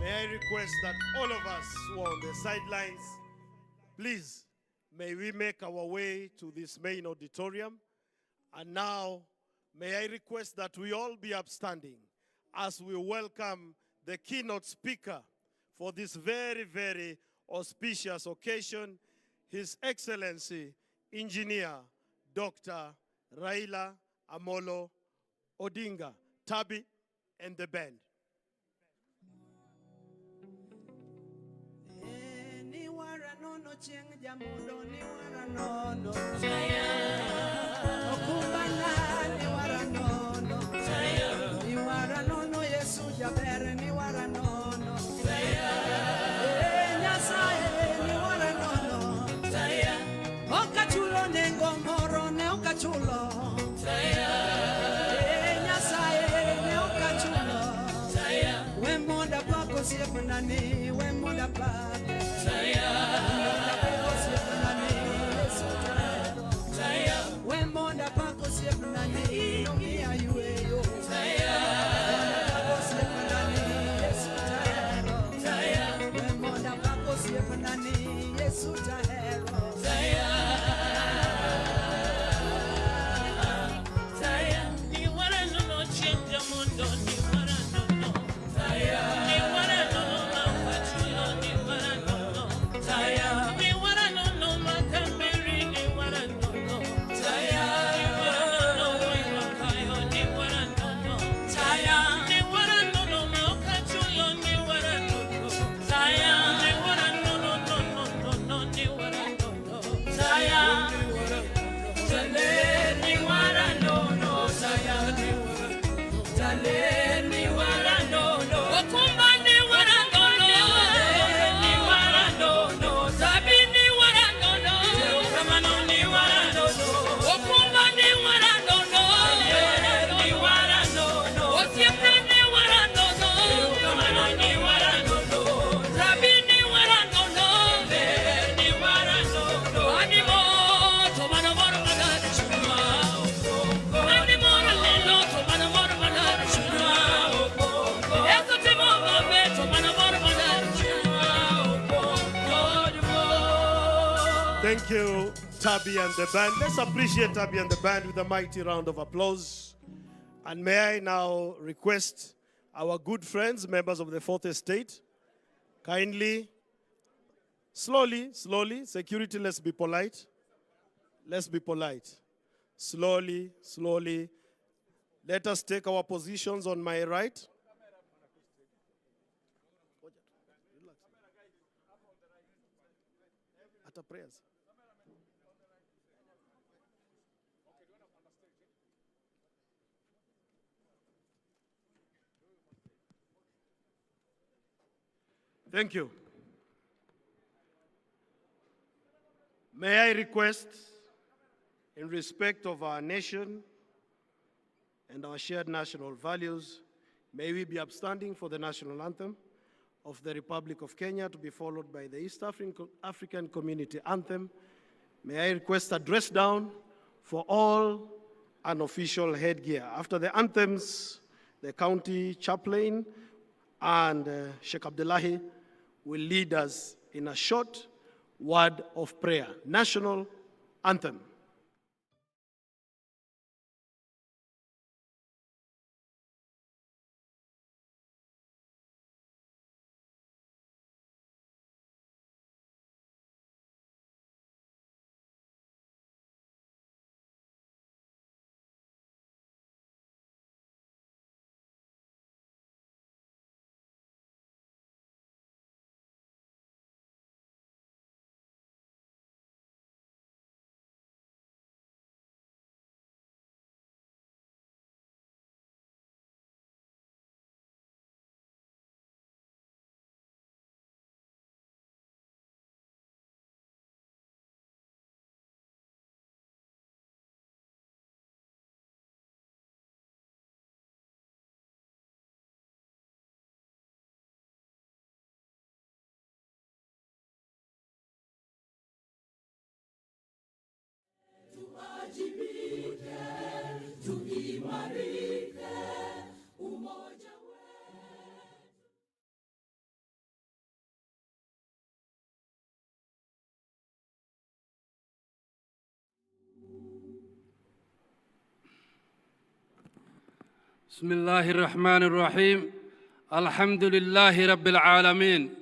May I request that all of us who are on the sidelines, please, may we make our way to this main auditorium. And now, may I request that we all be upstanding as we welcome the keynote speaker for this very, very auspicious occasion, His Excellency, Engineer Dr. Raila Odinga, Tabi, and the band. Thank you, Tabi and the band. Let's appreciate Tabi and the band with a mighty round of applause. And may I now request our good friends, members of the Fourth Estate, kindly, slowly, security, let's be polite. Let's be polite. Slowly. Let us take our positions on my right. At prayers. Thank you. May I request, in respect of our nation and our shared national values, may we be upstanding for the national anthem of the Republic of Kenya, to be followed by the East African Community Anthem. May I request a dress down for all unofficial headgear. After the anthems, the county chaplain and Sheikh Abdullahi will lead us in a short word of prayer. National anthem. بسم الله الرحمن الرحيم الحمد لله رب العالمين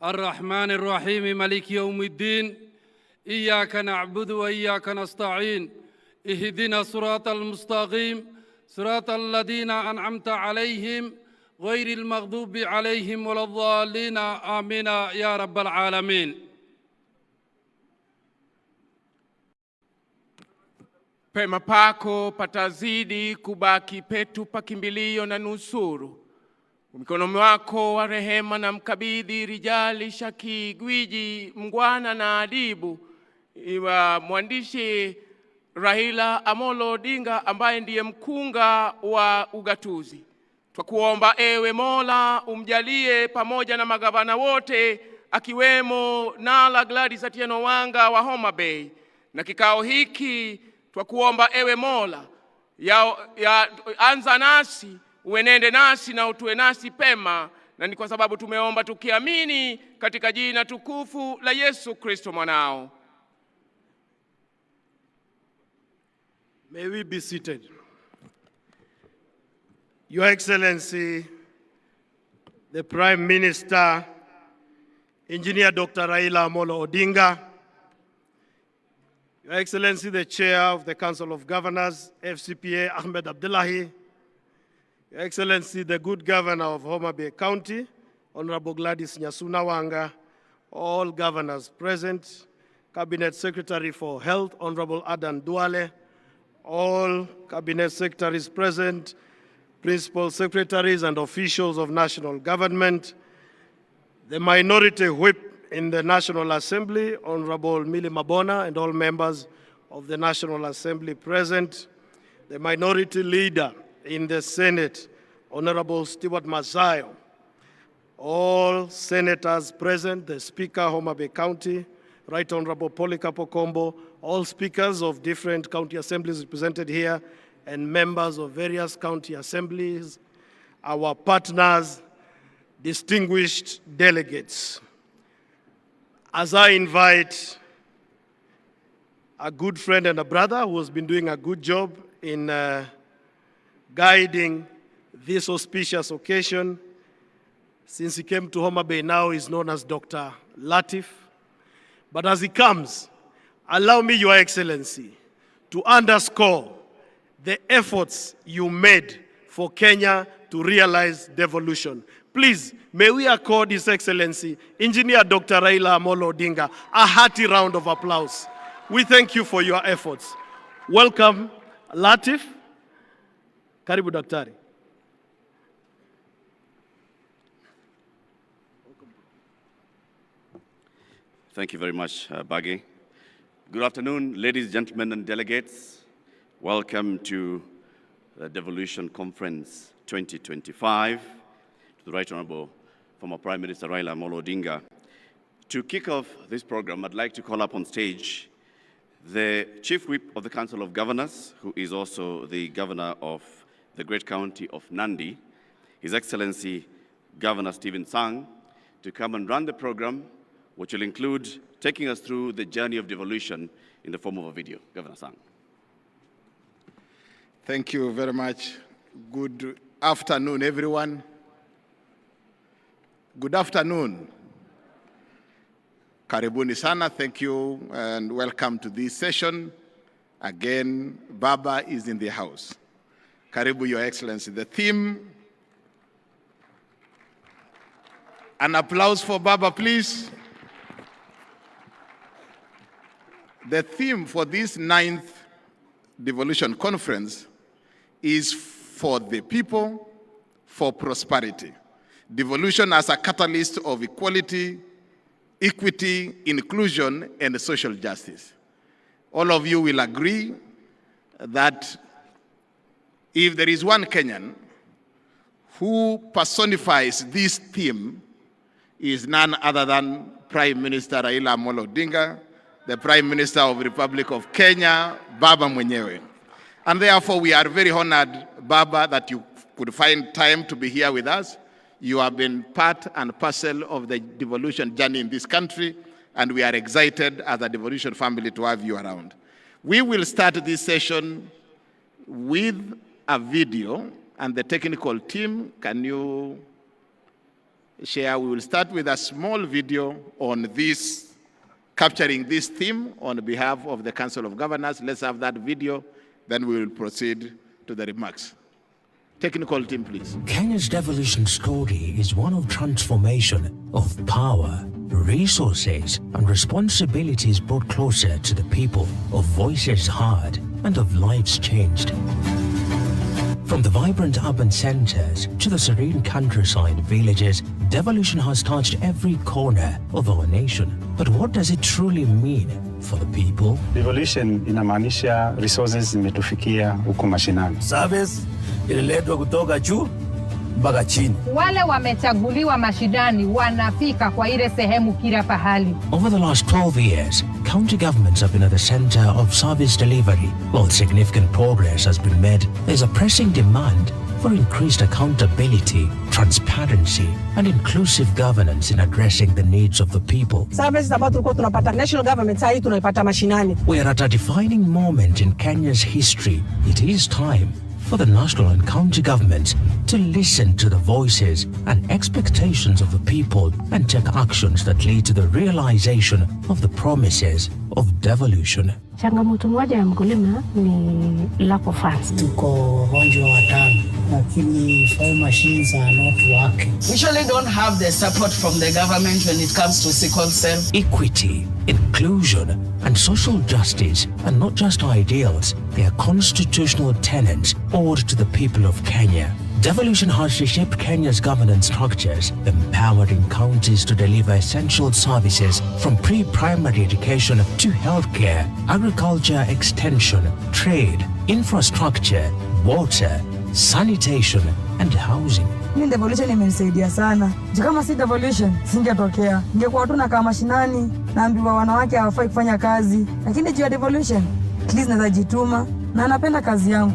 الرحمن الرحيم مالك يوم الدين إياك نعبد وإياك نستعين اهدنا صراط المستقيم صراط الذين أنعمت عليهم غير المغضوب عليهم ولا الضالين آمين يا رب العالمين. Pema pako patazidi kubaki petu pakimbilio na nusuru. Mikono mwako wa rehema na mkabidhi Rijali Shaki gwiji mngwana na adibu iwa mwandishi Raila Amolo Odinga ambaye ndiye mkunga wa ugatuzi. Twakuomba ewe Mola umjalie pamoja na magavana wote akiwemo Nala Gladys Atieno Wanga wa Homa Bay. Na kikao hiki twakuomba ewe Mola anza nasi uenende nasi na utue nasi pema, na ni kwa sababu tumeomba tukiamini katika jina tukufu la Yesu Kristo mwanao. May we be seated. Your Excellency, the Prime Minister, Engineer Dr. Raila Amolo Odinga, Your Excellency, the Chair of the Council of Governors, FCPA Ahmed Abdullahi, Your Excellency, the good Governor of Homa Bay County, Honorable Gladys Nyasuna Wanga, all governors present, Cabinet Secretary for Health, Honorable Adan Duale, all Cabinet Secretaries present, Principal Secretaries and officials of national government, the Minority Whip in the National Assembly, Honorable Mili Mabona, and all members of the National Assembly present, the Minority Leader in the Senate, Honorable Stewart Masayo, all senators present, the Speaker, Homa Bay County, Right Honorable Polycarp Kombo, all speakers of different county assemblies represented here, and members of various county assemblies, our partners, distinguished delegates. As I invite a good friend and a brother who has been doing a good job in guiding this auspicious occasion, since he came to Homa Bay, now is known as Dr. Latif. But as he comes, allow me, Your Excellency, to underscore the efforts you made for Kenya to realize devolution. Please, may we accord His Excellency, Engineer Dr. Raila Amolo Odinga, a hearty round of applause. We thank you for your efforts. Welcome, Latif. Karibu Daktari. Thank you very much, Bagi. Good afternoon, ladies, gentlemen, and delegates. Welcome to the Devolution Conference 2025. To the Right Honorable former Prime Minister Raila Amolo Odinga. To kick off this program, I'd like to call up on stage the Chief Whip of the Council of Governors, who is also the Governor of the great county of Nandi, His Excellency Governor Stephen Sang, to come and run the program, which will include taking us through the journey of devolution in the form of a video. Governor Sang. Thank you very much. Good afternoon, everyone. Good afternoon. Karibuni sana, thank you, and welcome to this session. Again, Baba is in the house. Karibu, Your Excellency. The theme, an applause for Baba, please. The theme for this 9th Devolution Conference is for the people, for prosperity. Devolution as a catalyst of equality, equity, inclusion, and social justice. All of you will agree that if there is one Kenyan who personifies this theme, is none other than Prime Minister Raila Amolo Odinga, the Prime Minister of the Republic of Kenya, Baba mwenyewe. And therefore, we are very honored, Baba, that you could find time to be here with us. You have been part and parcel of the devolution journey in this country, and we are excited as a devolution family to have you around. We will start this session with a video, and the technical team, can you share? We will start with a small video on this, capturing this theme on behalf of the Council of Governors. Let's have that video, then we will proceed to the remarks. Technical team, please. Kenya's devolution story is one of transformation, of power, resources, and responsibilities brought closer to the people, of voices heard, and of lives changed. From the vibrant urban centers to the serene countryside villages, devolution has touched every corner of our nation. But what does it truly mean for the people? Devolution inamaanisha resources zimetufikia huko mashinani. Service ililetwa kutoka juu mpaka chini. Wale wamechaguliwa mashinani wanafika kwa ile sehemu kila pahali. Over the last 12 years, county governments have been at the center of service delivery. While significant progress has been made, there's a pressing demand for increased accountability, transparency, and inclusive governance in addressing the needs of the people. Services ambazo tulikuwa tunapata national government sasa tunaipata mashinani. We are at a defining moment in Kenya's history. It is time for the national and county governments to listen to the voices and expectations of the people and take actions that lead to the realization of the promises of devolution. Changamoto moja ya mkulima ni lack of funds. Tuko wagonjwa watano, lakini farm machines are not working. We usually don't have the support from the government when it comes to sickle cell. Equity, inclusion, and social justice are not just ideals, they are constitutional tenets owed to the people of Kenya. Devolution has reshaped Kenya's governance structures, empowering counties to deliver essential services from pre-primary education to healthcare, agriculture extension, trade, infrastructure, water, sanitation, and housing. Devolution imenisaidia sana. Kama si devolution singetokea. Ningekuwa tu nakaa mashinani, naambiwa wanawake hawafai kufanya kazi. Lakini juu ya devolution, at least naweza jituma na napenda kazi yangu.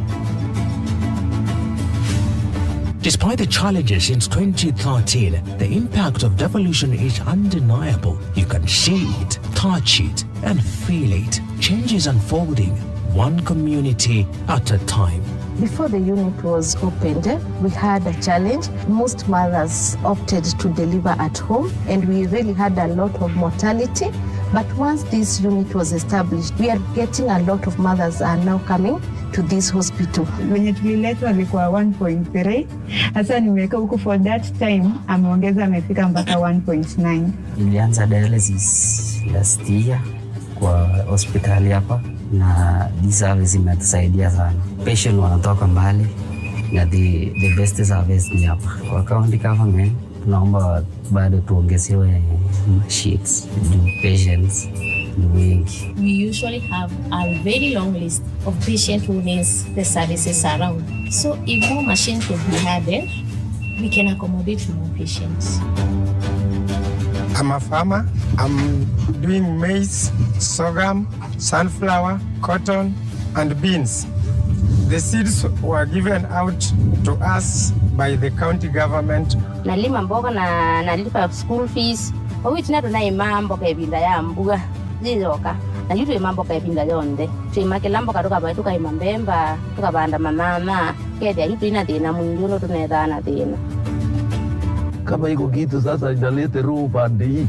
Despite the challenges since 2013, the impact of devolution is undeniable. You can see it, touch it, and feel it. Change is unfolding, one community at a time. Before the unit was opened, we had a challenge. Most mothers opted to deliver at home, and we really had a lot of mortality. But once this unit was established, we are getting a lot of mothers are now coming to this hospital. Wenye tuliletwa alikuwa 1.3. Hasa nimeweka huko for that time, ameongeza amefika mpaka 1.9. Nilianza dialysis last year kwa hospitali hapa, na this service imetusaidia sana. Patient wanatoka mbali na the best service ni hapa. Kwa county government tunaomba bado tuongezewe sheets, patients wengi. We usually have a very long list of patients who needs the services around. So if more machines could be added, we can accommodate more patients. I'm a farmer. I'm doing maize, sorghum, sunflower, cotton, and beans. The seeds were given out to us by the county government. Nalima mboga na nalipa school fees. Owi tina tunaye mambo kwa binda ya mbuga. Zizoka. Na yutu mambo kwa binda yonde. Tuimake lambo kadoka ba tuka imambemba, tuka banda mama. Kede yutu ina tena munguno tunedana tena. Kama iko kitu sasa inalete roho pande hii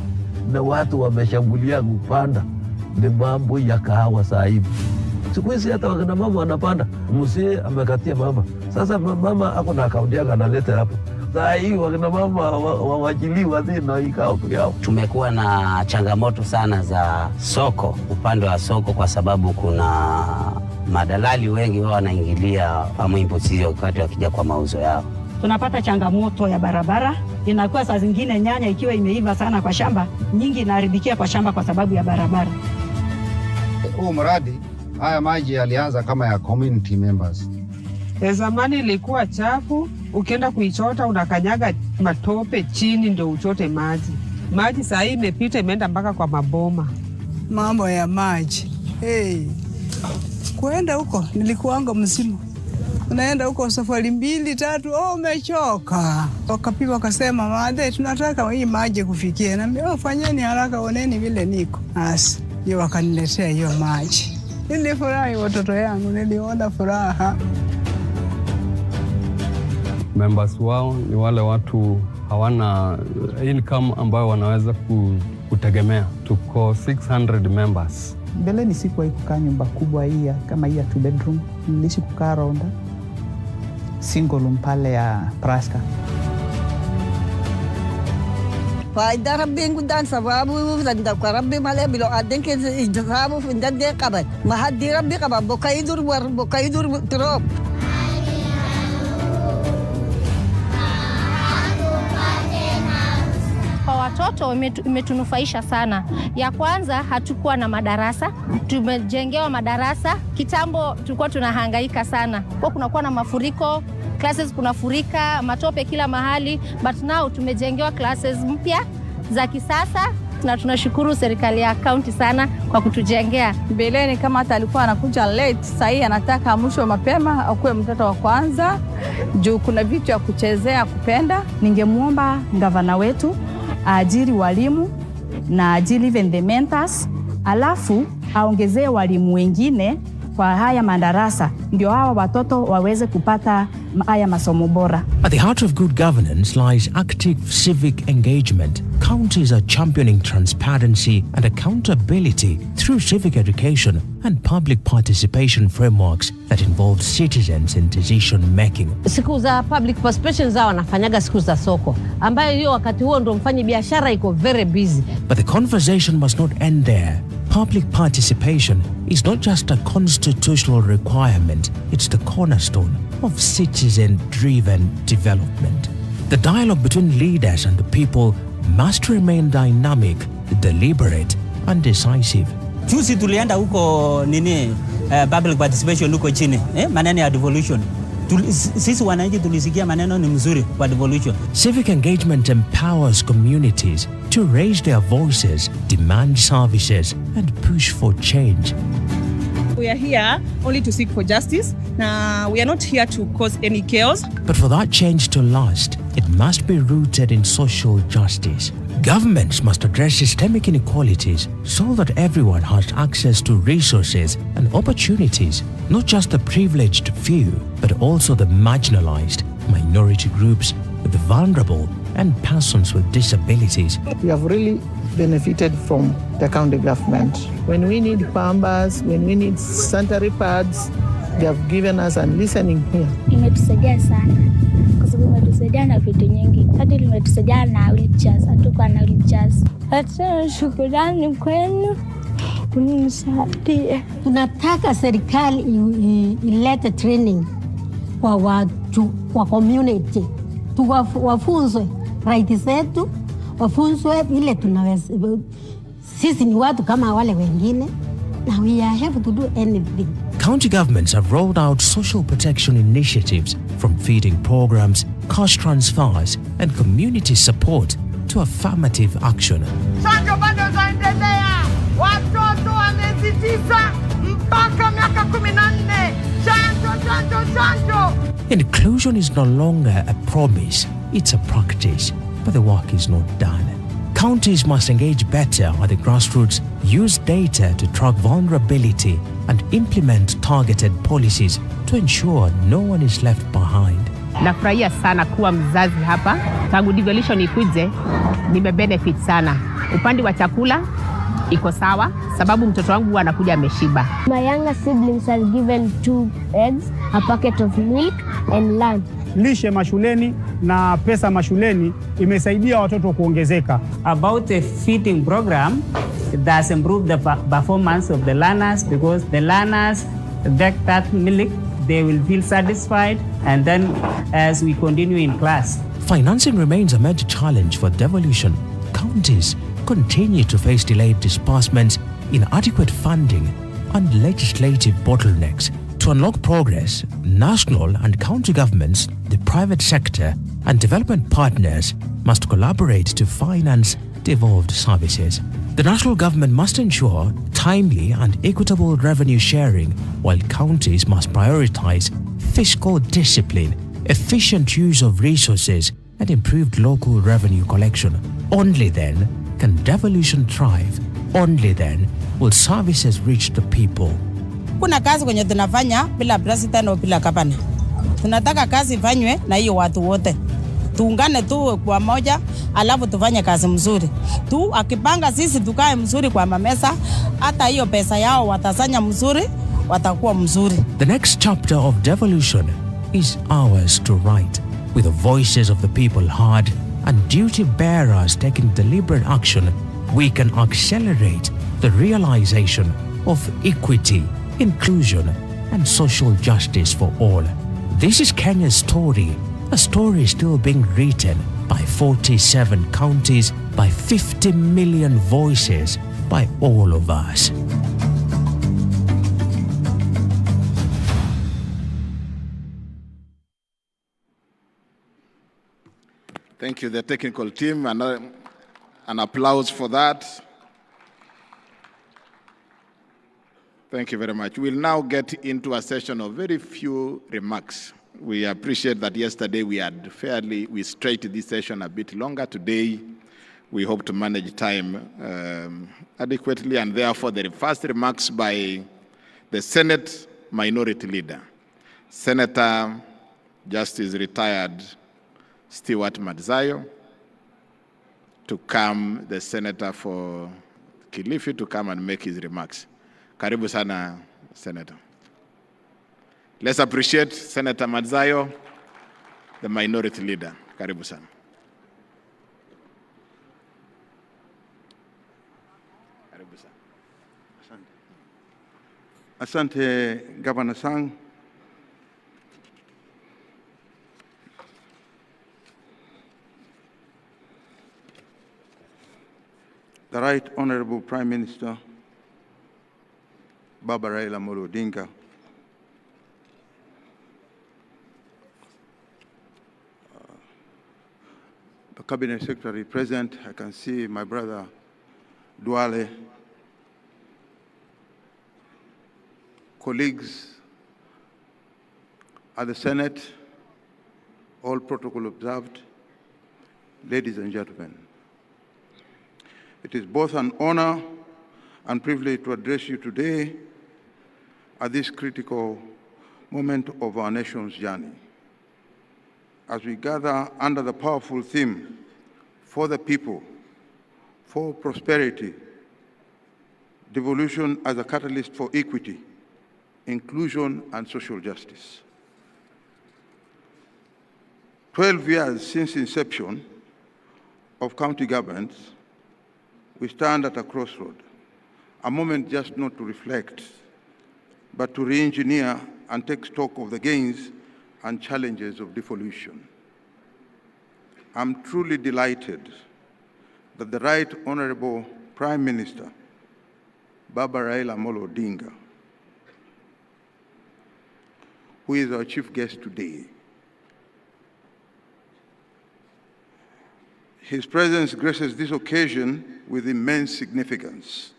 na watu wameshambulia kupanda, ni mambo ya kahawa saa hivi. Siku hizi hata wakina mama wanapanda, mzee amekatia mama. Sasa mama ako na akaunti yake analeta hapo. Saa hii wakina mama wawajiliwa tena ikao yao. Tumekuwa na changamoto sana za soko, upande wa soko, kwa sababu kuna madalali wengi wao wanaingilia famu imposizio wakati wakija kwa mauzo yao. Tunapata changamoto ya barabara. Inakuwa saa zingine nyanya ikiwa imeiva sana kwa shamba, nyingi inaharibikia kwa shamba kwa sababu ya barabara. Huu mradi, haya maji yalianza kama ya community members. Zamani ilikuwa chafu, ukienda kuichota unakanyaga matope chini ndio uchote maji. Maji saa hii imepita imeenda mpaka kwa maboma. Mambo ya maji. Kuenda huko nilikuanga msimu. Unaenda huko safari 2, 3, umechoka. Wakapima wakasema, "Madhe, tunataka hii maji kufikia." Na fanyeni haraka, oneni vile niko. Basi ndio wakaniletea hiyo maji. Nilifurahi watoto yangu, niliona furaha. Members wao ni wale watu hawana income ambayo wanaweza kutegemea. Tuko 600 members. Mbeleni sikuwahi kukaa nyumba kubwa hii kama hii ya 2 bedroom. Niliishi kukaa ronda single room pale ya Praska. Faida Rabbi ngudan sababu zanda kwa Rabbi male bilo adenke ijazabu findade qabat mahadi Rabbi qabat bokaidur trop. Kwa watoto imetunufaisha sana. Ya kwanza hatukuwa na madarasa, tumejengewa madarasa. Kitambo tulikuwa tunahangaika sana. Kwa kunakuwa na mafuriko, classes kunafurika, matope kila mahali, but now tumejengewa classes mpya za kisasa na tunashukuru serikali ya county sana kwa kutujengea. Mbeleni kama hata alikuwa anakuja late, sasa hii anataka mwisho mapema akuwe mtoto wa kwanza juu kuna vitu ya kuchezea kupenda. Ningemuomba gavana wetu aajiri walimu na ajiri even the mentors, alafu aongezee walimu wengine kwa haya madarasa ndio hawa watoto waweze kupata haya masomo bora. At the heart of good governance lies active civic engagement. Counties are championing transparency and accountability through civic education and public participation frameworks that involve citizens in decision making. Siku za public participation zao wanafanyaga siku za soko, ambayo hiyo wakati huo ndio mfanyi biashara iko very busy. But the conversation must not end there. Public participation is not just a constitutional requirement, it's the cornerstone of citizen-driven development. The dialogue between leaders and the people must remain dynamic, deliberate, and decisive. Juzi tulienda huko public participation huko chini, maneno ya devolution. Sisi wananchi tulisikia maneno ni mzuri kwa devolution. Civic engagement empowers communities to raise their voices, demand services, and push for change. We are here only to seek for justice. We are not here to cause any chaos. But for that change to last, it must be rooted in social justice. Governments must address systemic inequalities so that everyone has access to resources and opportunities, not just the privileged few, but also the marginalized, minority groups, the vulnerable, and persons with disabilities. We have really benefited from the county government. When we need pambas, when we need sanitary pads, they have given us a listening here. Imetusaidia sana kwa sababu imetusaidia na vitu nyingi. Hadi imetusaidia na wheelchairs, hatukuwa na wheelchairs. Hata shukrani kwenu kunisaidia. Tunataka serikali ilete training kwa watu, kwa community. Wafunzwe right zetu, wafunzwe ile tunaweza. Sisi ni watu kama wale wengine. Now we have to do anything. County governments have rolled out social protection initiatives from feeding programs, cash transfers, and community support to affirmative action. Chanjo bado zaendelea. Watoto wa miezi 9 mpaka miaka 14. Chanjo. Inclusion is no longer a promise, it's a practice, but the work is not done. Counties must engage better at the grassroots, use data to track vulnerability, and implement targeted policies to ensure no one is left behind. Nafurahia sana kuwa mzazi hapa. Tangu devolution ikuje, nimebenefit sana. Upande wa chakula iko sawa sababu mtoto wangu anakuja ameshiba. My younger siblings are given 2 eggs, a packet of milk and lunch. Lishe mashuleni na pesa mashuleni imesaidia watoto kuongezeka. About the feeding program, it does improve the performance of the learners because the learners get that milk, they will feel satisfied, and then as we continue in class. Financing remains a major challenge for devolution. Counties continue to face delayed disbursements, inadequate funding, and legislative bottlenecks. To unlock progress, national and county governments, the private sector, and development partners must collaborate to finance devolved services. The national government must ensure timely and equitable revenue sharing, while counties must prioritize fiscal discipline, efficient use of resources, and improved local revenue collection. Only then can devolution thrive. Only then will services reach the people. Kuna kazi kwenye tunafanya bila president au bila gavana. Tunataka kazi ifanywe na hiyo watu wote. Tuungane tu kwa moja, alafu tufanye kazi mzuri. Tu akipanga sisi tukae mzuri kwa mamesa, hata hiyo pesa yao watasanya mzuri, watakuwa mzuri. The next chapter of devolution is ours to write, with the voices of the people heard and duty bearers taking deliberate action. We can accelerate the realization of equity, inclusion, and social justice for all. This is Kenya's story, a story still being written by 47 counties, by 50 million voices, by all of us. Thank you, the technical team, and an applause for that. Thank you very much. We'll now get into a session of very few remarks. We appreciate that yesterday we stretched this session a bit longer. Today, we hope to manage time adequately, and therefore the first remarks by the Senate Minority Leader, Senator Justice Retired Stewart Madzayo, to come, the Senator for Kilifi, to come and make his remarks. Karibu sana, Senator. Let's appreciate Senator Madzayo, the Minority Leader. Karibu sana. Karibu sana. Asante, Governor Sang. The Right Honorable Prime Minister, Baba Raila Odinga, the Cabinet Secretary present, I can see my brother Duale, colleagues at the Senate, all protocol observed, ladies and gentlemen. It is both an honor and privilege to address you today at this critical moment of our nation's journey. As we gather under the powerful theme, for the people, for prosperity, devolution as a catalyst for equity, inclusion, and social justice. 12 years since inception of county governments, we stand at a crossroad, a moment just not to reflect, but to re-engineer and take stock of the gains and challenges of devolution. I'm truly delighted that the Right Honorable Prime Minister, Baba Raila Odinga, who is our chief guest today, his presence graces this occasion with immense significance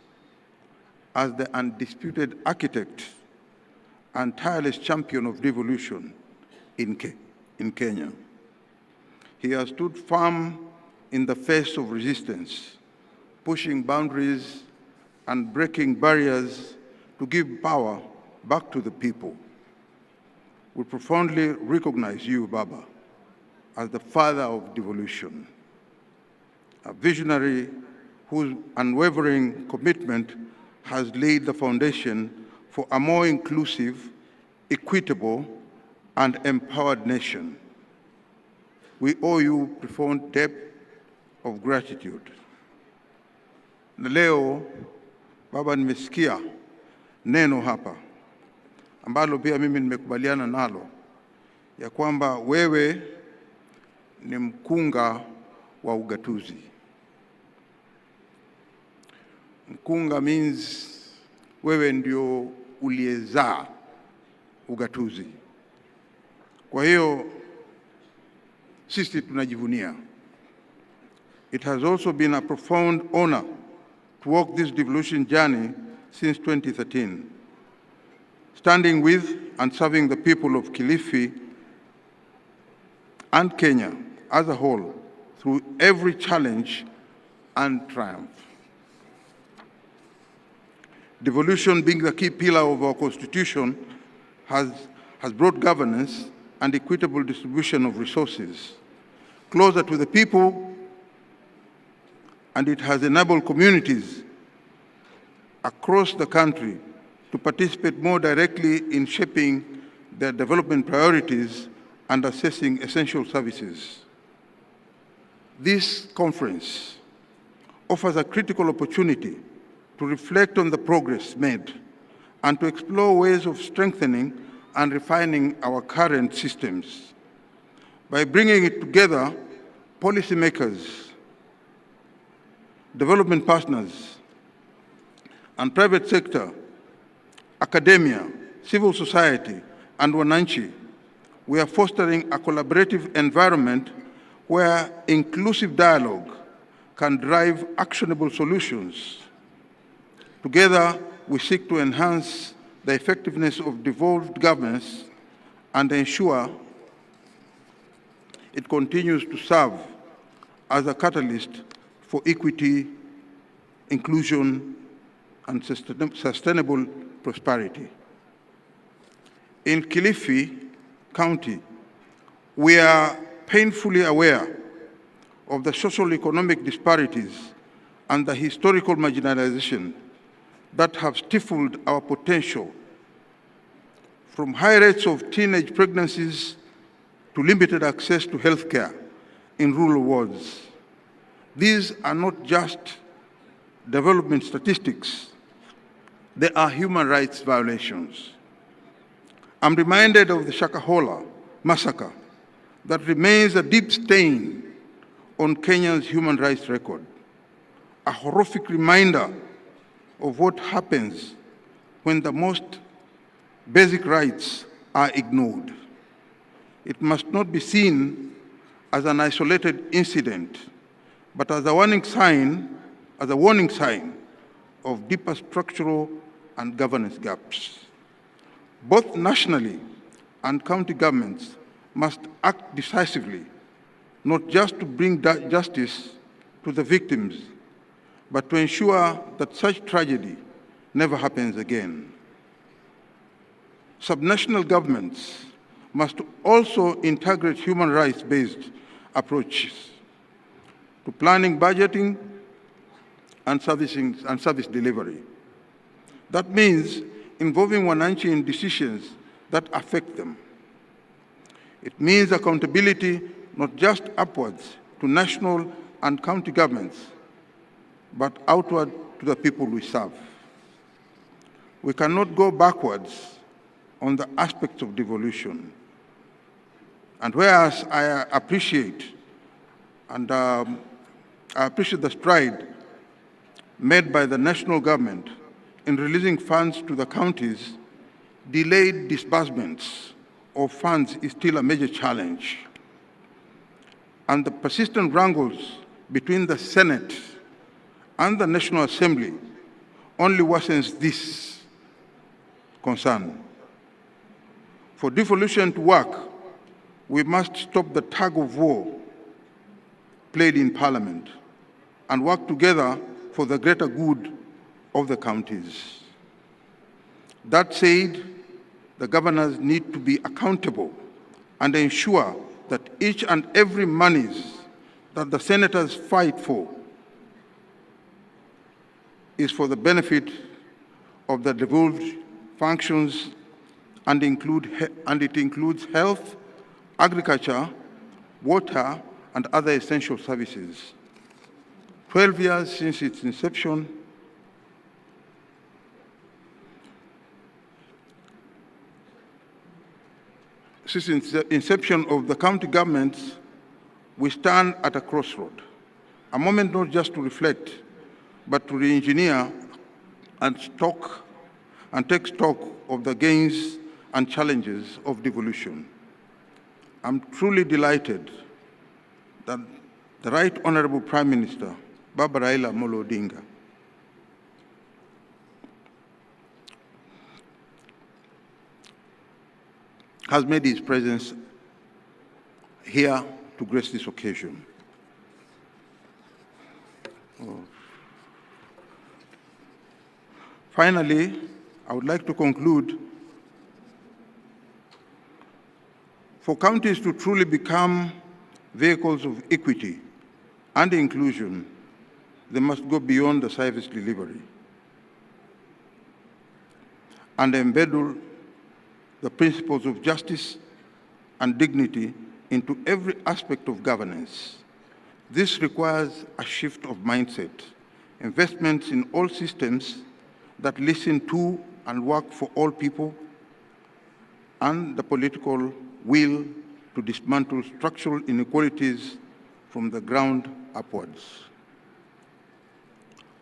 as the undisputed architect and tireless champion of devolution in Kenya. He has stood firm in the face of resistance, pushing boundaries and breaking barriers to give power back to the people. We profoundly recognize you, Baba, as the father of devolution, a visionary whose unwavering commitment has laid the foundation for a more inclusive, equitable, and empowered nation. We owe you profound debt of gratitude. Na leo, Baba, nimesikia neno hapa ambalo pia mimi nimekubaliana nalo, ya kwamba wewe ni mkunga wa ugatuzi. Mkunga means wewe ndio uliezaa ugatuzi. Kwa hiyo sisi tunajivunia. It has also been a profound honor to walk this devolution journey since 2013, standing with and serving the people of Kilifi and Kenya as a whole through every challenge and triumph. Devolution, being the key pillar of our Constitution, has brought governance and equitable distribution of resources closer to the people, and it has enabled communities across the country to participate more directly in shaping their development priorities and assessing essential services. This conference offers a critical opportunity to reflect on the progress made and to explore ways of strengthening and refining our current systems. By bringing it together, policymakers, development partners, and private sector, academia, civil society, and wananchi, we are fostering a collaborative environment where inclusive dialogue can drive actionable solutions. Together, we seek to enhance the effectiveness of devolved governance and ensure it continues to serve as a catalyst for equity, inclusion, and sustainable prosperity. In Kilifi County, we are painfully aware of the social-economic disparities and the historical marginalization that have stifled our potential, from high rates of teenage pregnancies to limited access to healthcare in rural wards. These are not just development statistics, they are human rights violations. I'm reminded of the Shakahola massacre that remains a deep stain on Kenya's human rights record, a horrific reminder of what happens when the most basic rights are ignored. It must not be seen as an isolated incident, but as a warning sign of deeper structural and governance gaps. Both nationally and county governments must act decisively, not just to bring justice to the victims, but to ensure that such tragedy never happens again. Subnational governments must also integrate human rights-based approaches to planning, budgeting, and service delivery. That means involving wananchi in decisions that affect them. It means accountability not just upwards to national and county governments, but outward to the people we serve. We cannot go backwards on the aspects of devolution. And whereas I appreciate the stride made by the national government in releasing funds to the counties, delayed disbursements of funds is still a major challenge. And the persistent wrangles between the Senate and the National Assembly only worsens this concern. For devolution to work, we must stop the tug of war played in Parliament and work together for the greater good of the counties. That said, the governors need to be accountable and ensure that each and every monies that the senators fight for is for the benefit of the devolved functions, and it includes health, agriculture, water, and other essential services. 12 years since its inception, of the county governments, we stand at a crossroad, a moment not just to reflect, but to re-engineer and take stock of the gains and challenges of devolution. I'm truly delighted that the Right Honorable Prime Minister, Raila Odinga, has made his presence here to grace this occasion. Finally, I would like to conclude For counties to truly become vehicles of equity and inclusion, they must go beyond the service delivery and embed the principles of justice and dignity into every aspect of governance. This requires a shift of mindset, investments in all systems that listen to and work for all people, and the political will to dismantle structural inequalities from the ground upwards.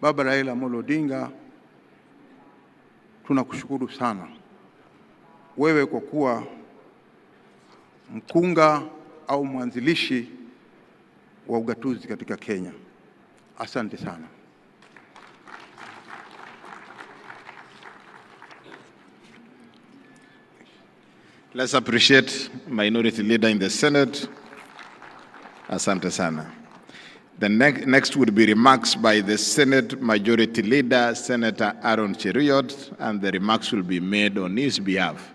Baba Raila Odinga, tunakushukuru sana wewe kwa kuwa mkunga au mwanzilishi wa ugatuzi katika Kenya. Asante sana. Let's appreciate Minority Leader in the Senate. Asante sana. The next would be remarks by the Senate Majority Leader, Senator Aaron Cheruiyot, and the remarks will be made on his behalf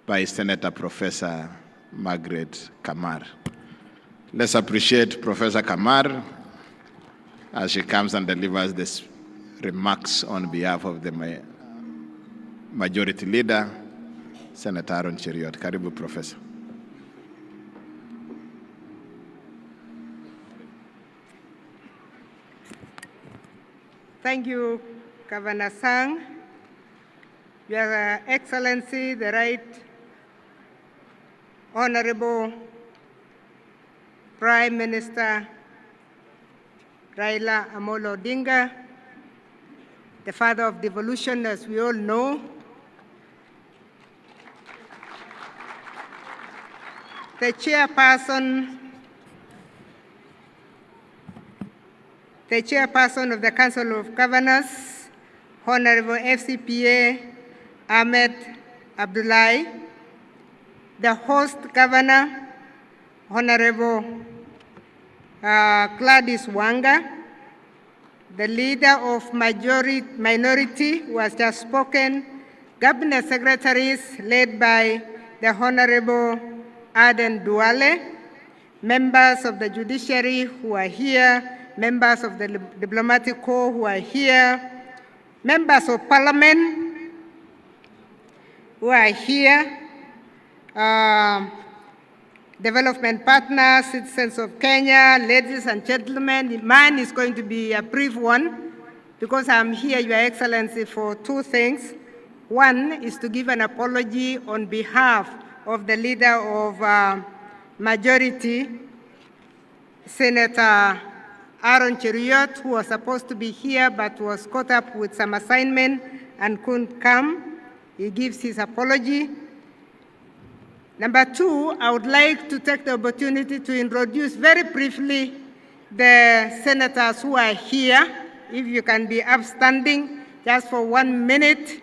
by Senator Professor Margaret Kamar. Let's appreciate Professor Kamar as she comes and delivers this remarks on behalf of the Majority Leader, Senator Aaron Cheruiyot. Karibu, Professor. Thank you, Governor Sang. Your Excellency, the Right Honorable Prime Minister Raila Odinga, the father of devolution, as we all know, the chairperson of the Council of Governors, Honorable FCPA Ahmed Abdullahi, the host governor, Honorable Gladys Wanga, the leader of minority who has just spoken, cabinet secretaries led by the Honorable Aden Duale, members of the judiciary who are here, members of the diplomatic corps who are here, members of parliament who are here, development partners, citizens of Kenya, ladies and gentlemen. Mine is going to be a brief one because I'm here, Your Excellency, for two things. One is to give an apology on behalf of the leader of majority, Senator Aaron Cheruiyot, who was supposed to be here but was caught up with some assignment and couldn't come. He gives his apology. Number two, I would like to take the opportunity to introduce very briefly the senators who are here. If you can be upstanding just for 1 minute.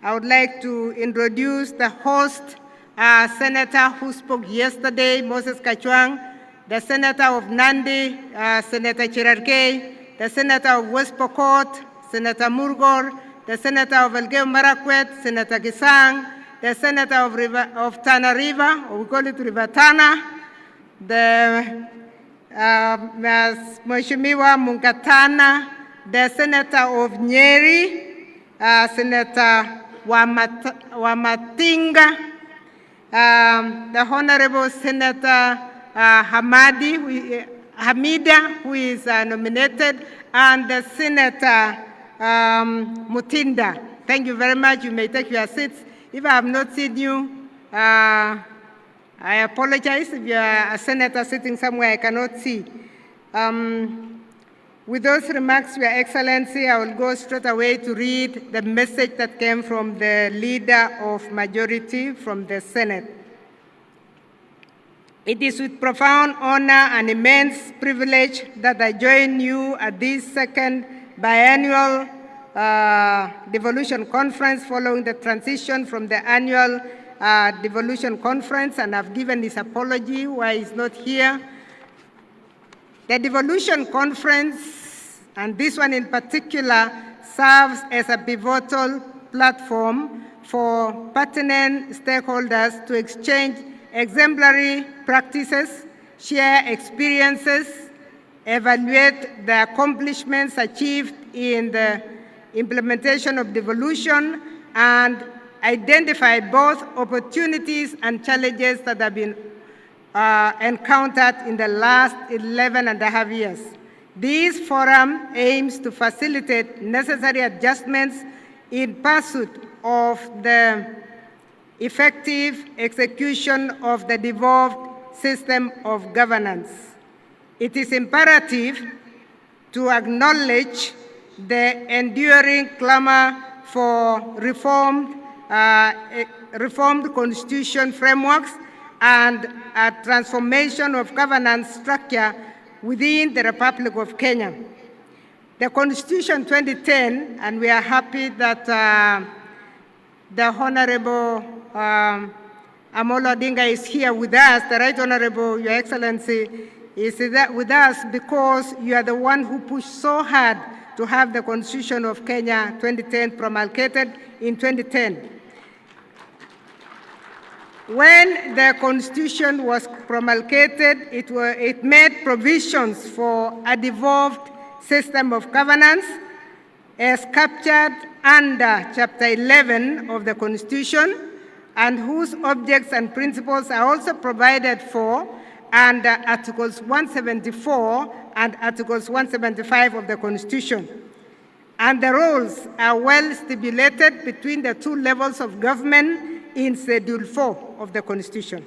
I would like to introduce the host, senator who spoke yesterday, Moses Kachwang, the senator of Nandi, Senator Chirarkei, the senator of West Pokot, Senator Murgor, the senator of Elgeyo Marakwet, Senator Gisang, the senator of Tana River, or we call it River Tana, the Mheshimiwa Munkatana, the senator of Nyeri, Senator Wamatinga, the Honorable Senator Hamida, who is nominated, and the Senator Mutinda. Thank you very much. You may take your seats. If I have not seen you, I apologize. If you are a senator sitting somewhere I cannot see. With those remarks, Your Excellency, I will go straight away to read the message that came from the leader of majority from the Senate. It is with profound honor and immense privilege that I join you at this second biannual Devolution Conference following the transition from the annual Devolution Conference, and I've given his apology why he's not here. The Devolution Conference, and this one in particular, serves as a pivotal platform for pertinent stakeholders to exchange exemplary practices, share experiences, evaluate the accomplishments achieved in the implementation of devolution, and identify both opportunities and challenges that have been encountered in the last 11.5 years. This forum aims to facilitate necessary adjustments in pursuit of the effective execution of the devolved system of governance. It is imperative to acknowledge the enduring clamor for reformed constitution frameworks and a transformation of governance structure within the Republic of Kenya. The Constitution 2010, and we are happy that the Honorable Raila Odinga is here with us, the Right Honorable, Your Excellency, is with us because you are the one who pushed so hard to have the Constitution of Kenya 2010 promulgated in 2010. When the Constitution was promulgated, it made provisions for a devolved system of governance as captured under Chapter 11 of the Constitution, and whose objects and principles are also provided for under Articles 174 and Articles 175 of the Constitution. And the roles are well stipulated between the two levels of government in Schedule 4 of the Constitution.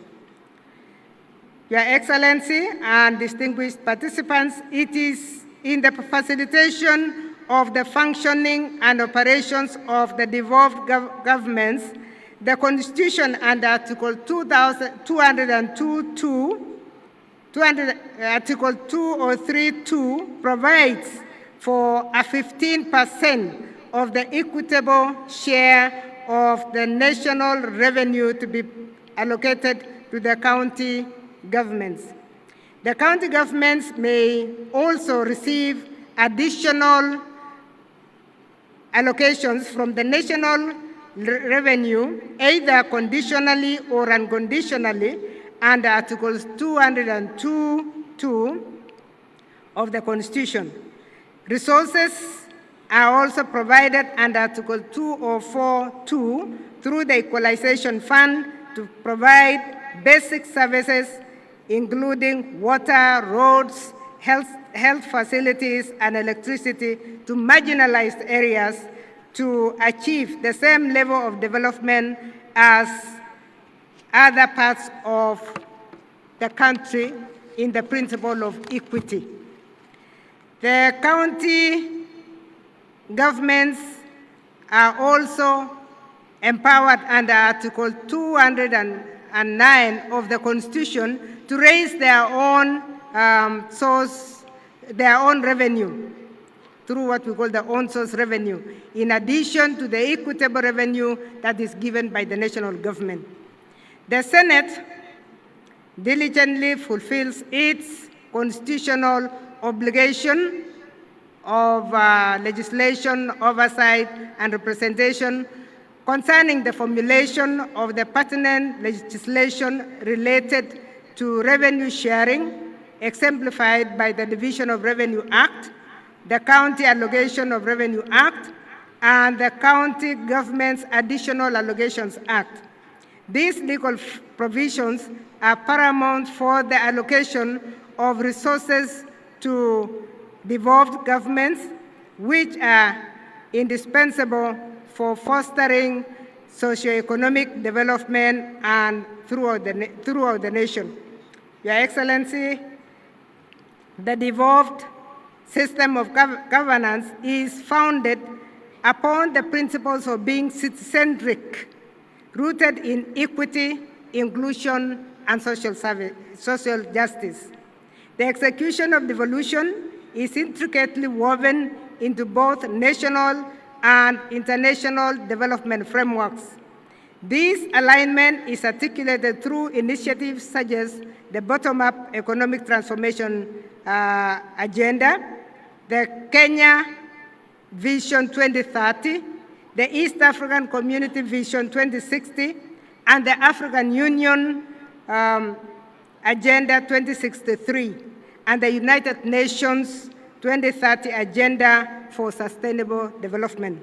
Your Excellency and distinguished participants, it is in the facilitation of the functioning and operations of the devolved governments, the Constitution under Article 203(2) provides for a 15% of the equitable share of the national revenue to be allocated to the county governments. The county governments may also receive additional allocations from the national revenue, either conditionally or unconditionally, under Articles 202(2) of the Constitution. Resources are also provided under Article 204(2) through the Equalization Fund to provide basic services, including water, roads, health facilities, and electricity to marginalized areas to achieve the same level of development as other parts of the country in the principle of equity. The county governments are also empowered under Article 209 of the Constitution to raise their own revenue through what we call the own source revenue, in addition to the equitable revenue that is given by the national government. The Senate diligently fulfills its constitutional obligation of legislation, oversight, and representation concerning the formulation of the pertinent legislation related to revenue sharing, exemplified by the Division of Revenue Act, the County Allocation of Revenue Act, and the County Government's Additional Allocations Act. These legal provisions are paramount for the allocation of resources to devolved governments, which are indispensable for fostering socioeconomic development and throughout the nation. Your Excellency, the devolved system of governance is founded upon the principles of being citizen-centric, rooted in equity, inclusion, and social justice. The execution of devolution is intricately woven into both national and international development frameworks. This alignment is articulated through initiatives such as the bottom-up economic transformation agenda, the Kenya Vision 2030, the East African Community Vision 2060, and the African Union Agenda 2063 and the United Nations 2030 Agenda for Sustainable Development.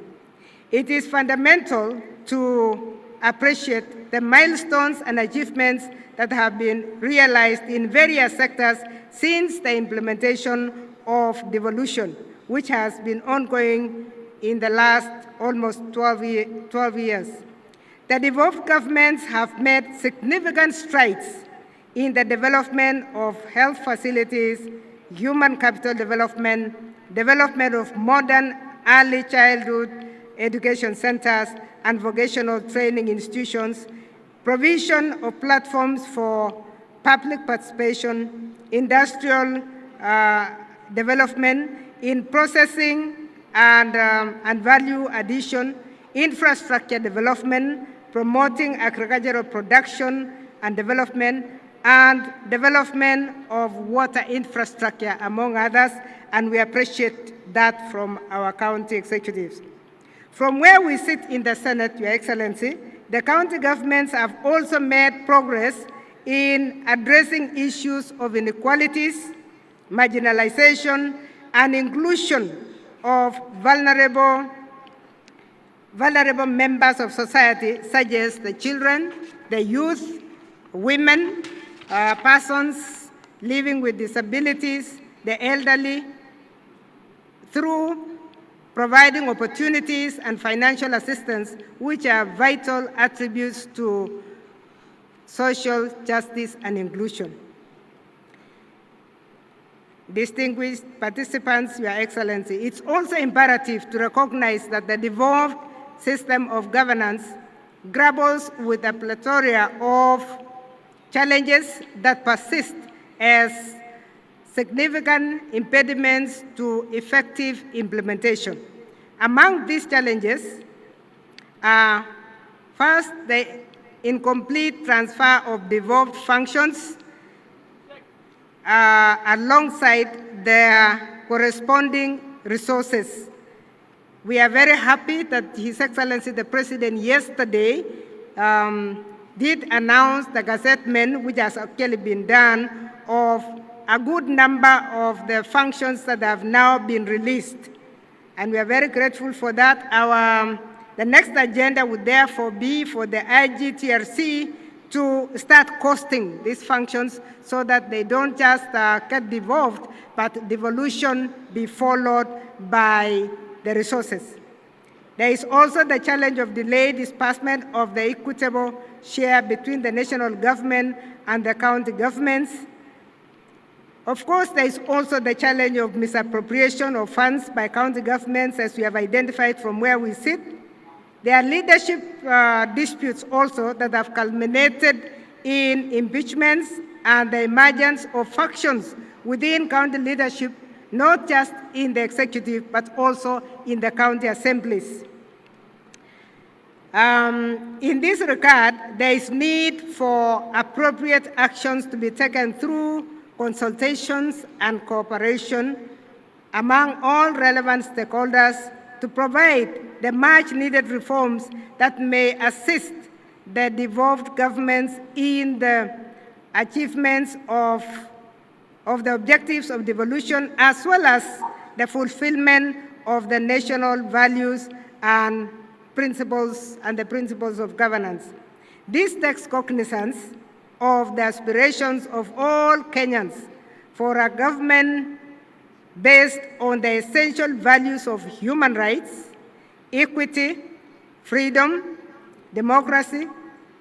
It is fundamental to appreciate the milestones and achievements that have been realized in various sectors since the implementation of devolution, which has been ongoing in the last almost 12 years. The devolved governments have made significant strides in the development of health facilities, human capital development, development of modern early childhood education centers and vocational training institutions, provision of platforms for public participation, industrial development in processing and value addition, infrastructure development, promoting agricultural production and development of water infrastructure, among others, and we appreciate that from our county executives. From where we sit in the Senate, Your Excellency, the county governments have also made progress in addressing issues of inequalities, marginalization, and inclusion of vulnerable members of society, such as the children, the youth, women, persons living with disabilities, the elderly, through providing opportunities and financial assistance, which are vital attributes to social justice and inclusion. Distinguished participants, Your Excellency, it's also imperative to recognize that the devolved system of governance grapples with a plethora of challenges that persist as significant impediments to effective implementation. Among these challenges are, first, the incomplete transfer of devolved functions alongside their corresponding resources. We are very happy that His Excellency the President yesterday did announce the gazettement, which has actually been done, of a good number of the functions that have now been released. And we are very grateful for that. The next agenda would therefore be for the IGTRC to start costing these functions so that they don't just get devolved, but devolution be followed by the resources. There is also the challenge of delayed disbursement of the equitable share between the national government and the county governments. Of course, there is also the challenge of misappropriation of funds by county governments, as we have identified from where we sit. There are leadership disputes also that have culminated in impeachments and the emergence of factions within county leadership, not just in the executive, but also in the county assemblies. In this regard, there is need for appropriate actions to be taken through consultations and cooperation among all relevant stakeholders to provide the much-needed reforms that may assist the devolved governments in the achievements of the objectives of devolution, as well as the fulfillment of the national values and principles and the principles of governance. This takes cognizance of the aspirations of all Kenyans for a government based on the essential values of human rights, equity, freedom, democracy,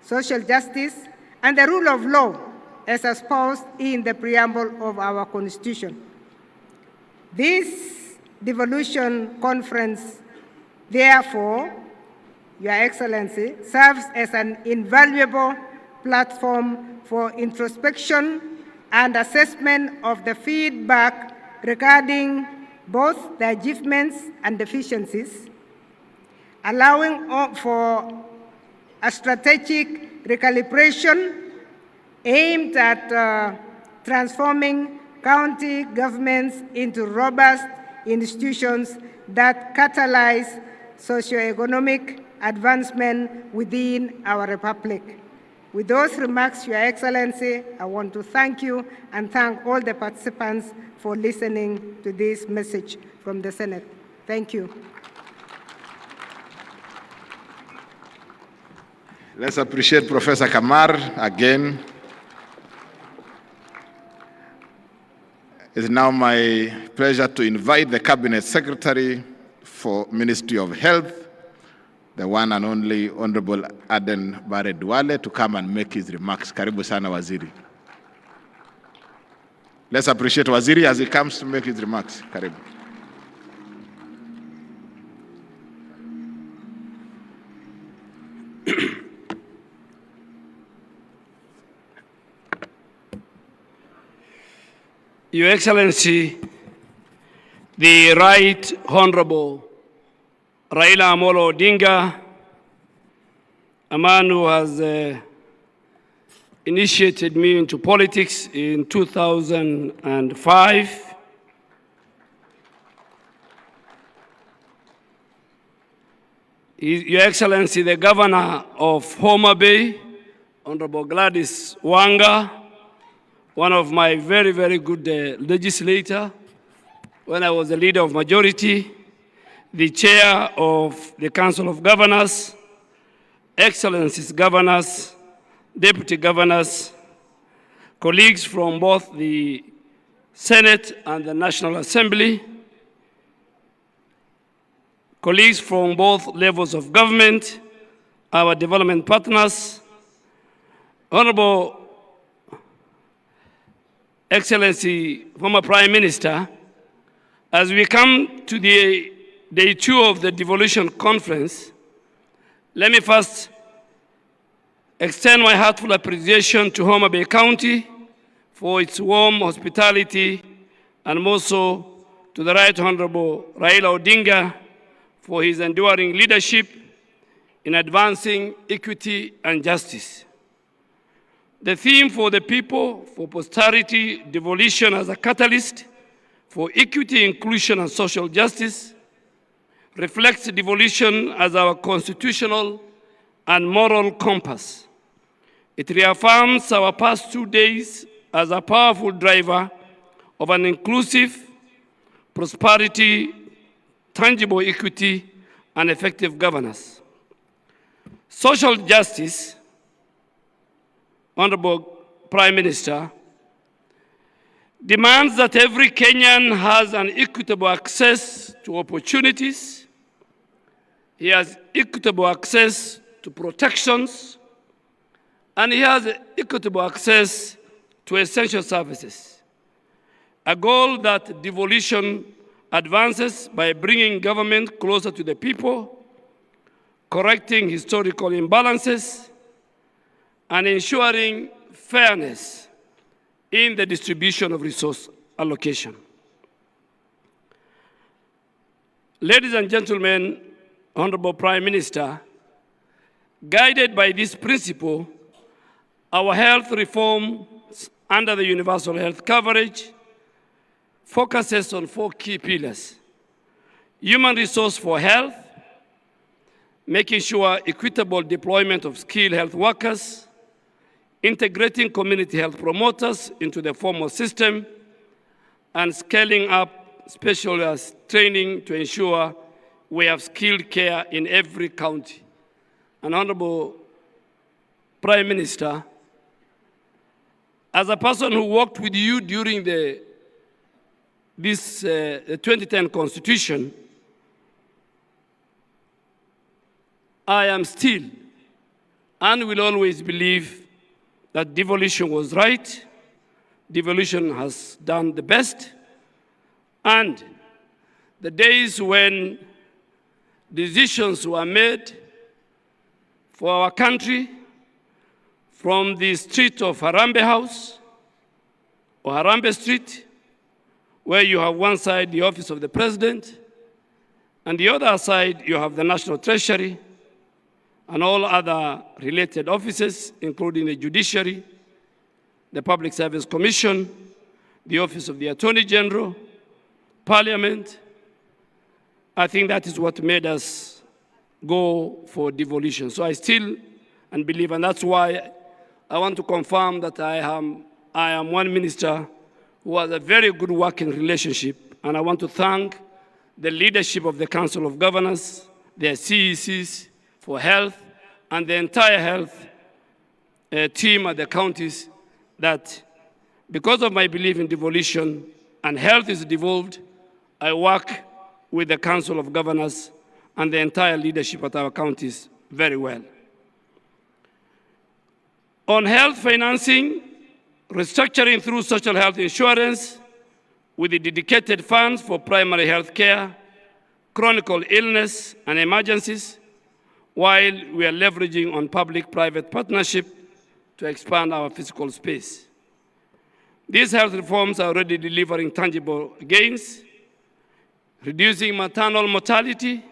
social justice, and the rule of law as espoused in the preamble of our Constitution. This Devolution Conference, therefore, Your Excellency, serves as an invaluable platform for introspection and assessment of the feedback regarding both the achievements and deficiencies, allowing for a strategic recalibration aimed at transforming county governments into robust institutions that catalyze socioeconomic advancement within our republic. With those remarks, Your Excellency, I want to thank you and thank all the participants for listening to this message from the Senate. Thank you. Let's appreciate Professor Kamar again. It's now my pleasure to invite the Cabinet Secretary for Ministry of Health, the one and only Honorable Aden Bare Duale, to come and make his remarks. Karibu sana Waziri. Let's appreciate Waziri as he comes to make his remarks. Karibu. Your Excellency, the Right Honorable Raila Odinga, a man who has initiated me into politics in 2005. Your Excellency, the Governor of Homa Bay, Honorable Gladys Wanga, one of my very, very good legislator when I was the leader of majority, the chair of the Council of Governors, Excellencies governors, deputy governors, colleagues from both the Senate and the National Assembly, colleagues from both levels of government, our development partners, Honorable Excellency, former Prime Minister, as we come to the day 2 of the Devolution Conference, let me first extend my heartfelt appreciation to Homa Bay County for its warm hospitality, and also to the Right Honorable Raila Odinga for his enduring leadership in advancing equity and justice. The theme for the people, for posterity, devolution as a catalyst for equity, inclusion, and social justice, reflects devolution as our constitutional and moral compass. It reaffirms our past 2 days as a powerful driver of an inclusive prosperity, tangible equity, and effective governance. Social justice, Honorable Prime Minister, demands that every Kenyan has an equitable access to opportunities. He has equitable access to protections, and he has equitable access to essential services. A goal that devolution advances by bringing government closer to the people, correcting historical imbalances, and ensuring fairness in the distribution of resource allocation. Ladies and gentlemen, Honorable Prime Minister, guided by this principle, our health reforms under the universal health coverage focuses on 4 key pillars: human resource for health, making sure equitable deployment of skilled health workers, integrating community health promoters into the formal system, and scaling up specialized training to ensure we have skilled care in every county. And Honorable Prime Minister, as a person who worked with you during the 2010 Constitution, I am still and will always believe that devolution was right, devolution has done the best, and the days when decisions were made for our country from the street of Harambee House or Harambee Street, where you have one side the office of the president, and the other side you have the National Treasury, and all other related offices, including the Judiciary, the Public Service Commission, the Office of the Attorney General, Parliament. I think that is what made us go for devolution. So I still believe, and that's why I want to confirm that I am one minister who has a very good working relationship, and I want to thank the leadership of the Council of Governors, their CECs for health, and the entire health team at the counties, that because of my belief in devolution and health is devolved, I work with the Council of Governors and the entire leadership at our counties very well. On health financing, restructuring through social health insurance with the dedicated funds for primary health care, chronic illness, and emergencies, while we are leveraging on public-private partnership to expand our physical space. These health reforms are already delivering tangible gains, reducing maternal mortality,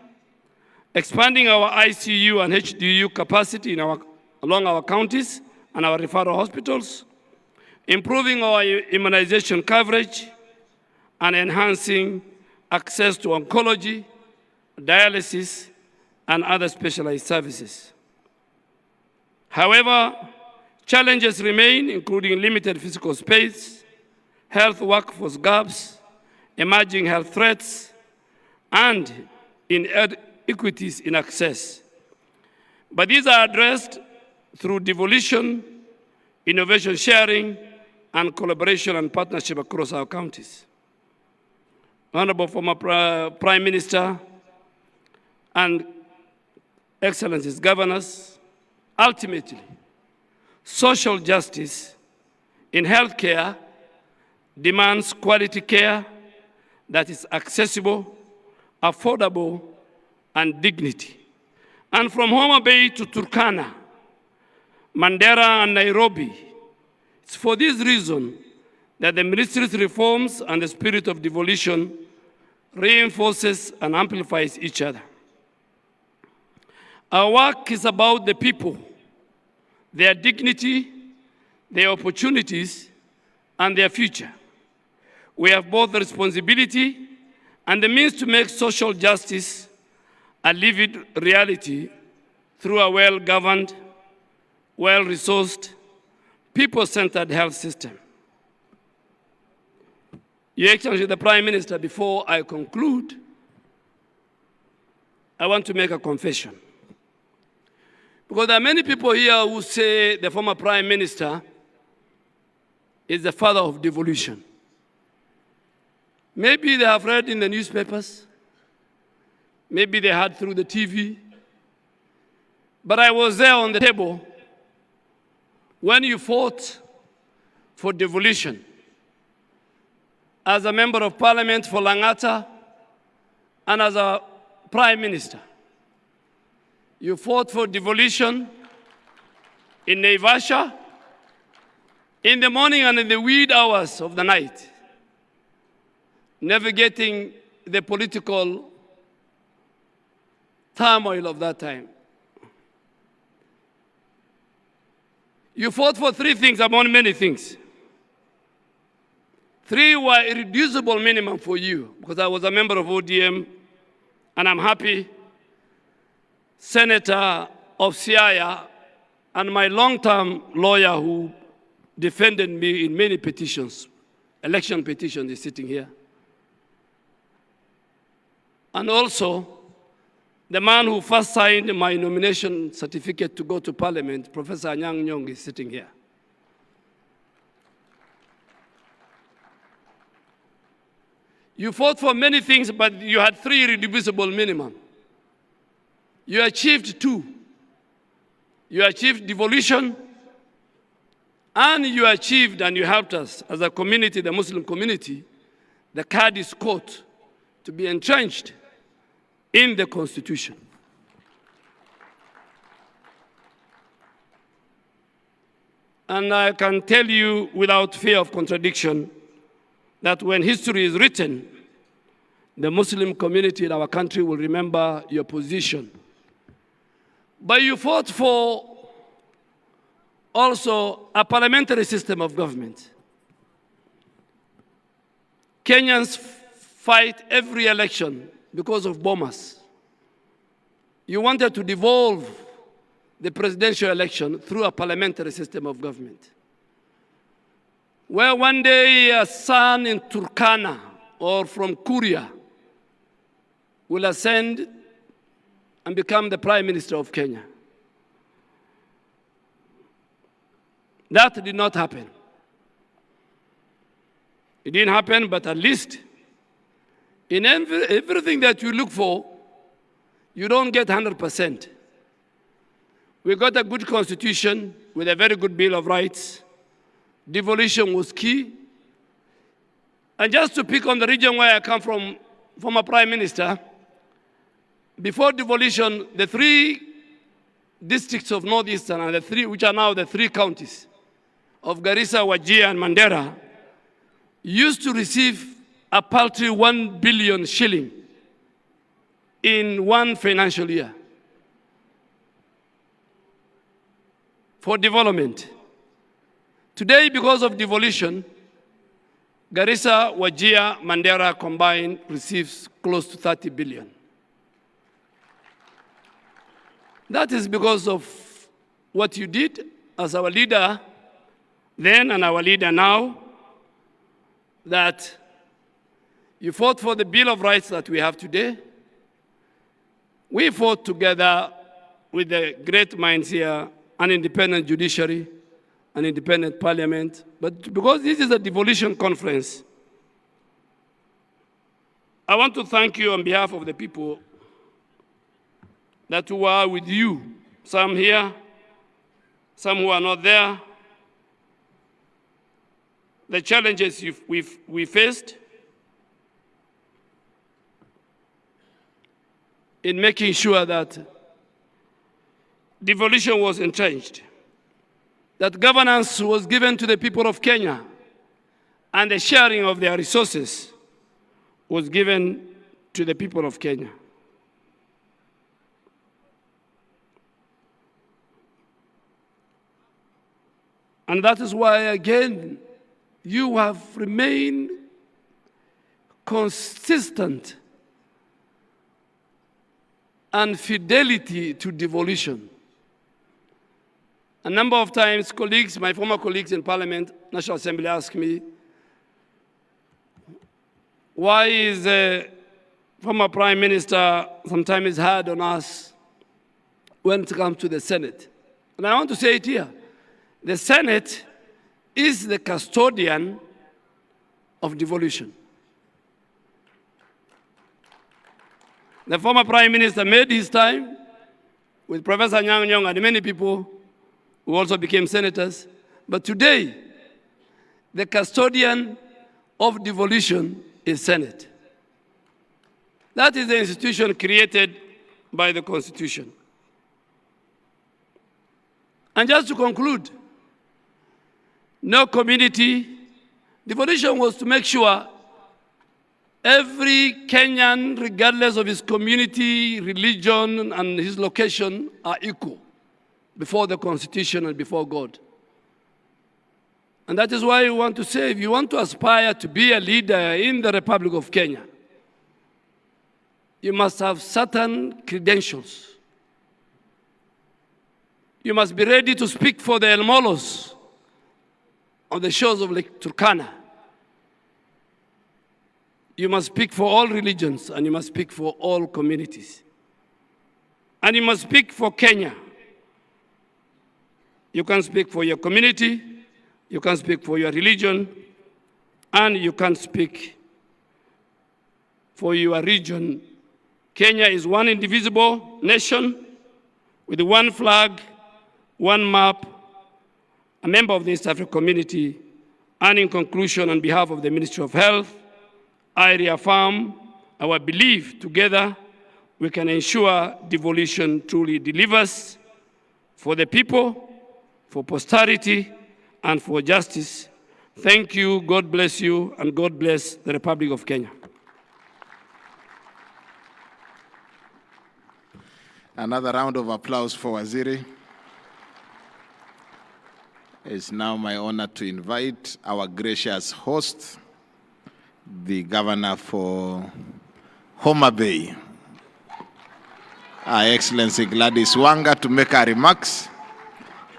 expanding our ICU and HDU capacity along our counties and our referral hospitals, improving our immunization coverage, and enhancing access to oncology, dialysis, and other specialized services. However, challenges remain, including limited physical space, health workforce gaps, emerging health threats, and inequities in access. But these are addressed through devolution, innovation sharing, and collaboration and partnership across our counties. Honorable former Prime Minister and Excellencies Governors, ultimately, social justice in healthcare demands quality care that is accessible, affordable, and dignity. And from Homa Bay to Turkana, Mandera and Nairobi, it's for this reason that the ministry's reforms and the spirit of devolution reinforces and amplifies each other. Our work is about the people, their dignity, their opportunities, and their future. We have both the responsibility and the means to make social justice a lived reality through a well-governed, well-resourced, people-centered health system. Your Excellency, the Prime Minister, before I conclude, I want to make a confession. Because there are many people here who say the former Prime Minister is the father of devolution. Maybe they have read in the newspapers, maybe they heard through the TV, but I was there on the table when you fought for devolution. As a member of parliament for Langata and as a prime minister, you fought for devolution in Naivasha, in the morning and in the wee hours of the night, navigating the political turmoil of that time. You fought for three things among many things. Three were irreducible minimum for you, because I was a member of ODM, and I'm happy Senator of Siaya and my long-term lawyer who defended me in many petitions, election petitions, is sitting here. And also, the man who first signed my nomination certificate to go to Parliament, Professor Anyang' Nyong'o, is sitting here. You fought for many things, but you had three irreducible minimum. You achieved two. You achieved devolution, and you achieved, and you helped us as a community, the Muslim community, the Qadi's court to be entrenched in the Constitution. And I can tell you without fear of contradiction that when history is written, the Muslim community in our country will remember your position. But you fought for also a parliamentary system of government. Kenyans fight every election because of bombers. You wanted to devolve the presidential election through a parliamentary system of government, where one day a son in Turkana or from Kuria will ascend and become the Prime Minister of Kenya. That did not happen. It didn't happen, but at least in everything that you look for, you don't get 100%. We got a good constitution with a very good Bill of Rights. Devolution was key. And just to pick on the region where I come from, former Prime Minister, before devolution, the 3 districts of Northeastern, and the 3, which are now the 3 counties of Garissa, Wajir, and Mandera, used to receive a paltry 1 billion shilling in one financial year for development. Today, because of devolution, Garissa, Wajir, Mandera combined receives close to 30 billion. That is because of what you did as our leader then and our leader now, that you fought for the Bill of Rights that we have today. We fought together with the great minds here, an independent judiciary, an independent parliament. But because this is a devolution conference, I want to thank you on behalf of the people that who are with you, some here, some who are not there. The challenges we faced in making sure that devolution was entrenched, that governance was given to the people of Kenya, and the sharing of their resources was given to the people of Kenya. And that is why, again, you have remained consistent and fidelity to devolution. A number of times, colleagues, my former colleagues in Parliament, National Assembly, asked me, why is the former Prime Minister sometimes hard on us when it comes to the Senate? And I want to say it here. The Senate is the custodian of devolution. The former Prime Minister made his time with Professor Nyang' Nyong'o and many people who also became senators. But today, the custodian of devolution is Senate. That is the institution created by the Constitution. And just to conclude, no community, devolution was to make sure every Kenyan, regardless of his community, religion, and his location, are equal before the Constitution and before God. And that is why we want to say, if you want to aspire to be a leader in the Republic of Kenya, you must have certain credentials. You must be ready to speak for the El Molos on the shores of Lake Turkana. You must speak for all religions, and you must speak for all communities. And you must speak for Kenya. You can speak for your community, you can speak for your religion, and you can speak for your region. Kenya is one indivisible nation with one flag, one map, a member of the East African community. And in conclusion, on behalf of the Ministry of Health, I reaffirm our belief together we can ensure devolution truly delivers for the people, for posterity, and for justice. Thank you, God bless you, and God bless the Republic of Kenya. Another round of applause for Waziri. It's now my honor to invite our gracious host, the governor for Homa Bay. Her Excellency Gladys Wanga to make her remarks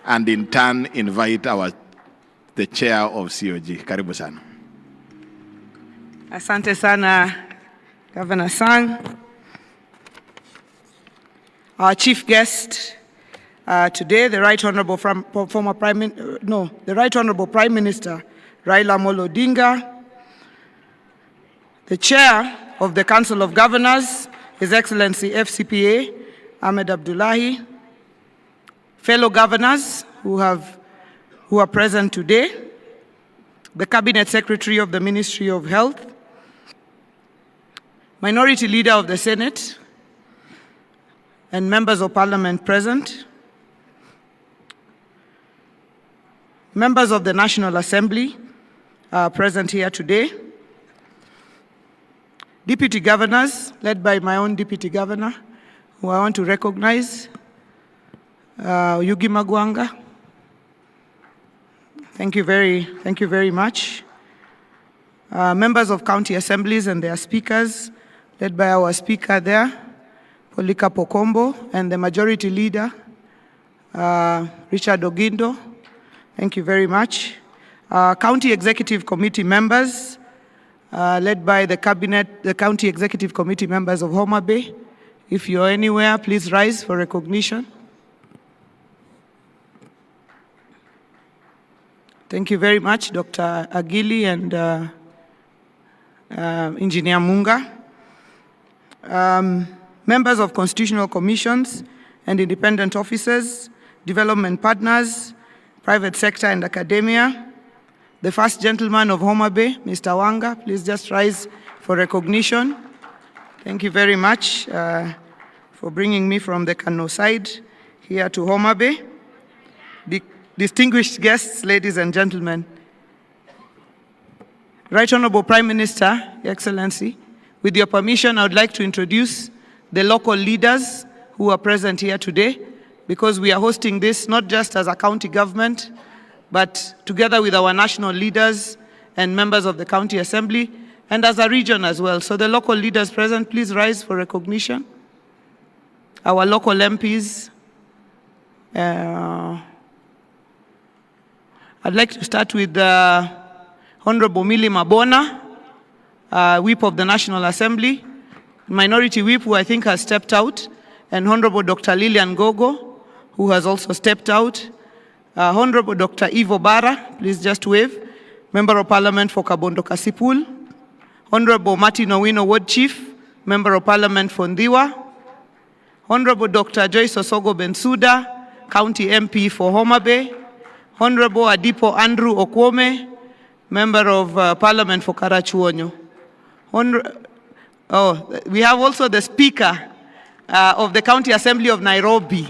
and in turn invite the chair of COG. Karibu sana. Asante sana, Governor Sang. Our chief guest today, the Right Honorable Prime Minister Raila Odinga, the Chair of the Council of Governors, His Excellency FCPA Ahmed Abdullahi, fellow governors who are present today, the Cabinet Secretary of the Ministry of Health, Minority Leader of the Senate, and members of Parliament present, members of the National Assembly are present here today, deputy governors, led by my own deputy governor, who I want to recognize, Yugi Magwanga. Thank you very much. Members of county assemblies and their speakers, led by our speaker there, Polika Pokombo, and the majority leader, Richard Ogindo. Thank you very much. County Executive Committee members, led by the County Executive Committee members of Homa Bay. If you're anywhere, please rise for recognition. Thank you very much, Dr. Agili and Engineer Munga. Members of constitutional commissions and independent officers, development partners, private sector and academia. The first gentleman of Homa Bay, Mr. Wanga, please just rise for recognition. Thank you very much for bringing me from the Kano side here to Homa Bay. Distinguished guests, ladies and gentlemen. Right Honorable Prime Minister, Your Excellency, with your permission, I would like to introduce the local leaders who are present here today, because we are hosting this not just as a county government, but together with our national leaders and members of the county assembly, and as a region as well. So the local leaders present, please rise for recognition. Our local MPs. I'd like to start with Honorable Millie Mabona, Whip of the National Assembly, Minority Whip, who I think has stepped out, and Honorable Dr. Lillian Gogo, who has also stepped out. Honorable Dr. Ivo Bara, please just wave, Member of Parliament for Kabondo Kasipul. Honorable Martin Owino, Ward Chief, Member of Parliament for Ndiwa. Honorable Dr. Joyce Osogo Bensuda, County MP for Homa Bay. Honorable Adipo Andrew Okwome, Member of Parliament for Karachuonyo. We have also the Speaker of the County Assembly of Nairobi,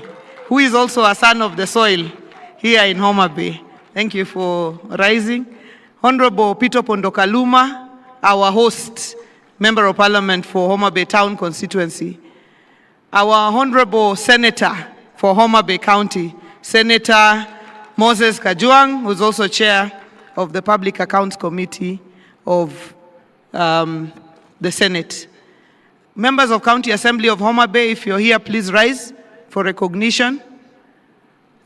who is also a son of the soil here in Homa Bay. Thank you for rising. Honorable Peter Pondokaluma, our host, Member of Parliament for Homa Bay Town Constituency. Our Honorable Senator for Homa Bay County, Senator Moses Kajwang, who's also Chair of the Public Accounts Committee of the Senate. Members of County Assembly of Homa Bay, if you're here, please rise for recognition.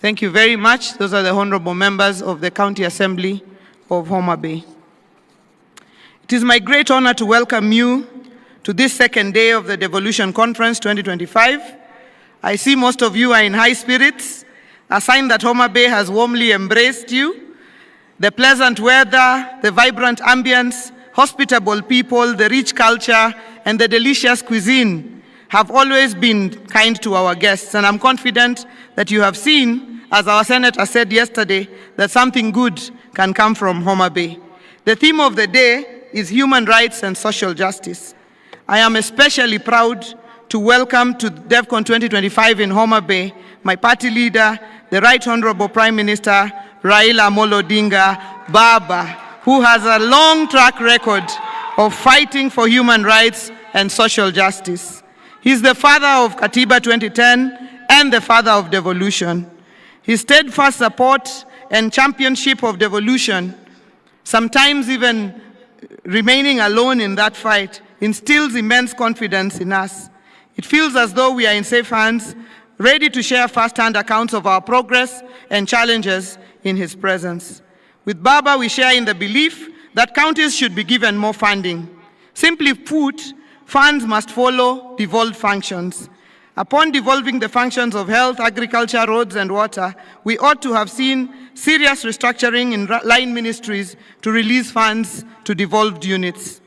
Thank you very much. Those are the honorable members of the County Assembly of Homa Bay. It is my great honor to welcome you to this second day of the Devolution Conference 2025. I see most of you are in high spirits, a sign that Homa Bay has warmly embraced you. The pleasant weather, the vibrant ambience, hospitable people, the rich culture, and the delicious cuisine have always been kind to our guests, and I'm confident that you have seen, as our Senator said yesterday, that something good can come from Homa Bay. The theme of the day is human rights and social justice. I am especially proud to welcome to DevCon 2025 in Homa Bay my party leader, the Right Honorable Prime Minister Raila Odinga Baba, who has a long track record of fighting for human rights and social justice. He's the father of Katiba 2010 and the father of devolution. His steadfast support and championship of devolution, sometimes even remaining alone in that fight, instills immense confidence in us. It feels as though we are in safe hands, ready to share first-hand accounts of our progress and challenges in his presence. With Baba, we share in the belief that counties should be given more funding. Simply put, funds must follow devolved functions. Upon devolving the functions of health, agriculture, roads, and water, we ought to have seen serious restructuring in line ministries to release funds to devolved units.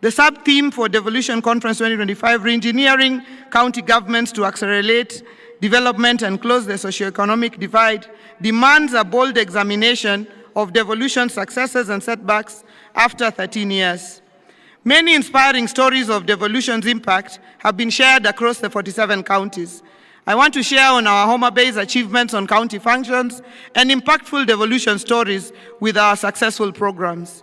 The sub-theme for Devolution Conference 2025, Reengineering County Governments to Accelerate Development and Close the Socioeconomic Divide, demands a bold examination of devolution successes and setbacks after 13 years. Many inspiring stories of devolution's impact have been shared across the 47 counties. I want to share on our Homa Bay's achievements on county functions and impactful devolution stories with our successful programs.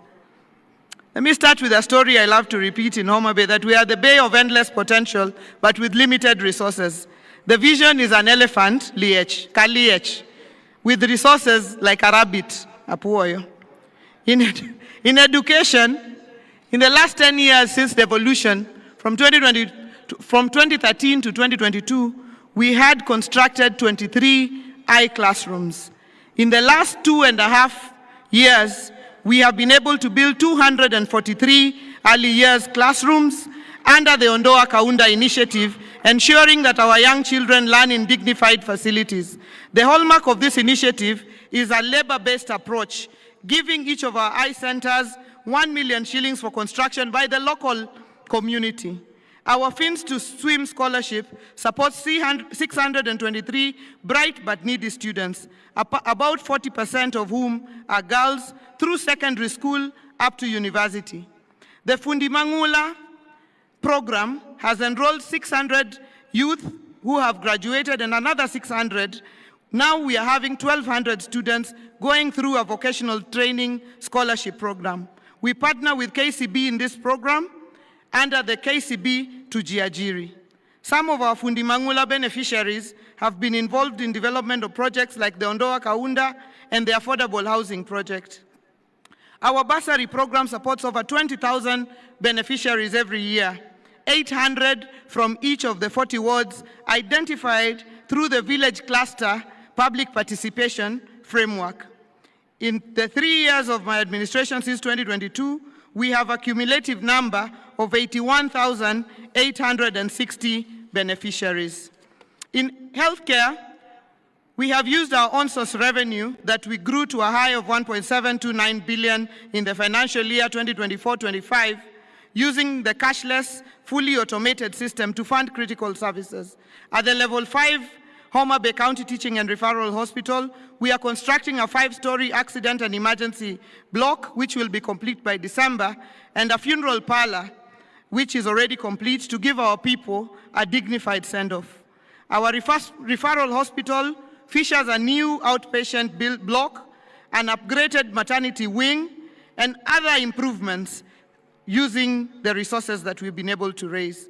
Let me start with a story I love to repeat in Homa Bay, that we are the bay of endless potential, but with limited resources. The vision is an elephant, Kaliech, with resources like a rabbit, Apuoyo. In education, in the last 10 years since devolution, from 2013 to 2022, we had constructed 23 classrooms. In the last 2.5 years, we have been able to build 243 early years classrooms under the Ondoa Kaunda initiative, ensuring that our young children learn in dignified facilities. The hallmark of this initiative is a labor-based approach, giving each of our eye centers 1 million shillings for construction by the local community. Our Fins to Swim scholarship supports 623 bright but needy students, about 40% of whom are girls, through secondary school up to university. The Fundi Mangula program has enrolled 600 youth who have graduated and another 600. Now we are having 1,200 students going through a vocational training scholarship program. We partner with KCB in this program under the KCB to Jiajiri. Some of our Fundi Mangula beneficiaries have been involved in development of projects like the Ondoa Kaunda and the Affordable Housing Project. Our bursary program supports over 20,000 beneficiaries every year, 800 from each of the 40 wards identified through the village cluster public participation framework. In the 3 years of my administration since 2022, we have a cumulative number of 81,860 beneficiaries. In healthcare, we have used our on-source revenue that we grew to a high of 1.729 billion in the financial year 2024-25, using the cashless, fully automated system to fund critical services. At the level 5 Homa Bay County Teaching and Referral Hospital, we are constructing a 5-story accident and emergency block, which will be complete by December, and a funeral parlor, which is already complete, to give our people a dignified send-off. Our referral hospital features a new outpatient block, an upgraded maternity wing, and other improvements using the resources that we've been able to raise.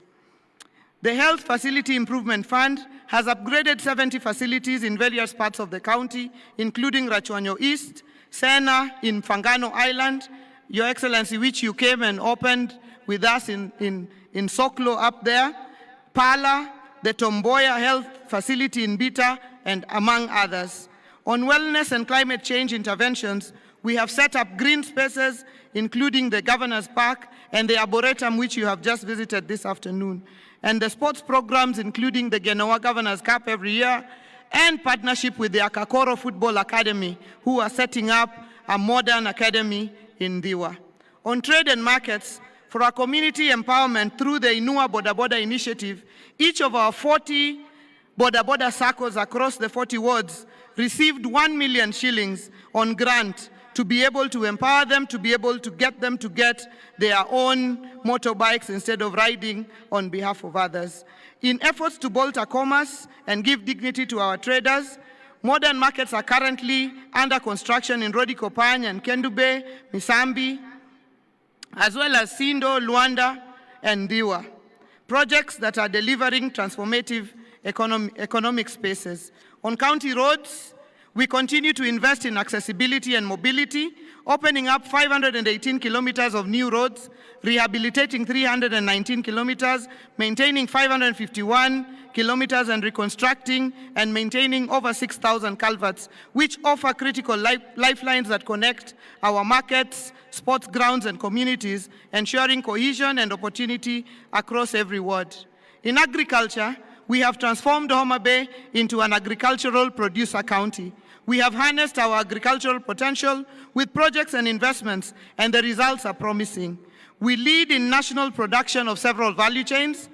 The Health Facility Improvement Fund has upgraded 70 facilities in various parts of the county, including Rachuanyo East, Sena in Fangano Island, Your Excellency, which you came and opened with us in Soklo up there, Pala, the Tomboya Health Facility in Bita, and among others. On wellness and climate change interventions, we have set up green spaces, including the Governor's Park and the Arboretum, which you have just visited this afternoon, and the sports programs, including the Genoa Governor's Cup every year, and partnership with the Akakoro Football Academy, who are setting up a modern academy in Diwa. On trade and markets, for our community empowerment through the Inua Boda Boda initiative, each of our 40 Boda Boda circles across the 40 wards received 1 million shillings on grant to be able to empower them, to be able to get them to get their own motorbikes instead of riding on behalf of others. In efforts to bolster commerce and give dignity to our traders, modern markets are currently under construction in Rodikopany and Kendube, Misambi, as well as Sindo, Luanda, and Diwa. Projects that are delivering transformative economic spaces. On county roads, We continue to invest in accessibility and mobility, opening up 518 kilometers of new roads, rehabilitating 319 kilometers, maintaining 551 kilometers, and reconstructing and maintaining over 6,000 culverts, which offer critical lifelines that connect our markets, sports grounds, and communities, ensuring cohesion and opportunity across every ward. In agriculture, we have transformed Homa Bay into an agricultural producer county. We have harnessed our agricultural potential with projects and investments, and the results are promising. We lead in national production of several value chains.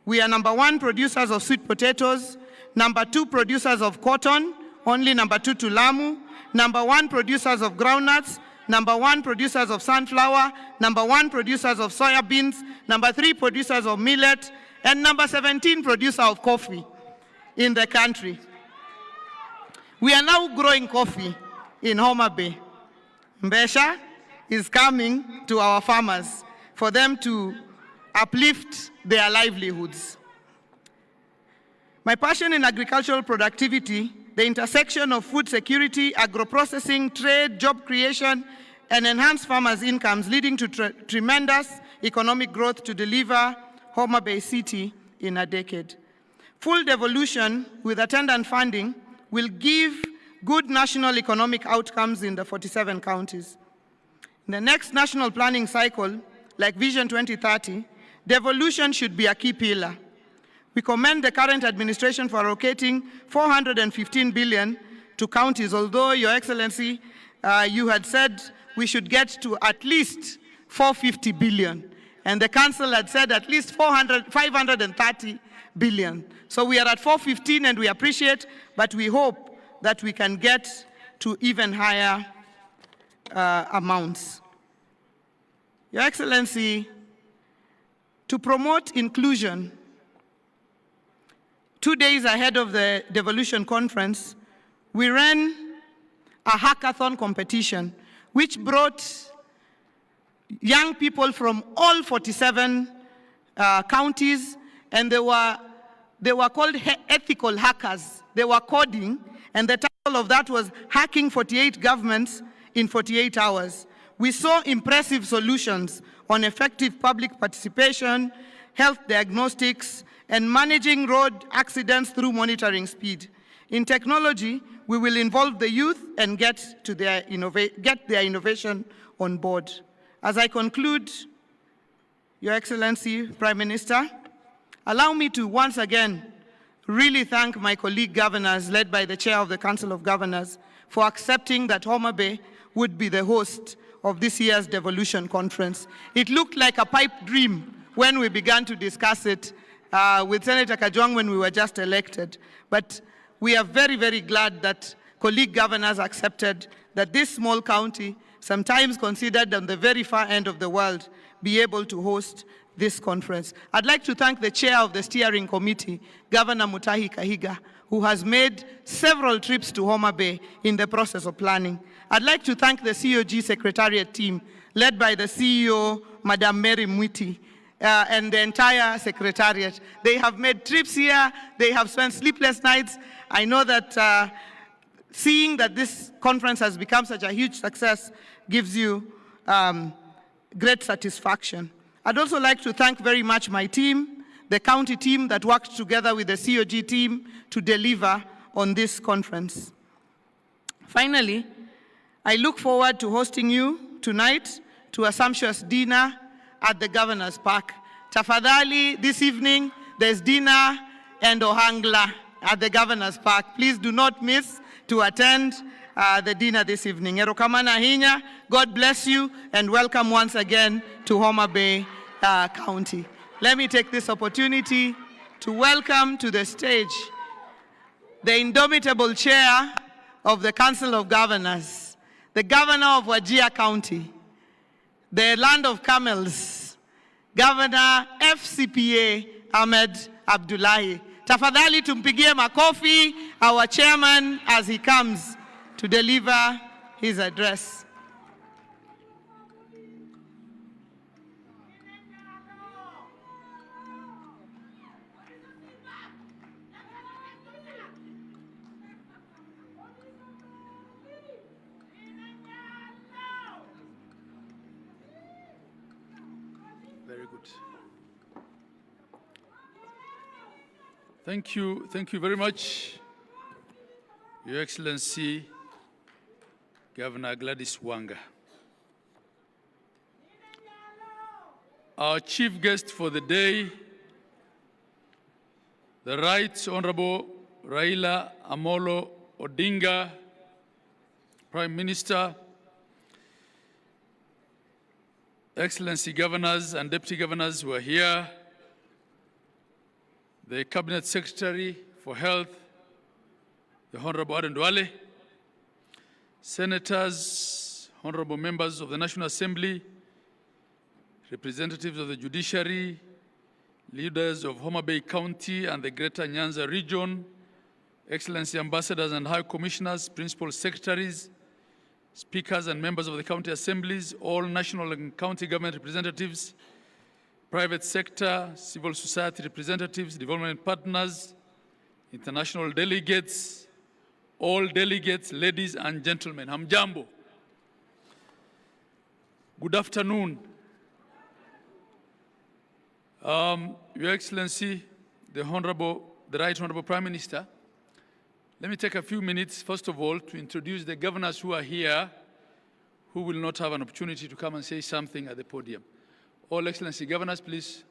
We are #1 producers of sweet potatoes, #2 producers of cotton, only #2 to Lamu, #1 producers of groundnuts, #1 producers of sunflower, #1 producers of soya beans, #3 producers of millet, and #17 producer of coffee in the country. We are now growing coffee in Homa Bay. Mbesha is coming to our farmers for them to uplift their livelihoods. My passion in agricultural productivity, the intersection of food security, agro-processing, trade, job creation, and enhanced farmers' incomes, leading to tremendous economic growth to deliver Homa Bay City in a decade. Full devolution with attendant funding will give good national economic outcomes in the 47 counties. In the next national planning cycle, like Vision 2030, devolution should be a key pillar. We commend the current administration for allocating 415 billion to counties, although, Your Excellency, you had said we should get to at least 450 billion. And the council had said at least 530 billion. So we are at 415 and we appreciate, but we hope that we can get to even higher amounts. Your Excellency, to promote inclusion, 2 days ahead of the Devolution Conference, we ran a hackathon competition which brought young people from all 47 counties, and they were called ethical hackers. They were coding, and the title of that was Hacking 48 Governments in 48 Hours. We saw impressive solutions on effective public participation, health diagnostics, and managing road accidents through monitoring speed. In technology, we will involve the youth and get their innovation on board. As I conclude, Your Excellency, Prime Minister, allow me to once again really thank my colleague governors, led by the Chair of the Council of Governors, for accepting that Homa Bay would be the host of this year's Devolution Conference. It looked like a pipe dream when we began to discuss it with Senator Kajwang when we were just elected. But we are very, very glad that colleague governors accepted that this small county, sometimes considered on the very far end of the world, be able to host this conference. I'd like to thank the chair of the steering committee, Governor Mutahi Kahiga, who has made several trips to Homa Bay in the process of planning. I'd like to thank the COG Secretariat team, led by the CEO, Madam Mary Mwiti, and the entire Secretariat. They have made trips here, they have spent sleepless nights. I know that seeing that this conference has become such a huge success gives you great satisfaction. I'd also like to thank very much my team, the county team that worked together with the COG team to deliver on this conference. Finally, I look forward to hosting you tonight to a sumptuous dinner at the Governor's Park. Tafadhali, this evening, there's dinner and ohangla at the Governor's Park. Please do not miss to attend the dinner this evening. Erokamana hinya, God bless you, and welcome once again to Homa Bay County. Let me take this opportunity to welcome to the stage the indomitable chair of the Council of Governors, the Governor of Wajir County, the land of camels, Governor FCPA Ahmed Abdullahi. Tafadhali tumpigie makofi our chairman as he comes to deliver his address. Very good. Thank you very much, Your Excellency, Governor Gladys Wanga. Our chief guest for the day, the Right Honorable Raila Amolo Odinga, Prime Minister, Excellency Governors and Deputy Governors who are here, the Cabinet Secretary for Health, the Honorable Aden Duale, Senators, Honorable Members of the National Assembly, representatives of the Judiciary, leaders of Homa Bay County and the Greater Nyanza region, Excellency Ambassadors and High Commissioners, Principal Secretaries, Speakers and members of the county assemblies, all national and county government representatives, private sector, civil society representatives, development partners, international delegates, all delegates, ladies and gentlemen, hamjambo. Good afternoon. Your Excellency, the Right Honorable Prime Minister, let me take a few minutes, first of all, to introduce the governors who are here who will not have an opportunity to come and say something at the podium. All Excellency Governors, please.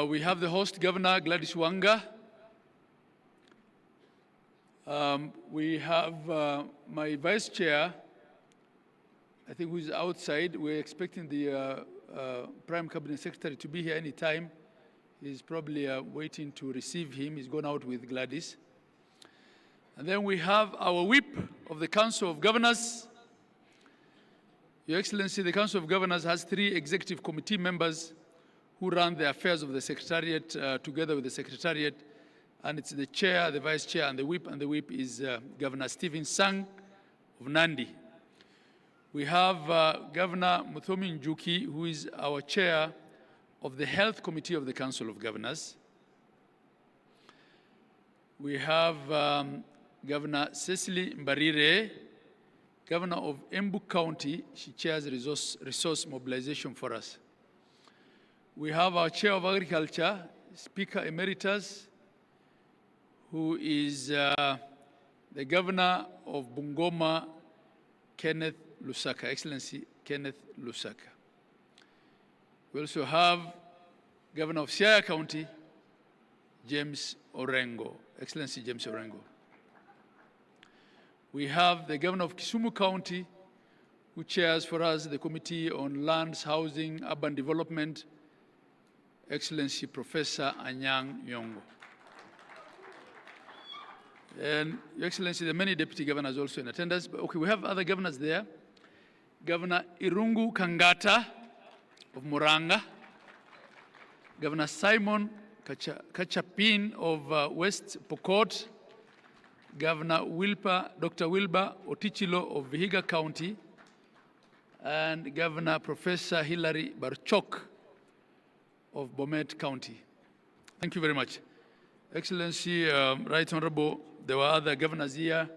We have the host Governor Gladys Wanga. We have my Vice Chair, I think, who's outside. We're expecting the Prime Cabinet Secretary to be here any time. He's probably waiting to receive him. He's gone out with Gladys. And then we have our whip of the Council of Governors. Your Excellency, the Council of Governors has 3 executive committee members who run the affairs of the Secretariat together with the Secretariat. And it's the Chair, the Vice Chair, and the whip is Governor Stephen Sang of Nandi. We have Governor Muthomi Njuki, who is our Chair of the Health Committee of the Council of Governors. We have Governor Cecily Mbarire, Governor of Embu County. She chairs resource mobilization for us. We have our Chair of Agriculture, Speaker Emeritus, who is the Governor of Bungoma, Kenneth Lusaka, Excellency Kenneth Lusaka. We also have Governor of Siaya County, James Orengo, Excellency James Orengo. We have the Governor of Kisumu County, who chairs for us the Committee on Lands, Housing, Urban Development, Excellency Professor Anyang' Nyong'o. And Your Excellency, there are many deputy governors also in attendance. But okay, we have other governors there. Governor Irungu Kangata of Muranga, Governor Simon Kachapin of West Pokot, Governor Dr. Wilbur Otichilo of Vihiga County, and Governor Professor Hilary Barchok of Bomet County. Thank you very much. Excellency, Right Honorable, there were other governors here,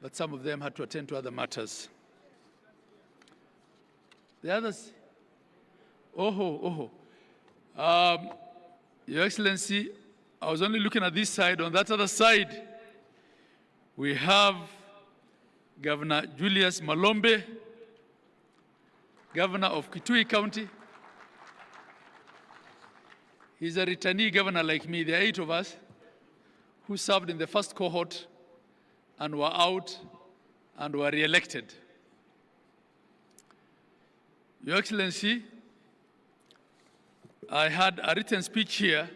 but some of them had to attend to other matters. The others? Your Excellency, I was only looking at this side. On that other side, we have Governor Julius Malombe, Governor of Kitui County. He's a returnee governor like me. There are 8 of us who served in the first cohort and were out and were re-elected. Your Excellency, I had a written speech here,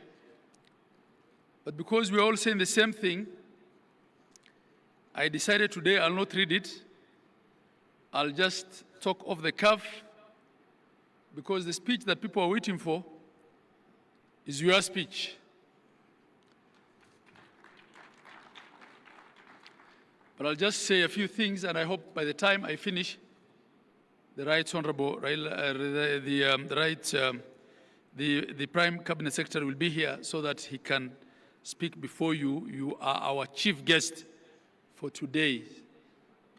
but because we're all saying the same thing, I decided today I'll not read it. I'll just talk off the cuff, because the speech that people are waiting for is your speech. But I'll just say a few things, and I hope by the time I finish, the Right Honorable the Prime Cabinet Secretary will be here so that he can speak before you. You are our chief guest for today.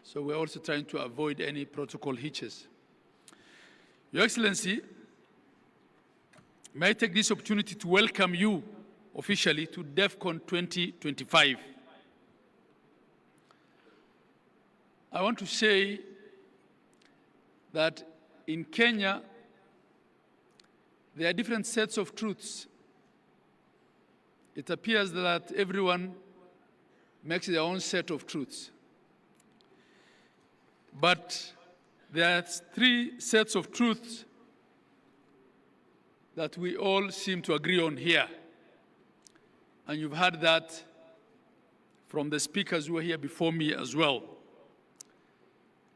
So we're also trying to avoid any protocol hitches. Your Excellency, may I take this opportunity to welcome you officially to DEFCON 2025. I want to say that in Kenya, there are different sets of truths. It appears that everyone makes their own set of truths. But there are 3 sets of truths that we all seem to agree on here. And you've heard that from the speakers who were here before me as well.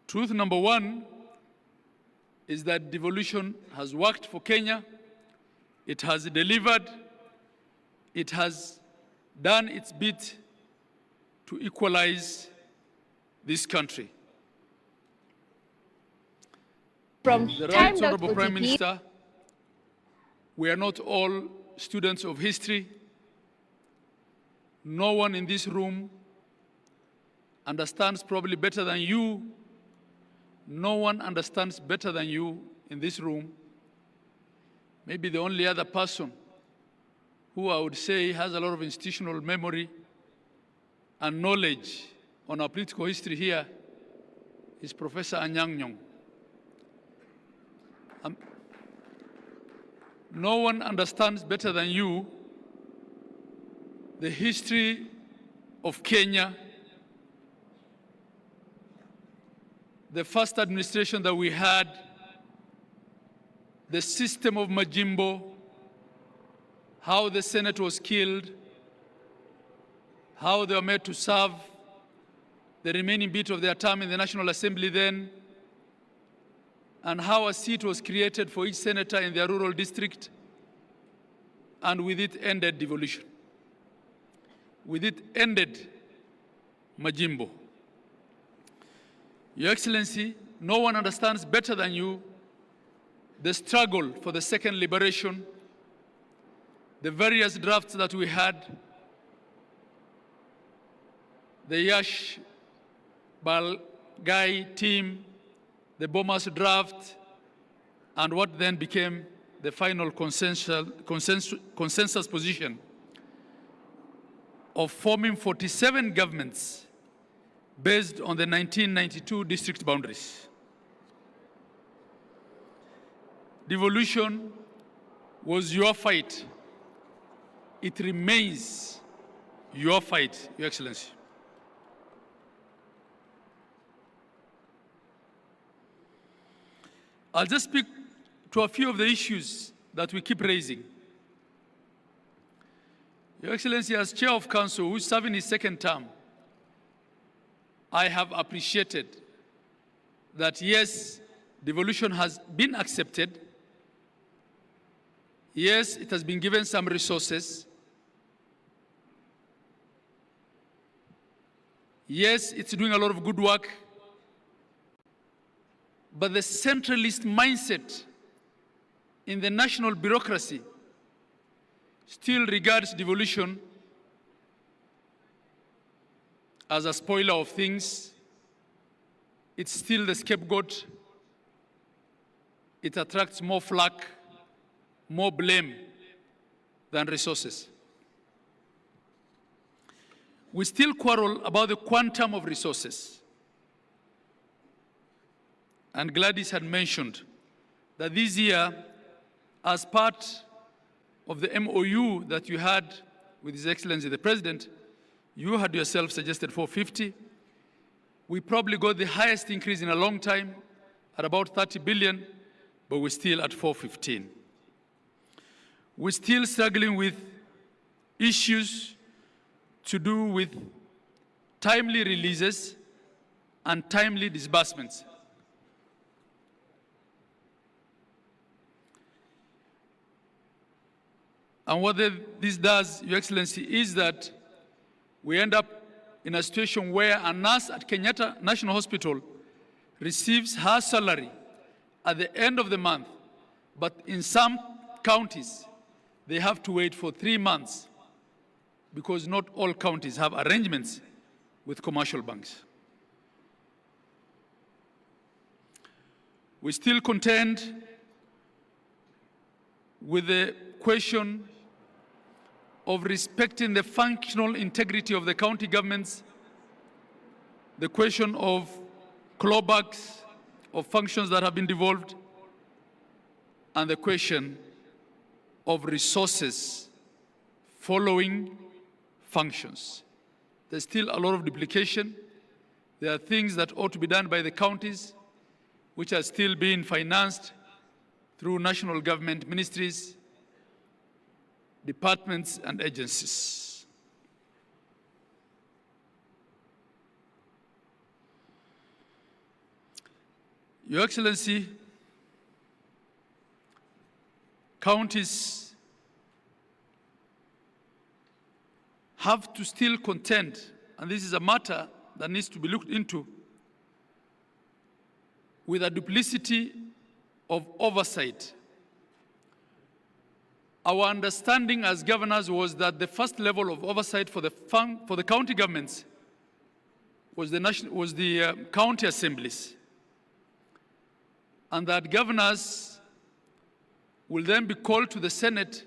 Truth number 1 is that devolution has worked for Kenya. It has delivered. It has done its bit to equalize this country. From the Right Honorable Prime Minister, we are not all students of history. No one in this room understands probably better than you. No one understands better than you in this room. Maybe the only other person who I would say has a lot of institutional memory and knowledge on our political history here is Professor Anyang' Nyong'o. No one understands better than you the history of Kenya, the first administration that we had, the system of Majimbo, how the Senate was killed, how they were made to serve the remaining bit of their term in the National Assembly then, and how a seat was created for each senator in their rural district, and with it ended devolution. With it ended Majimbo. Your Excellency, no one understands better than you the struggle for the second liberation, the various drafts that we had, the Yash Balgai team, the Bomas draft, and what then became the final consensus position of forming 47 governments based on the 1992 district boundaries. Devolution was your fight. It remains your fight, Your Excellency. I'll just speak to a few of the issues that we keep raising. Your Excellency, as Chair of Council, who is serving his second term, I have appreciated that, yes, devolution has been accepted. Yes, it has been given some resources. Yes, it's doing a lot of good work. But the centralist mindset in the national bureaucracy still regards devolution as a spoiler of things. It's still the scapegoat. It attracts more flack, more blame than resources. We still quarrel about the quantum of resources. And Gladys had mentioned that this year, as part of the MOU that you had with His Excellency the President, you had yourself suggested 450. We probably got the highest increase in a long time at about 30 billion, but we're still at 415. We're still struggling with issues to do with timely releases and timely disbursements. And what this does, Your Excellency, is that we end up in a situation where a nurse at Kenyatta National Hospital receives her salary at the end of the month, but in some counties, they have to wait for 3 months because not all counties have arrangements with commercial banks. We still contend with the question of respecting the functional integrity of the county governments, the question of clawbacks of functions that have been devolved, and the question of resources following functions. There's still a lot of duplication. There are things that ought to be done by the counties, which are still being financed through national government ministries, departments, and agencies. Your Excellency, counties have to still contend, and this is a matter that needs to be looked into, with a duplicity of oversight. Our understanding as governors was that the first level of oversight for the county governments was the county assemblies, and that governors will then be called to the Senate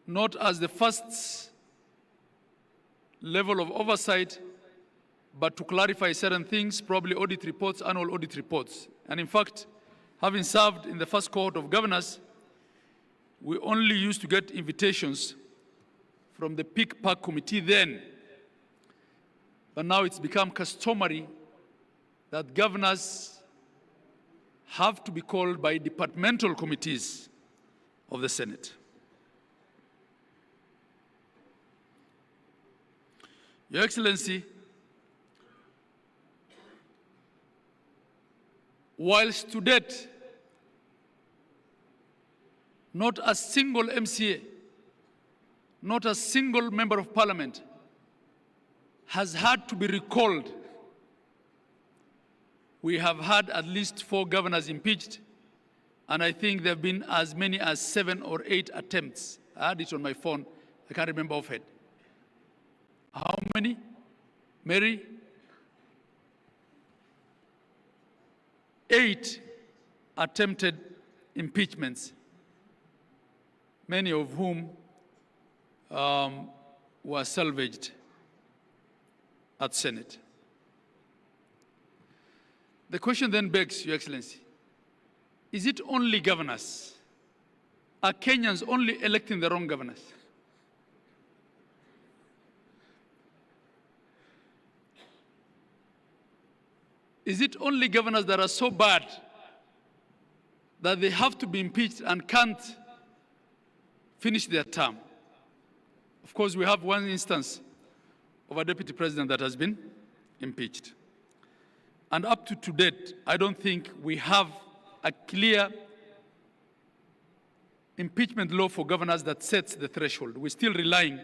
not as the first level of oversight, but to clarify certain things, probably audit reports, annual audit reports. And in fact, having served in the first cohort of governors, we only used to get invitations from the Peak Park Committee then. But now it's become customary that governors have to be called by departmental committees of the Senate. Your Excellency, whilst to date, not a single MCA, not a single member of parliament has had to be recalled. We have had at least 4 governors impeached, and I think there have been as many as 7 or 8 attempts. I had it on my phone, I can't remember offhand. How many? Mary? 8 attempted impeachments, many of whom were salvaged at Senate. The question then begs, Your Excellency, is it only governors? Are Kenyans only electing the wrong governors? Is it only governors that are so bad that they have to be impeached and can't finish their term? Of course, we have one instance of a deputy president that has been impeached. And up to date, I don't think we have a clear impeachment law for governors that sets the threshold. We're still relying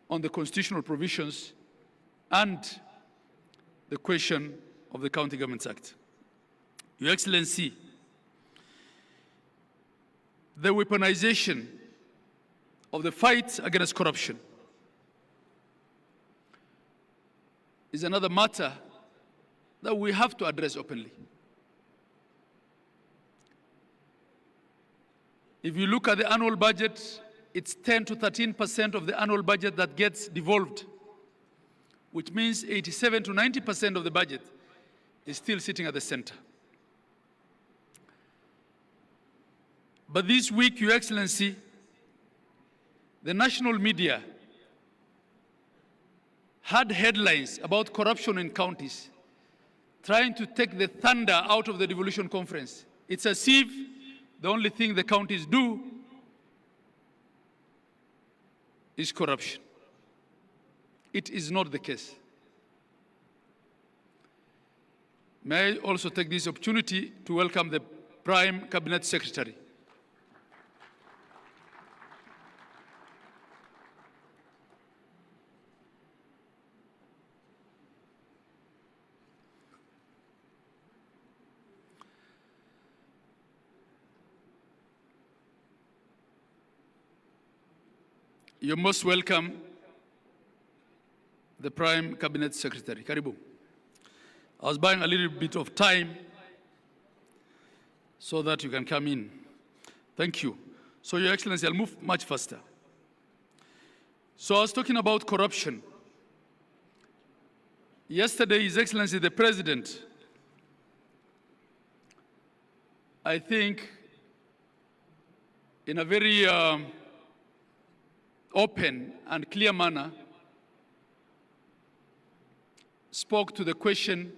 on the constitutional provisions and the question of the County Governments Act. Your Excellency, the weaponization of the fight against corruption is another matter that we have to address openly. If you look at the annual budget, it's 10 to 13% of the annual budget that gets devolved, which means 87 to 90% of the budget is still sitting at the center. But this week, Your Excellency, the national media had headlines about corruption in counties, trying to take the thunder out of the Devolution Conference. It's as if the only thing the counties do is corruption. It is not the case. May I also take this opportunity to welcome the Prime Cabinet Secretary. You're most welcome, the Prime Cabinet Secretary. Karibu. I was buying a little bit of time so that you can come in. Thank you. So, Your Excellency, I'll move much faster. So I was talking about corruption. Yesterday, His Excellency the President, I think, in a very open and clear manner, spoke to the question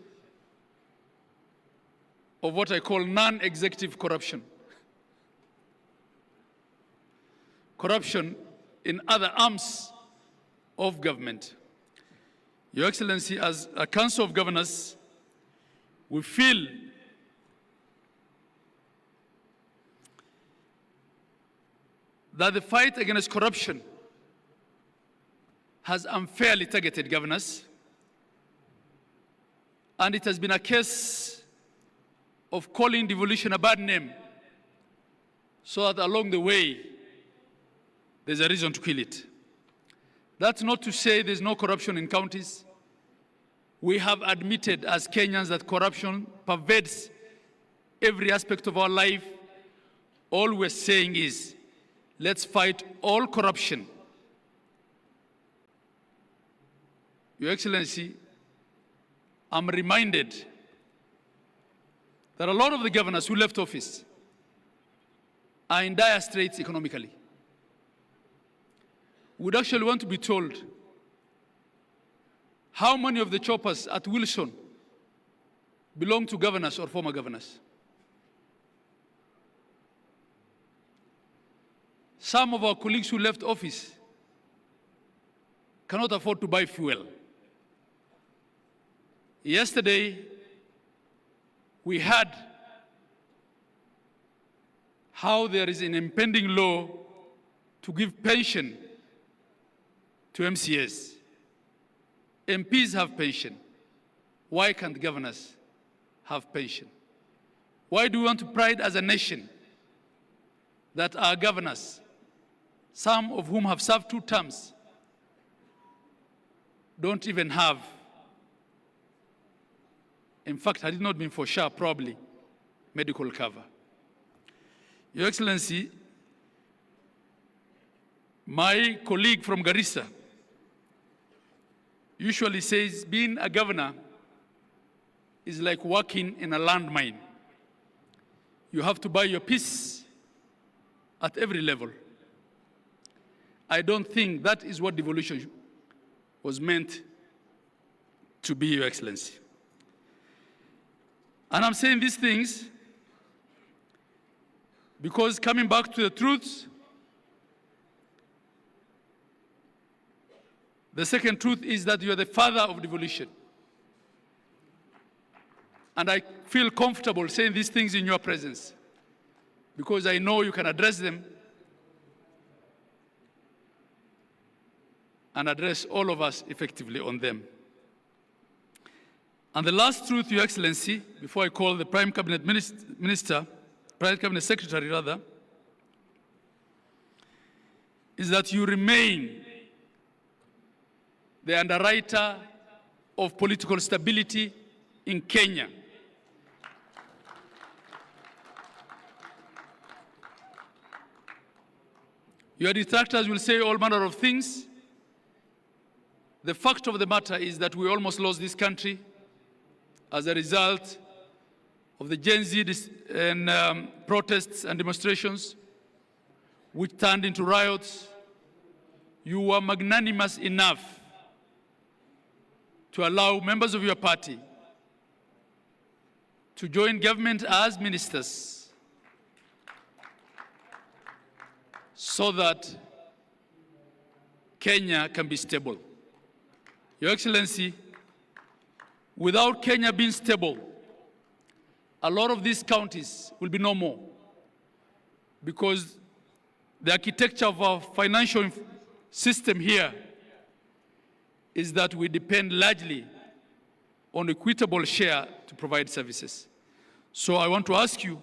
of what I call non-executive corruption. Corruption in other arms of government. Your Excellency, as a Council of Governors, we feel that the fight against corruption has unfairly targeted governors, and it has been a case of calling devolution a bad name, so that along the way, there's a reason to kill it. That's not to say there's no corruption in counties. We have admitted as Kenyans that corruption pervades every aspect of our life. All we're saying is, let's fight all corruption. Your Excellency, I'm reminded that a lot of the governors who left office are in dire straits economically. Would actually want to be told how many of the choppers at Wilson belong to governors or former governors. Some of our colleagues who left office cannot afford to buy fuel. Yesterday, we heard how there is an impending law to give pension to MCAs. MPs have pension. Why can't governors have pension? Why do we want to pride as a nation that our governors, some of whom have served 2 terms, don't even have, in fact, had it not been for SHA, probably, medical cover? Your Excellency, my colleague from Garissa usually says being a governor is like working in a landmine. You have to buy your peace at every level. I don't think that is what devolution was meant to be, Your Excellency. And I'm saying these things because, coming back to the truths, the second truth is that you are the father of devolution. And I feel comfortable saying these things in your presence because I know you can address them and address all of us effectively on them. And the last truth, Your Excellency, before I call the Prime Cabinet Prime Cabinet Secretary rather, is that you remain the underwriter of political stability in Kenya. Your detractors will say all manner of things. The fact of the matter is that we almost lost this country as a result of the Gen Z protests and demonstrations, which turned into riots. You were magnanimous enough to allow members of your party to join government as ministers so that Kenya can be stable. Your Excellency, without Kenya being stable, a lot of these counties will be no more because the architecture of our financial system here is that we depend largely on equitable share to provide services. So I want to ask you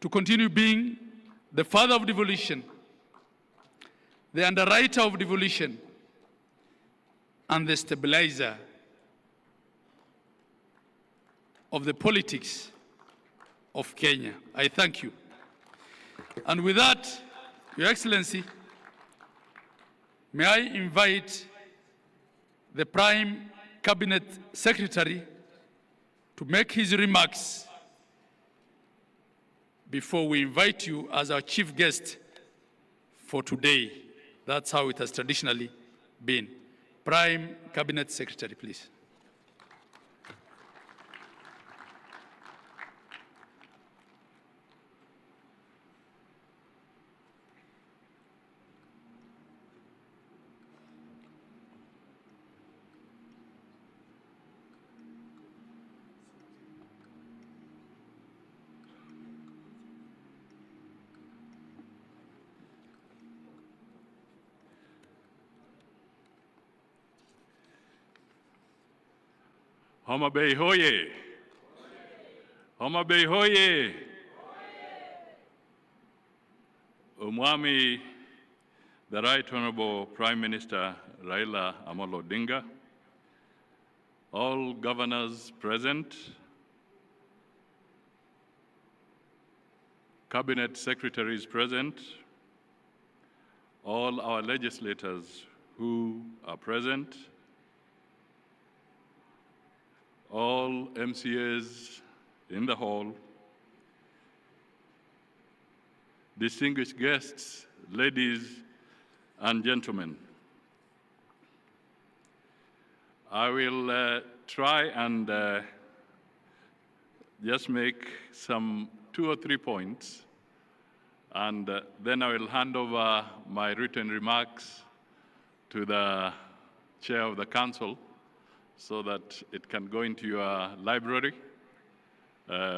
to continue being the father of devolution, the underwriter of devolution, and the stabilizer of the politics of Kenya. I thank you. And with that, Your Excellency, may I invite the Prime Cabinet Secretary to make his remarks before we invite you as our chief guest for today. That's how it has traditionally been. Prime Cabinet Secretary, please. Homa Bay hoye! Homa Bay hoye! Umwami, the Right Honorable Prime Minister Raila Odinga, all governors present, cabinet secretaries present, all our legislators who are present, all MCAs in the hall, distinguished guests, ladies and gentlemen. I will try and just make some 2 or 3 points, and then I will hand over my written remarks to the Chair of the Council, so that it can go into your library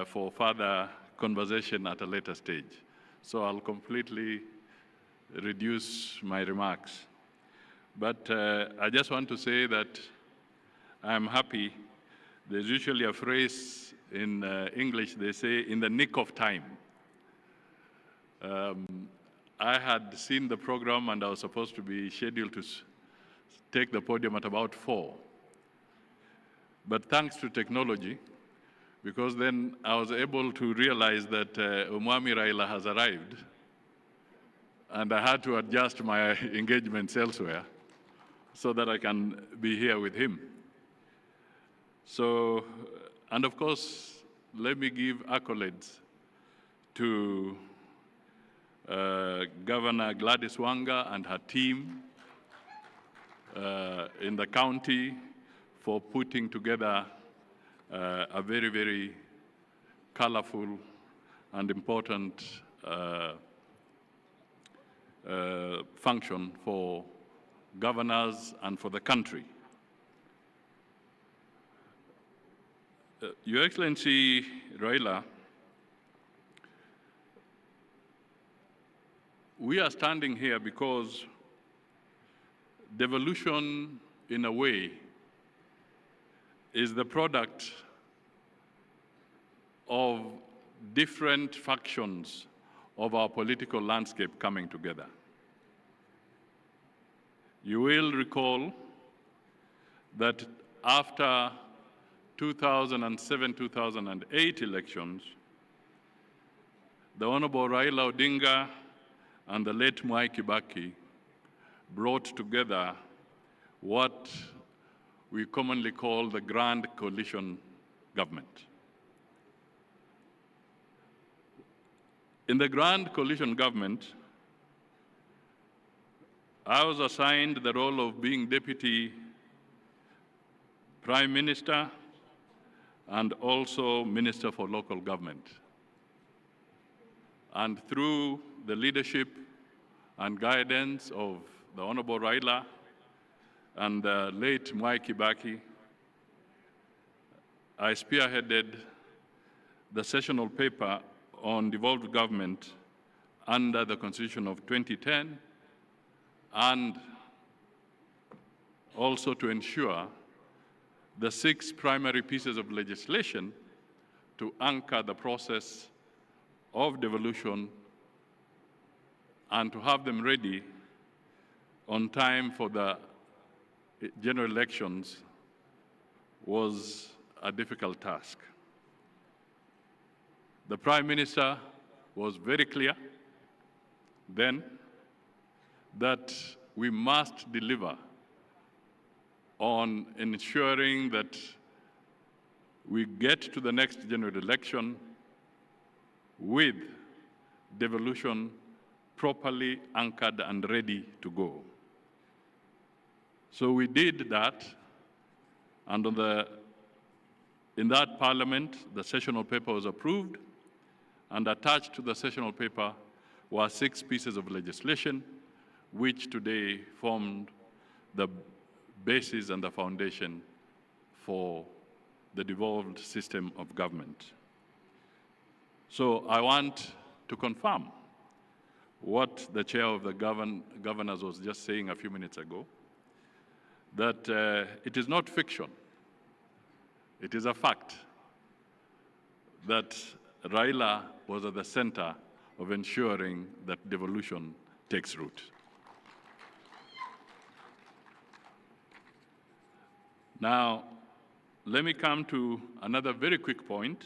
for further conversation at a later stage. So I'll completely reduce my remarks. But I just want to say that I'm happy. There's usually a phrase in English, they say, in the nick of time. I had seen the program and I was supposed to be scheduled to take the podium at about 4. But thanks to technology, because then I was able to realize that Umwami Raila has arrived, and I had to adjust my engagements elsewhere so that I can be here with him. So, and of course, let me give accolades to Governor Gladys Wanga and her team in the county for putting together a very, very colorful and important function for governors and for the country. Your Excellency Raila, we are standing here because devolution, in a way, is the product of different factions of our political landscape coming together. You will recall that after 2007-2008 elections, the Honorable Raila Odinga and the late Mwai Kibaki brought together what we commonly call the Grand Coalition Government. In the Grand Coalition Government, I was assigned the role of being Deputy Prime Minister and also Minister for Local Government. And through the leadership and guidance of the Honorable Raila and the late Mwai Kibaki, I spearheaded the sessional paper on devolved government under the Constitution of 2010, and also to ensure the 6 primary pieces of legislation to anchor the process of devolution and to have them ready on time for the general elections was a difficult task. The Prime Minister was very clear then that we must deliver on ensuring that we get to the next general election with devolution properly anchored and ready to go. So we did that, and in that parliament, the sessional paper was approved, and attached to the sessional paper were 6 pieces of legislation, which today formed the basis and the foundation for the devolved system of government. So I want to confirm what the chair of the governors was just saying a few minutes ago, that it is not fiction, it is a fact that Raila was at the center of ensuring that devolution takes root. Now, let me come to another very quick point.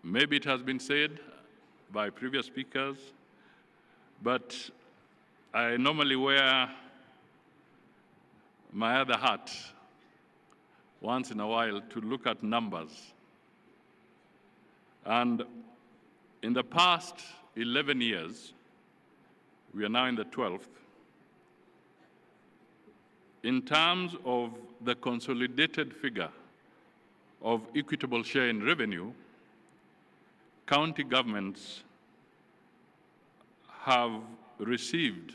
Maybe it has been said by previous speakers, but I normally wear my other hat once in a while to look at numbers. And in the past 11 years, we are now in the 12th, in terms of the consolidated figure of equitable share in revenue, county governments have received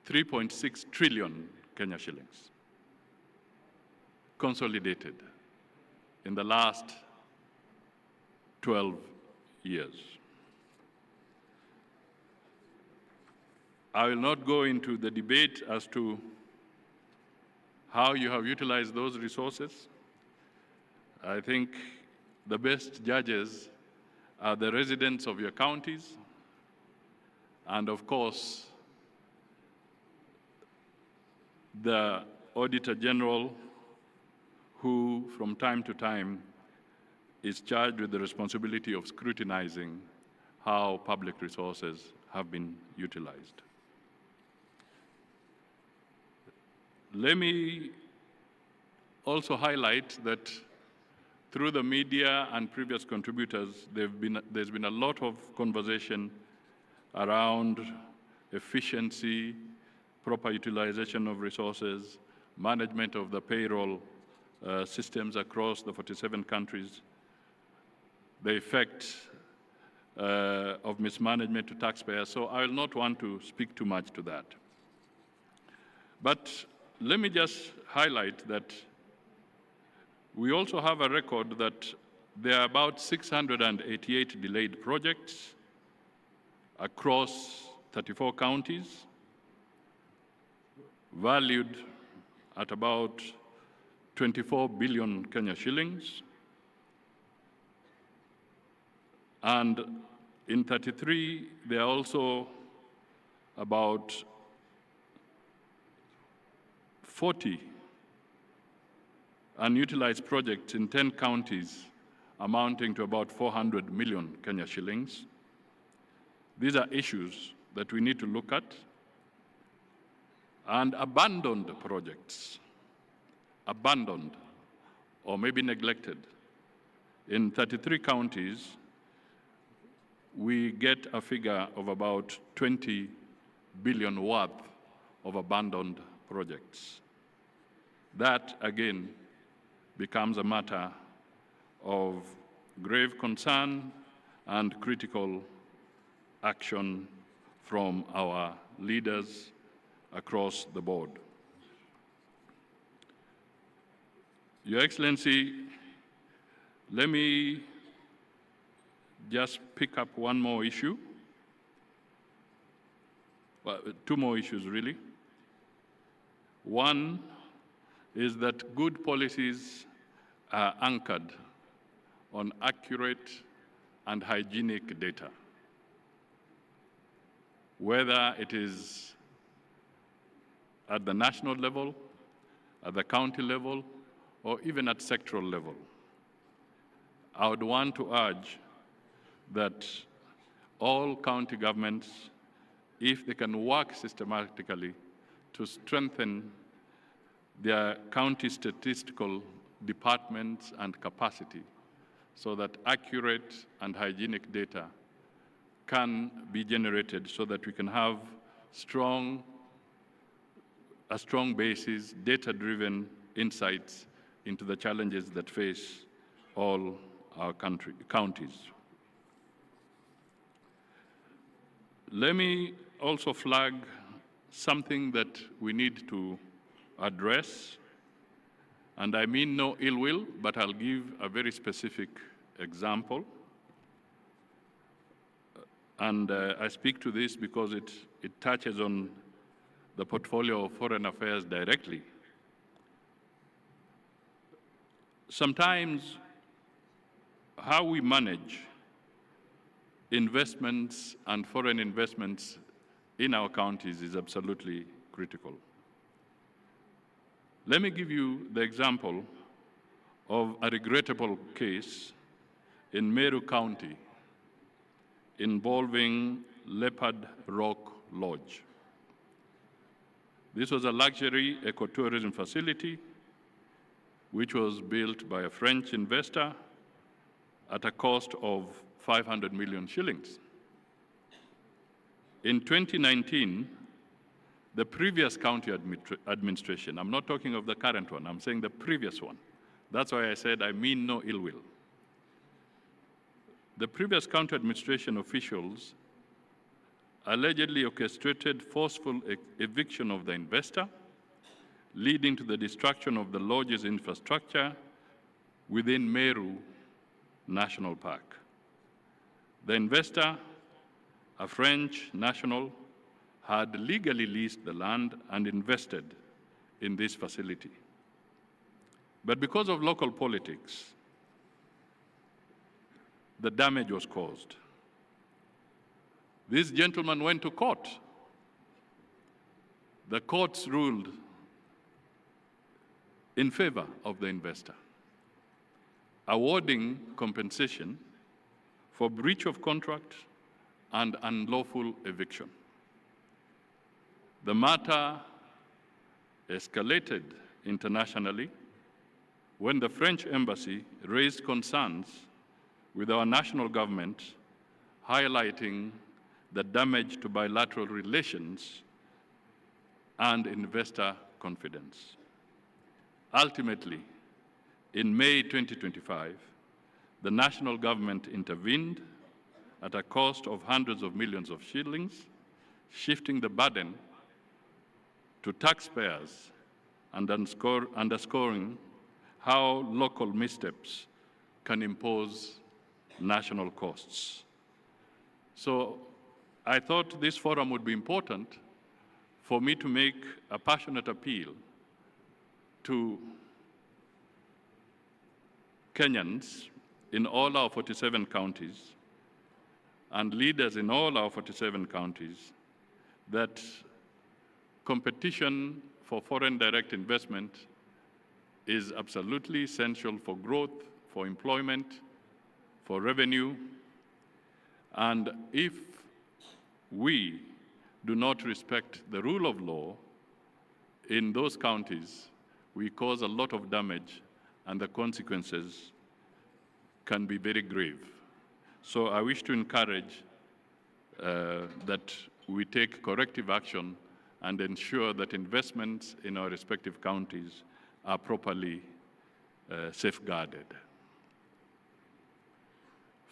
3.6 trillion Kenya shillings, consolidated in the last 12 years. I will not go into the debate as to how you have utilized those resources. I think the best judges are the residents of your counties, and of course, the Auditor General, who from time to time is charged with the responsibility of scrutinizing how public resources have been utilized. Let me also highlight that through the media and previous contributors, there's been a lot of conversation around efficiency, proper utilization of resources, management of the payroll systems across the 47 countries, the effect of mismanagement to taxpayers. So I will not want to speak too much to that. But let me just highlight that we also have a record that there are about 688 delayed projects across 34 counties, valued at about 24 billion Kenya shillings. And in 33, there are also about 40 unutilized projects in 10 counties amounting to about 400 million Kenya shillings. These are issues that we need to look at. And abandoned projects, abandoned or maybe neglected. In 33 counties, we get a figure of about 20 billion worth of abandoned projects. That, again, becomes a matter of grave concern and critical action from our leaders across the board. Your Excellency, let me just pick up one more issue, well, two more issues really. One is that good policies are anchored on accurate and hygienic data, whether it is at the national level, at the county level, or even at sectoral level. I would want to urge that all county governments, if they can work systematically to strengthen their county statistical departments and capacity so that accurate and hygienic data can be generated so that we can have a strong basis, data-driven insights into the challenges that face all our counties. Let me also flag something that we need to address, and I mean no ill will, but I'll give a very specific example. And I speak to this because it touches on the portfolio of foreign affairs directly. Sometimes how we manage investments and foreign investments in our counties is absolutely critical. Let me give you the example of a regrettable case in Meru County involving Leopard Rock Lodge. This was a luxury ecotourism facility which was built by a French investor at a cost of 500 million shillings. In 2019, the previous county administration, I'm not talking of the current one, I'm saying the previous one. That's why I said I mean no ill will. The previous county administration officials allegedly orchestrated forceful eviction of the investor, leading to the destruction of the lodge's infrastructure within Meru National Park. The investor, a French national, had legally leased the land and invested in this facility. But because of local politics, the damage was caused. This gentleman went to court. The courts ruled in favor of the investor, awarding compensation for breach of contract and unlawful eviction. The matter escalated internationally when the French embassy raised concerns with our national government, highlighting the damage to bilateral relations and investor confidence. Ultimately, in May 2025, the national government intervened at a cost of hundreds of millions of shillings, shifting the burden to taxpayers and underscoring how local missteps can impose national costs. So I thought this forum would be important for me to make a passionate appeal to Kenyans in all our 47 counties and leaders in all our 47 counties that competition for foreign direct investment is absolutely essential for growth, for employment, for revenue. And if we do not respect the rule of law in those counties, we cause a lot of damage and the consequences can be very grave. So I wish to encourage that we take corrective action and ensure that investments in our respective counties are properly safeguarded.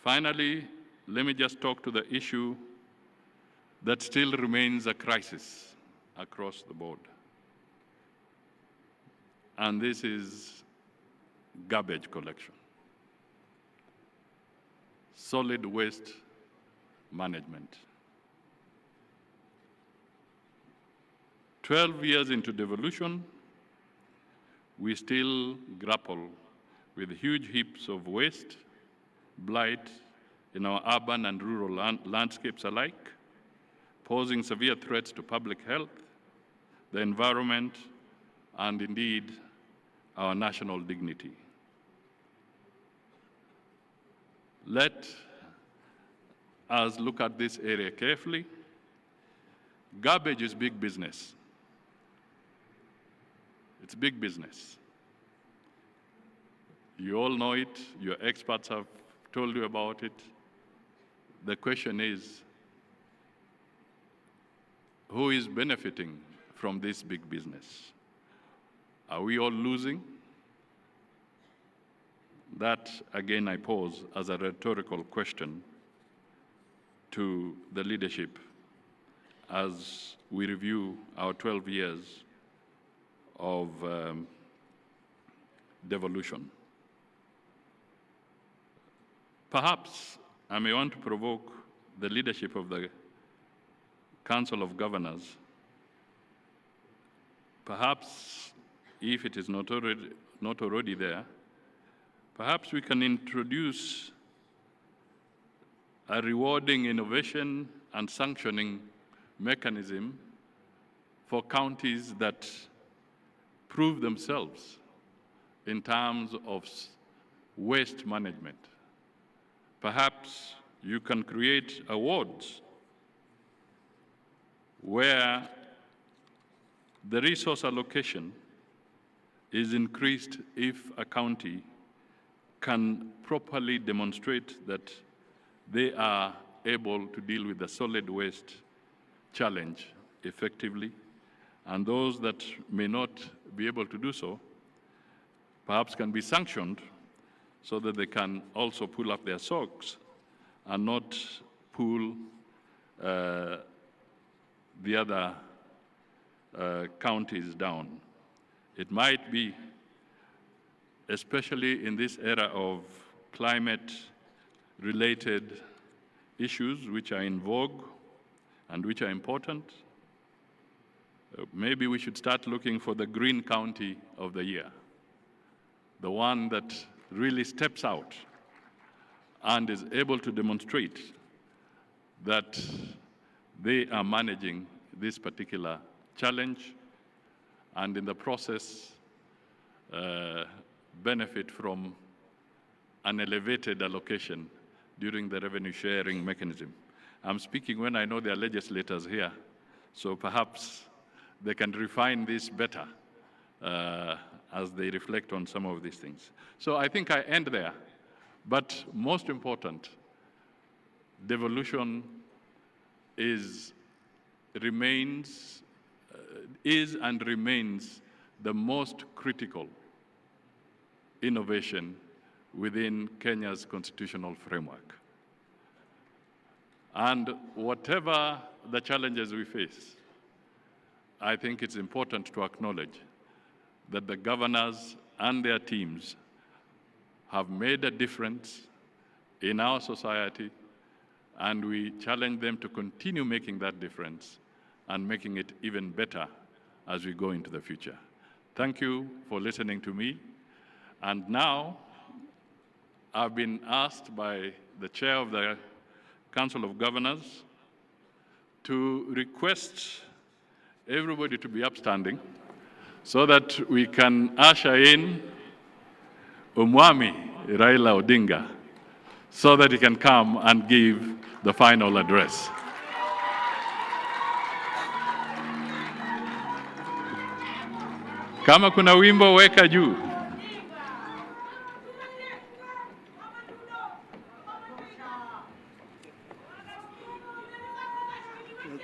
Finally, let me just talk to the issue that still remains a crisis across the board. And this is garbage collection, solid waste management. 12 years into devolution, we still grapple with huge heaps of waste, blight in our urban and rural landscapes alike, posing severe threats to public health, the environment, and indeed our national dignity. let us look at this area carefully. Garbage is big business. It's big business. You all know it, your experts have told you about it. The question is, who is benefiting from this big business? Are we all losing? That, again, I pose as a rhetorical question to the leadership as we review our 12 years of devolution. Perhaps I may want to provoke the leadership of the Council of Governors. Perhaps, if it is not already there, perhaps we can introduce a rewarding innovation and sanctioning mechanism for counties that prove themselves in terms of waste management. Perhaps you can create awards where the resource allocation is increased if a county can properly demonstrate that they are able to deal with the solid waste challenge effectively, and those that may not be able to do so perhaps can be sanctioned so that they can also pull up their socks and not pull the other counties down. It might be, especially in this era of climate-related issues which are in vogue and which are important, maybe we should start looking for the green county of the year, the one that really steps out and is able to demonstrate that they are managing this particular challenge and in the process benefit from an elevated allocation during the revenue sharing mechanism. I'm speaking when I know there are legislators here, so perhaps they can refine this better as they reflect on some of these things. So I think I end there, but most important, devolution is and remains the most critical innovation within Kenya's constitutional framework. And whatever the challenges we face, I think it's important to acknowledge that the governors and their teams have made a difference in our society, and we challenge them to continue making that difference and making it even better as we go into the future. Thank you for listening to me. And now, I've been asked by the chair of the Council of Governors to request everybody to be upstanding so that we can usher in Umwami Raila Odinga so that he can come and give the final address. Kama kuna wimbo weka juu.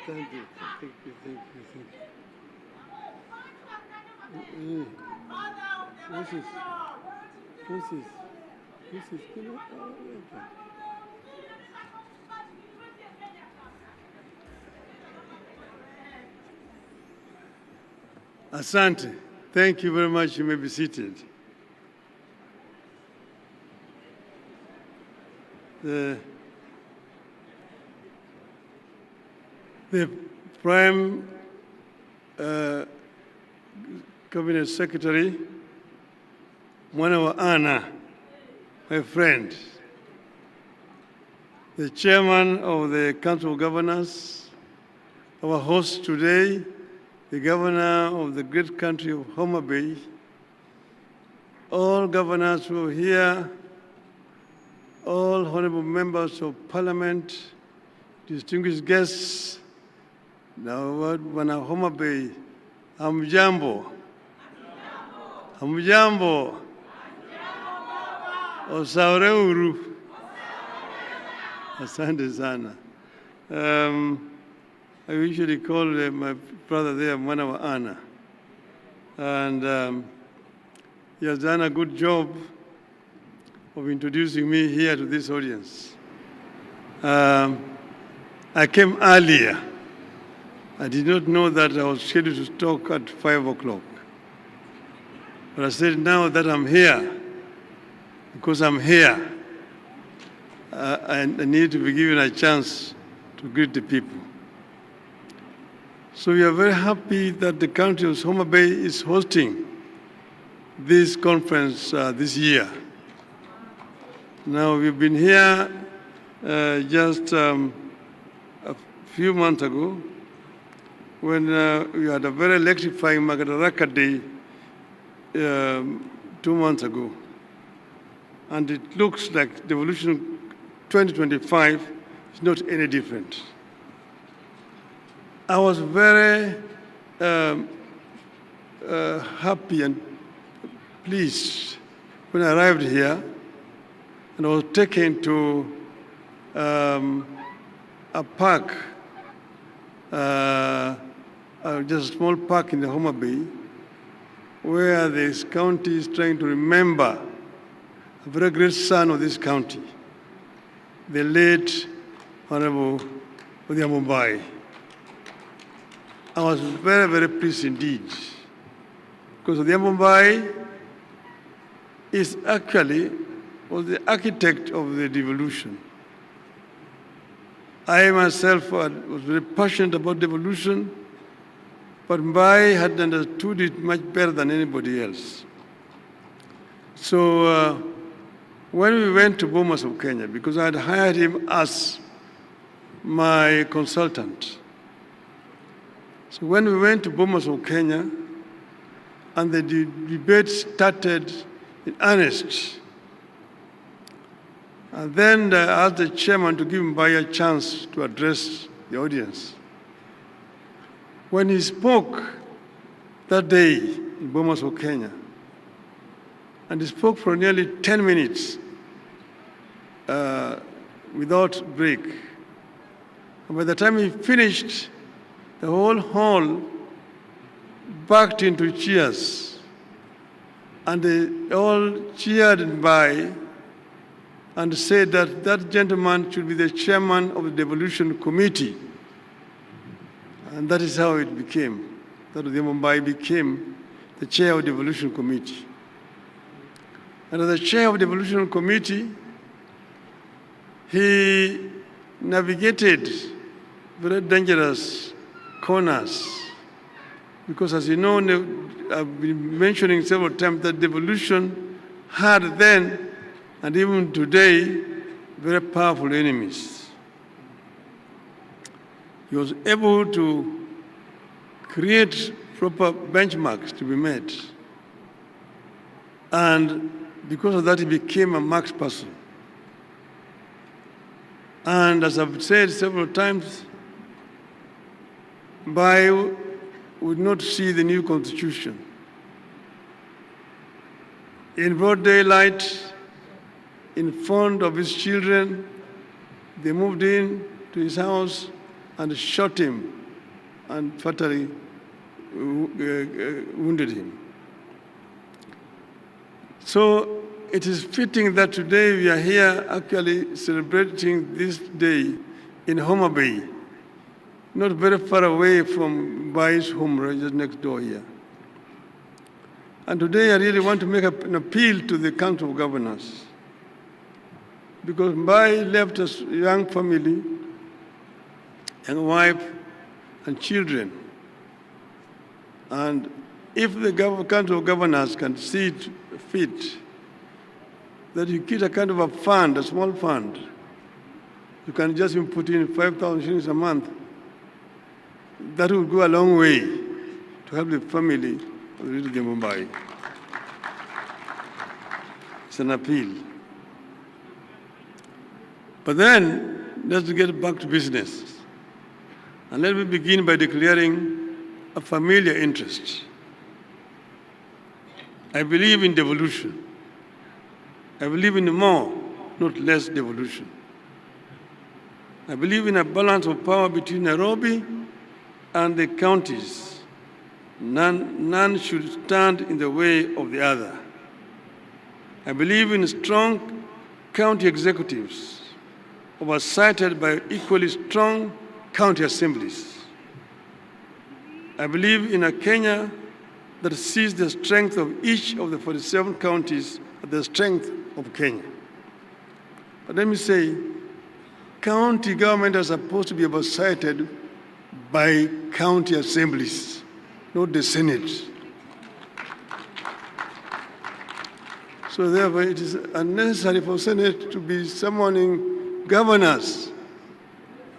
Thank you. Asante. Thank you very much. You may be seated. The Prime Cabinet Secretary, Mwanawa Anna, my friend, the Chairman of the Council of Governors, our host today, the Governor of the great country of Homa Bay, all governors who are here, all honorable members of parliament, distinguished guests, now wana Homa Bay, hamjambo. Hamjambo. Osaure uru. Asante sana. I usually call my brother there Mwana wa Ana. And he has done a good job of introducing me here to this audience. I came earlier. I did not know that I was scheduled to talk at 5 o'clock. But I said, now that I'm here, because I'm here, I need to be given a chance to greet the people. So we are very happy that the county of Homa Bay is hosting this conference this year. Now, we've been here just a few months ago when we had a very electrifying Madaraka Day 2 months ago. And it looks like Devolution 2025 is not any different. I was very happy and pleased when I arrived here and I was taken to a park, just a small park in the Homa Bay, where this county is trying to remember a very great son of this county, the late Honorable Homa Bay. I was very, very pleased indeed, because Homa Bay is actually was the architect of the devolution. I myself was very passionate about devolution, but Mbai had understood it much better than anybody else. So when we went to Bomas of Kenya, because I had hired him as my consultant. So when we went to Bomas of Kenya, and the debate started in earnest, and then I asked the chairman to give Mbai a chance to address the audience. When he spoke that day in Bomas of Kenya, and he spoke for nearly 10 minutes without break. And by the time he finished, the whole hall backed into cheers. And they all cheered by and said that that gentleman should be the chairman of the Devolution Committee. And that is how it became. That Mumbai became the chair of the Devolution Committee. And as the chair of the Devolution Committee, he navigated very dangerous corners. Because as you know, I've been mentioning several times that devolution had then, and even today, very powerful enemies. He was able to create proper benchmarks to be met. And because of that, he became a marks person. And as I've said several times, Mbai would not see the new constitution. In broad daylight, in front of his children, they moved in to his house and shot him and fatally wounded him. So it is fitting that today we are here actually celebrating this day in Homa Bay, not very far away from Mbai's home, right just next door here. And today I really want to make an appeal to the Council of Governors, because Mbai left a young family, young wife, and children. And if the Council of Governors can see it fit, that you get a kind of a fund, a small fund, you can just put in 5,000 shillings a month. That will go a long way to help the family of the little Mumbai. It's an appeal. But then, let's get back to business. And let me begin by declaring a familiar interest. I believe in devolution. I believe in more, not less devolution. I believe in a balance of power between Nairobi and the counties. None should stand in the way of the other. I believe in strong county executives oversighted by equally strong county assemblies. I believe in a Kenya that sees the strength of each of the 47 counties as the strength of Kenya. But let me say, county government are supposed to be oversighted by county assemblies, not the Senate. So therefore, it is unnecessary for Senate to be summoning governors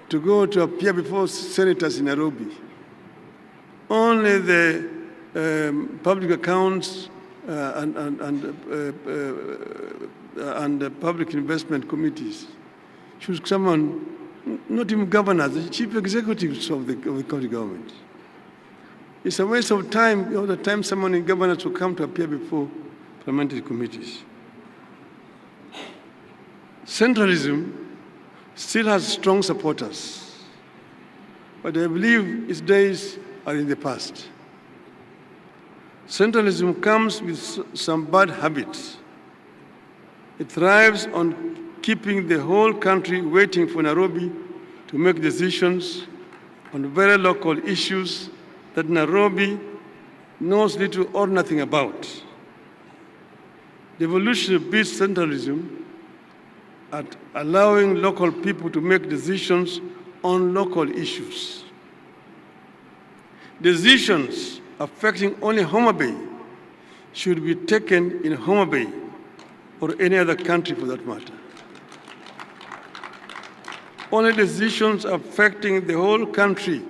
to go to appear before senators in Nairobi. Only the public accounts and the public investment committees should summon not even governors, the chief executives of the county government. It's a waste of time, all the time summoning governors to come to appear before parliamentary committees. Centralism still has strong supporters, but I believe its days are in the past. Centralism comes with some bad habits. It thrives on keeping the whole country waiting for Nairobi to make decisions on very local issues that Nairobi knows little or nothing about. Devolution beats centralism at allowing local people to make decisions on local issues. Decisions affecting only Homa Bay should be taken in Homa Bay or any other country for that matter. Only decisions affecting the whole country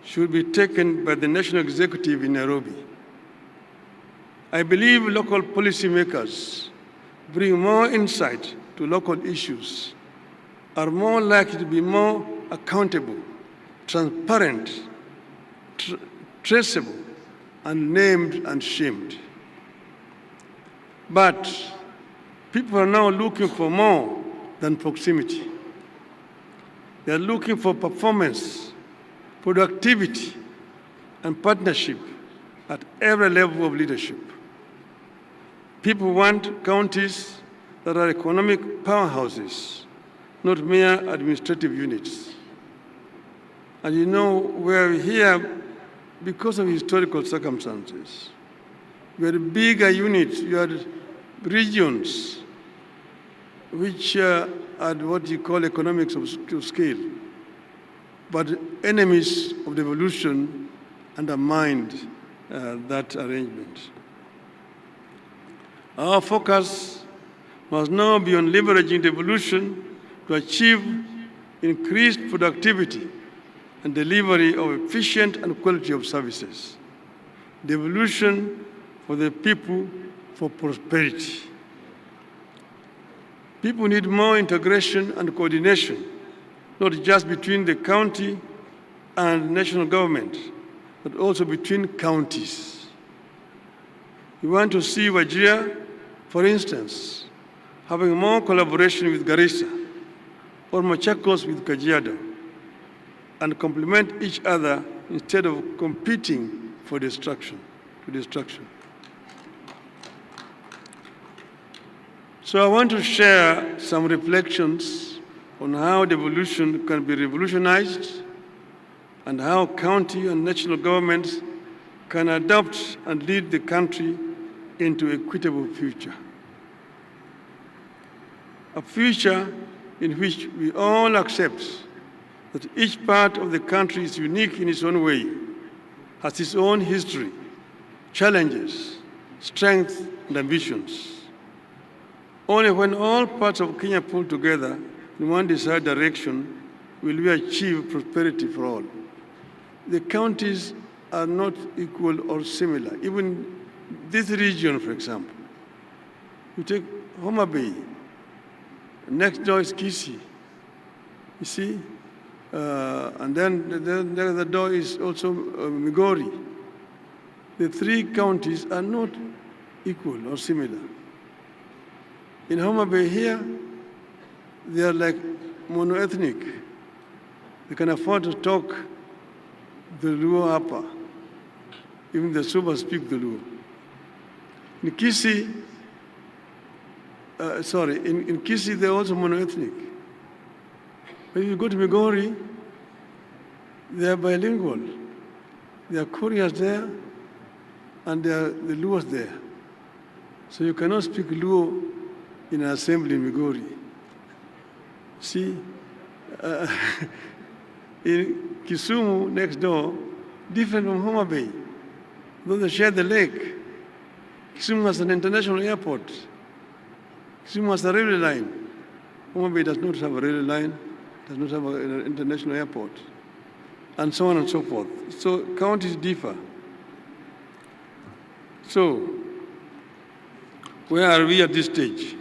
should be taken by the national executive in Nairobi. I believe local policymakers bring more insight to local issues, are more likely to be more accountable, transparent, traceable, and named and shamed. But people are now looking for more than proximity. They are looking for performance, productivity, and partnership at every level of leadership. People want counties that are economic powerhouses, not mere administrative units. And you know, we're here because of historical circumstances. You had bigger units, you had regions which had what you call economics of scale. But enemies of devolution undermined that arrangement. Our focus must now be on leveraging devolution to achieve increased productivity and delivery of efficient and quality of services. Devolution for the people, for prosperity. People need more integration and coordination, not just between the county and national government, but also between counties. We want to see Wajir, for instance, having more collaboration with Garissa or Machakos with Kajiado, and complement each other instead of competing for destruction. So I want to share some reflections on how devolution can be revolutionized and how county and national governments can adopt and lead the country into an equitable future. A future in which we all accept that each part of the country is unique in its own way, has its own history, challenges, strengths, and ambitions. Only when all parts of Kenya pull together in one desired direction will we achieve prosperity for all. The counties are not equal or similar. Even this region, for example, you take Homa Bay, Next door is Kisii. You see? And then the other door is also Migori. The three counties are not equal or similar. In Homa Bay here, they are like monoethnic. They can afford to talk the Luo Apa. Even the Suba speak the Luo. In Kisii, in Kisii they're also monoethnic. But if you go to Migori, they are bilingual. There are Koreans there, and there are the Luos there. So you cannot speak Luo in an assembly in Migori. See, in Kisumu, next door, different from Homa Bay. Though they share the lake, Kisumu has an international airport. Kisumu has a railway line. Homa Bay does not have a railway line, does not have an international airport, and so on and so forth. So counties differ. So, where are we at this stage?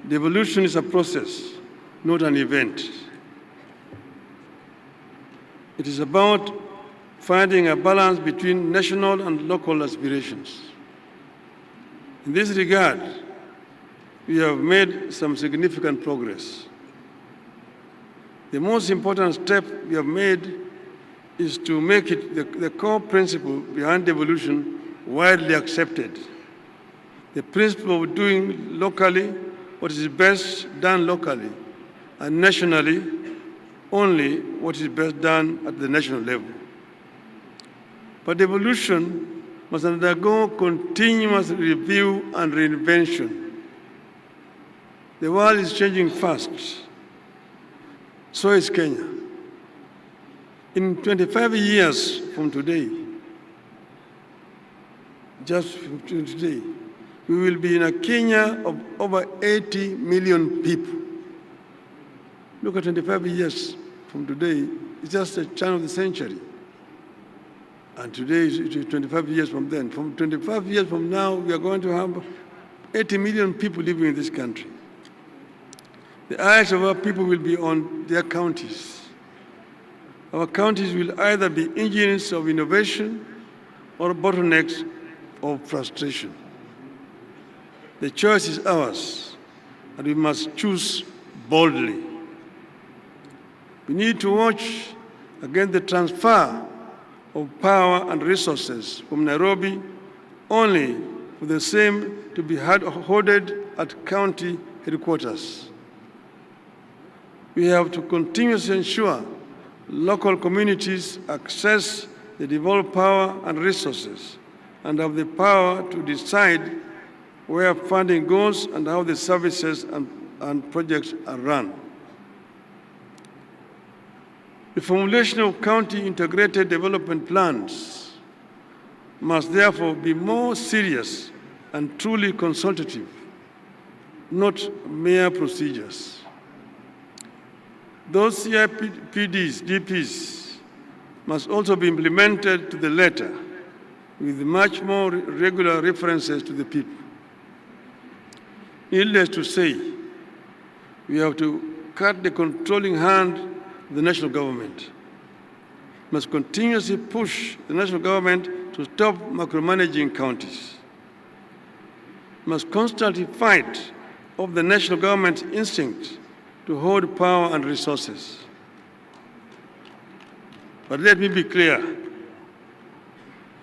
Devolution is a process, not an event. It is about finding a balance between national and local aspirations. In this regard, we have made some significant progress. The most important step we have made is to make it the core principle behind devolution widely accepted. The principle of doing locally what is best done locally, and nationally only what is best done at the national level. But devolution must undergo continuous review and reinvention. The world is changing fast. So is Kenya. In 25 years from today, just from today, we will be in a Kenya of over 80 million people. Look at 25 years from today, it's just a turn of the century. And today is 25 years from then. From 25 years from now, we are going to have 80 million people living in this country. The eyes of our people will be on their counties. Our counties will either be engines of innovation or bottlenecks of frustration. The choice is ours, and we must choose boldly. We need to watch against the transfer of power and resources from Nairobi only for the same to be hoarded at county headquarters. We have to continuously ensure local communities access the devolved power and resources and have the power to decide where funding goes and how the services and projects are run. The formulation of county integrated development plans must therefore be more serious and truly consultative, not mere procedures. Those CIPDs, DPs, must also be implemented to the letter with much more regular references to the people. Needless to say, we have to cut the controlling hand of the national government. We must continuously push the national government to stop micromanaging counties. We must constantly fight off the national government's instinct to hold power and resources. But let me be clear.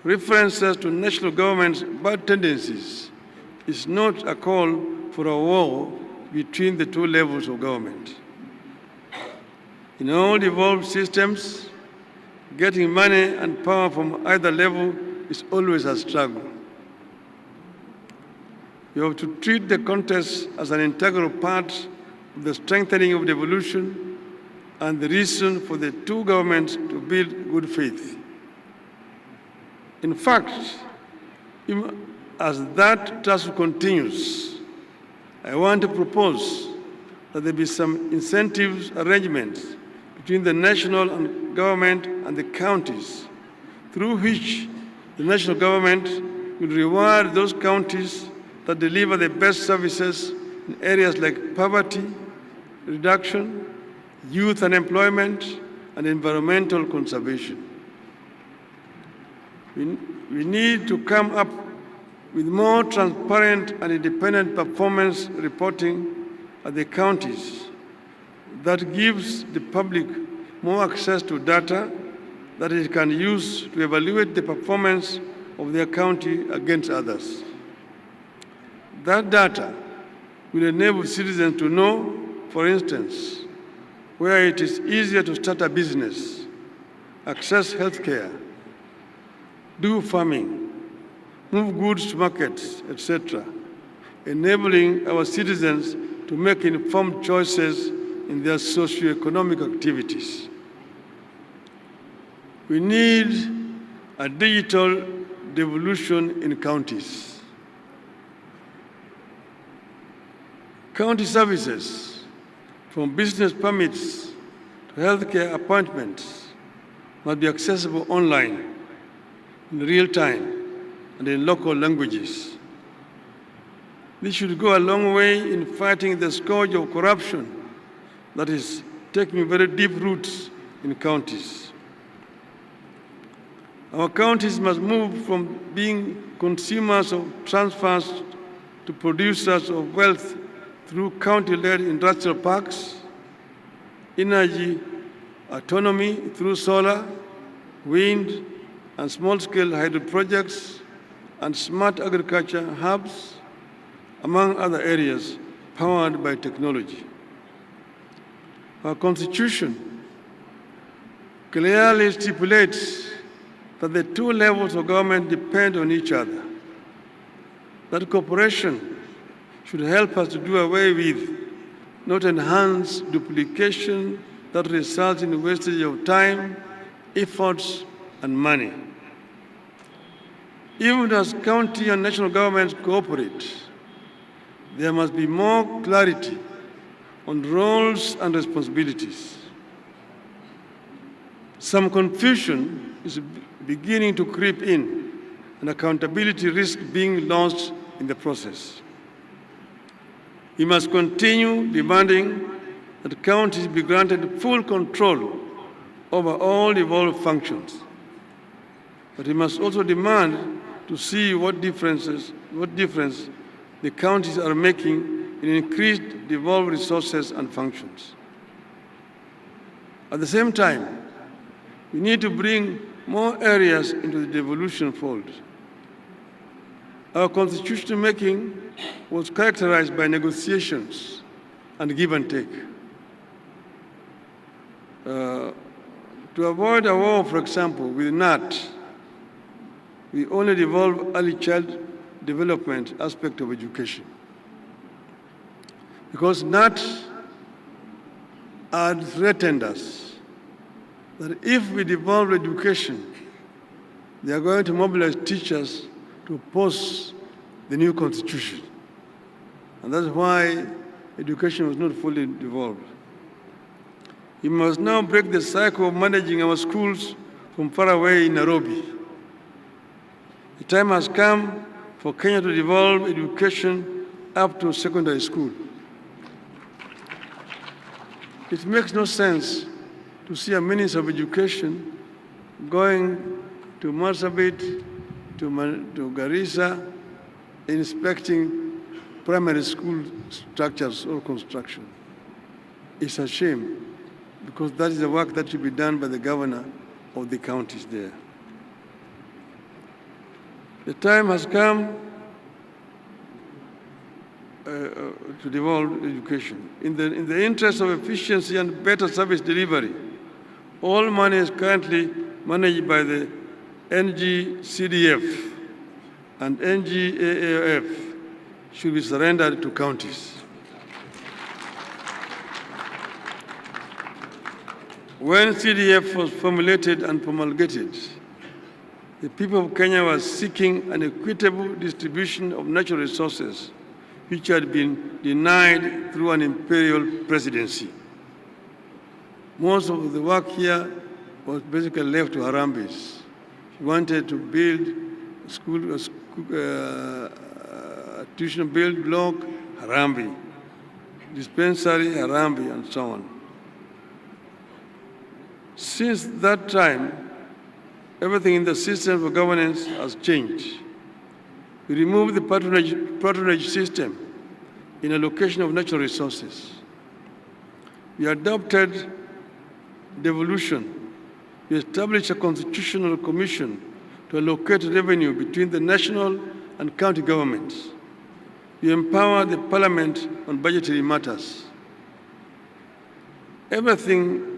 References to national government's bad tendencies is not a call for a war between the two levels of government. In all devolved systems, getting money and power from either level is always a struggle. You have to treat the contest as an integral part of the strengthening of devolution and the reason for the two governments to build good faith. In fact, as that task continues, I want to propose that there be some incentives arrangements between the national government and the counties, through which the national government will reward those counties that deliver the best services in areas like poverty reduction, youth unemployment, and environmental conservation. We need to come up with more transparent and independent performance reporting at the counties that gives the public more access to data that it can use to evaluate the performance of their county against others. That data will enable citizens to know, for instance, where it is easier to start a business, access healthcare, do farming, move goods to markets, etc., enabling our citizens to make informed choices in their socio-economic activities. We need a digital devolution in counties. County services, from business permits to healthcare appointments, must be accessible online, in real time, and in local languages. This should go a long way in fighting the scourge of corruption that is taking very deep roots in counties. Our counties must move from being consumers of transfers to producers of wealth through county-led industrial parks, energy autonomy through solar, wind, and small-scale hydro projects, and smart agriculture hubs, among other areas powered by technology. Our Constitution clearly stipulates that the two levels of government depend on each other, that cooperation should help us to do away with, not enhance, duplication that results in wastage of time, efforts, and money. Even as county and national governments cooperate, there must be more clarity on roles and responsibilities. Some confusion is beginning to creep in, and accountability risks being lost in the process. We must continue demanding that counties be granted full control over all devolved functions. But we must also demand to see what difference the counties are making in increased devolved resources and functions. At the same time, we need to bring more areas into the devolution fold. Our constitution making was characterized by negotiations and give and take. To avoid a war, for example, with NAT, we only devolve early child development aspect of education. Because NAT had threatened us that if we devolve education, they are going to mobilize teachers to oppose the new constitution. And that's why education was not fully devolved. We must now break the cycle of managing our schools from far away in Nairobi. The time has come for Kenya to devolve education up to secondary school. It makes no sense to see a Minister of Education going to Marsabit, to Garissa, inspecting primary school structures or construction. It's a shame, because that is the work that should be done by the governor of the counties there. The time has come to devolve education. In the interest of efficiency and better service delivery, all money is currently managed by the NGCDF and NGAAF should be surrendered to counties. When CDF was formulated and promulgated, the people of Kenya were seeking an equitable distribution of natural resources, which had been denied through an imperial presidency. Most of the work here was basically left to Harambes. She wanted to build a tuition build block, Harambee. dispensary, Harambee, and so on. Since that time, everything in the system of governance has changed. We removed the patronage system in allocation of natural resources. We adopted devolution. We established a constitutional commission to allocate revenue between the national and county governments. We empower the parliament on budgetary matters. Everything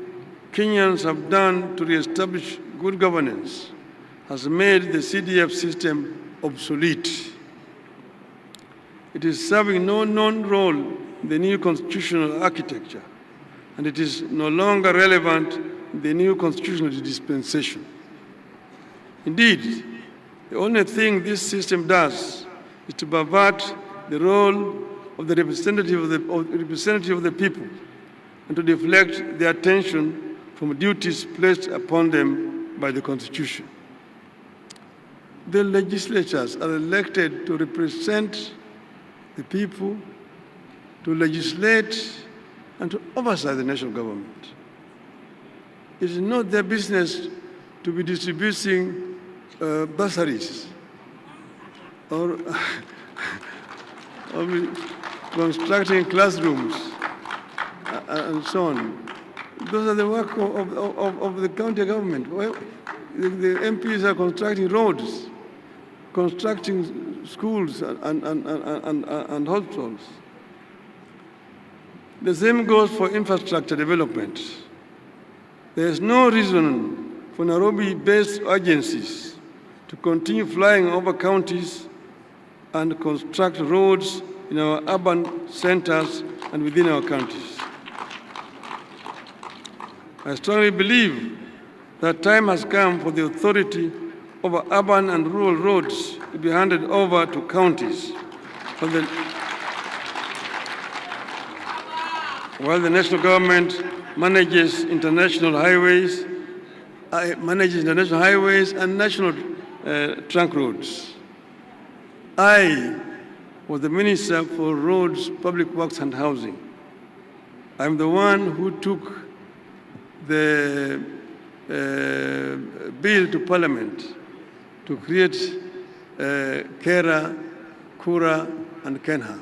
Kenyans have done to re-establish good governance has made the CDF system obsolete. It is serving no known role in the new constitutional architecture, and it is no longer relevant in the new constitutional dispensation. Indeed, the only thing this system does is to pervert the role of the representative of the people and to deflect their attention from duties placed upon them by the Constitution. The legislatures are elected to represent the people, to legislate, and to oversight the national government. It is not their business to be distributing bursaries or be constructing classrooms and so on. Those are the work of the county government. Well, the MPs are constructing roads, constructing schools and hospitals. The same goes for infrastructure development. There is no reason for Nairobi-based agencies to continue flying over counties and construct roads in our urban centers and within our counties. I strongly believe that time has come for the authority over urban and rural roads to be handed over to counties, while the national government manages international highways and national trunk roads. I was the Minister for Roads, Public Works and Housing. I'm the one who took the bill to Parliament to create Kera, Kura, and Kenha.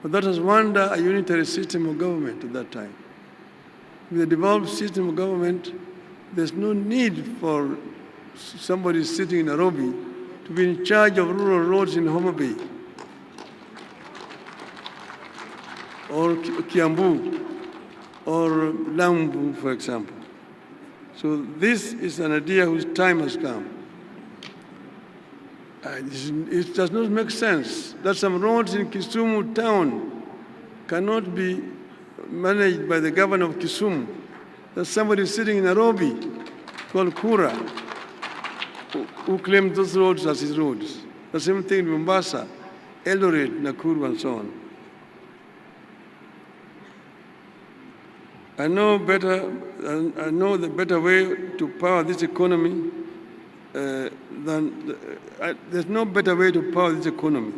But that was under a unitary system of government at that time. With a devolved system of government, there's no need for somebody sitting in Nairobi to be in charge of rural roads in Homa Bay or Kiambu or Lambu, for example. So this is an idea whose time has come. It does not make sense that some roads in Kisumu town cannot be managed by the governor of Kisumu. That somebody sitting in Nairobi called Kura who claimed those roads as his roads. The same thing in Mombasa, Eldoret, Nakuru, and so on. I know the better way to power this economy there's no better way to power this economy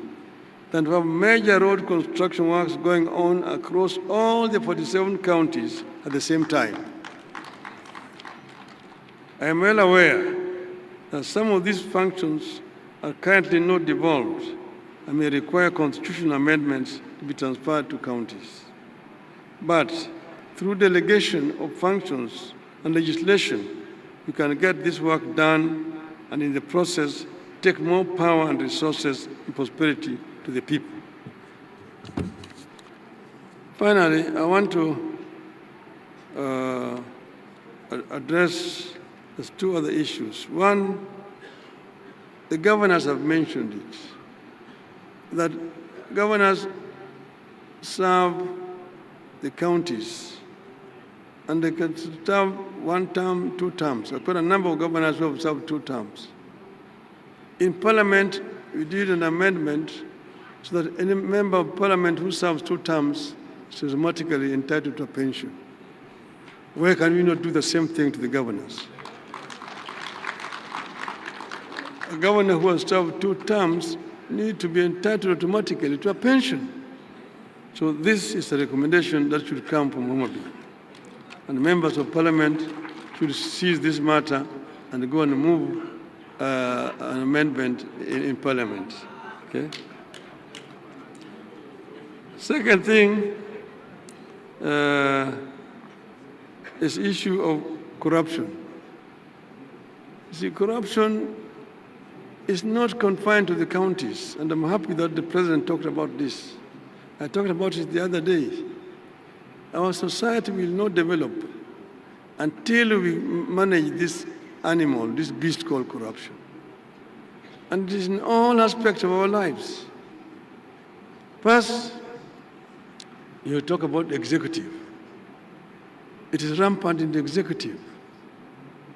than to have major road construction works going on across all the 47 counties at the same time. I am well aware that some of these functions are currently not devolved and may require constitutional amendments to be transferred to counties. But through delegation of functions and legislation, we can get this work done and in the process take more power and resources and prosperity to the people. Finally, I want to address two other issues. One, the governors have mentioned it, that governors serve the counties and they can serve 1 term, 2 terms. I've got a number of governors who have served 2 terms. In Parliament, we did an amendment so that any member of Parliament who serves 2 terms is automatically entitled to a pension. Why can we not do the same thing to the governors? A governor who has served 2 terms needs to be entitled automatically to a pension, So this is a recommendation that should come from Homa Bay. And members of parliament should seize this matter and go and move an amendment in parliament. Okay? Second thing is issue of corruption. See, corruption is not confined to the counties, and I'm happy that the president talked about this. I talked about it the other day. Our society will not develop until we manage this animal, this beast called corruption. And it is in all aspects of our lives. First, you talk about executive. It is rampant in the executive.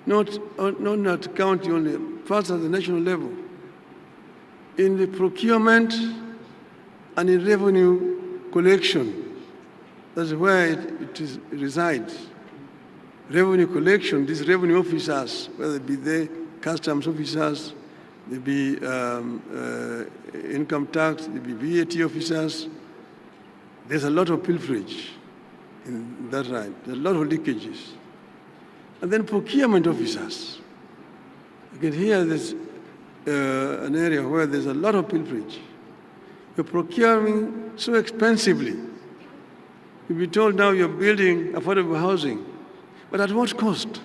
Not at county only, first at the national level. In the procurement and in revenue collection, that's where it resides. Revenue collection, these revenue officers, whether it be the customs officers, they be income tax, they be VAT officers, there's a lot of pilferage in that right. There's a lot of leakages. And then procurement officers. Again, here there's an area where there's a lot of pilferage. You're procuring so expensively. You'll be told now you're building affordable housing. But at what cost?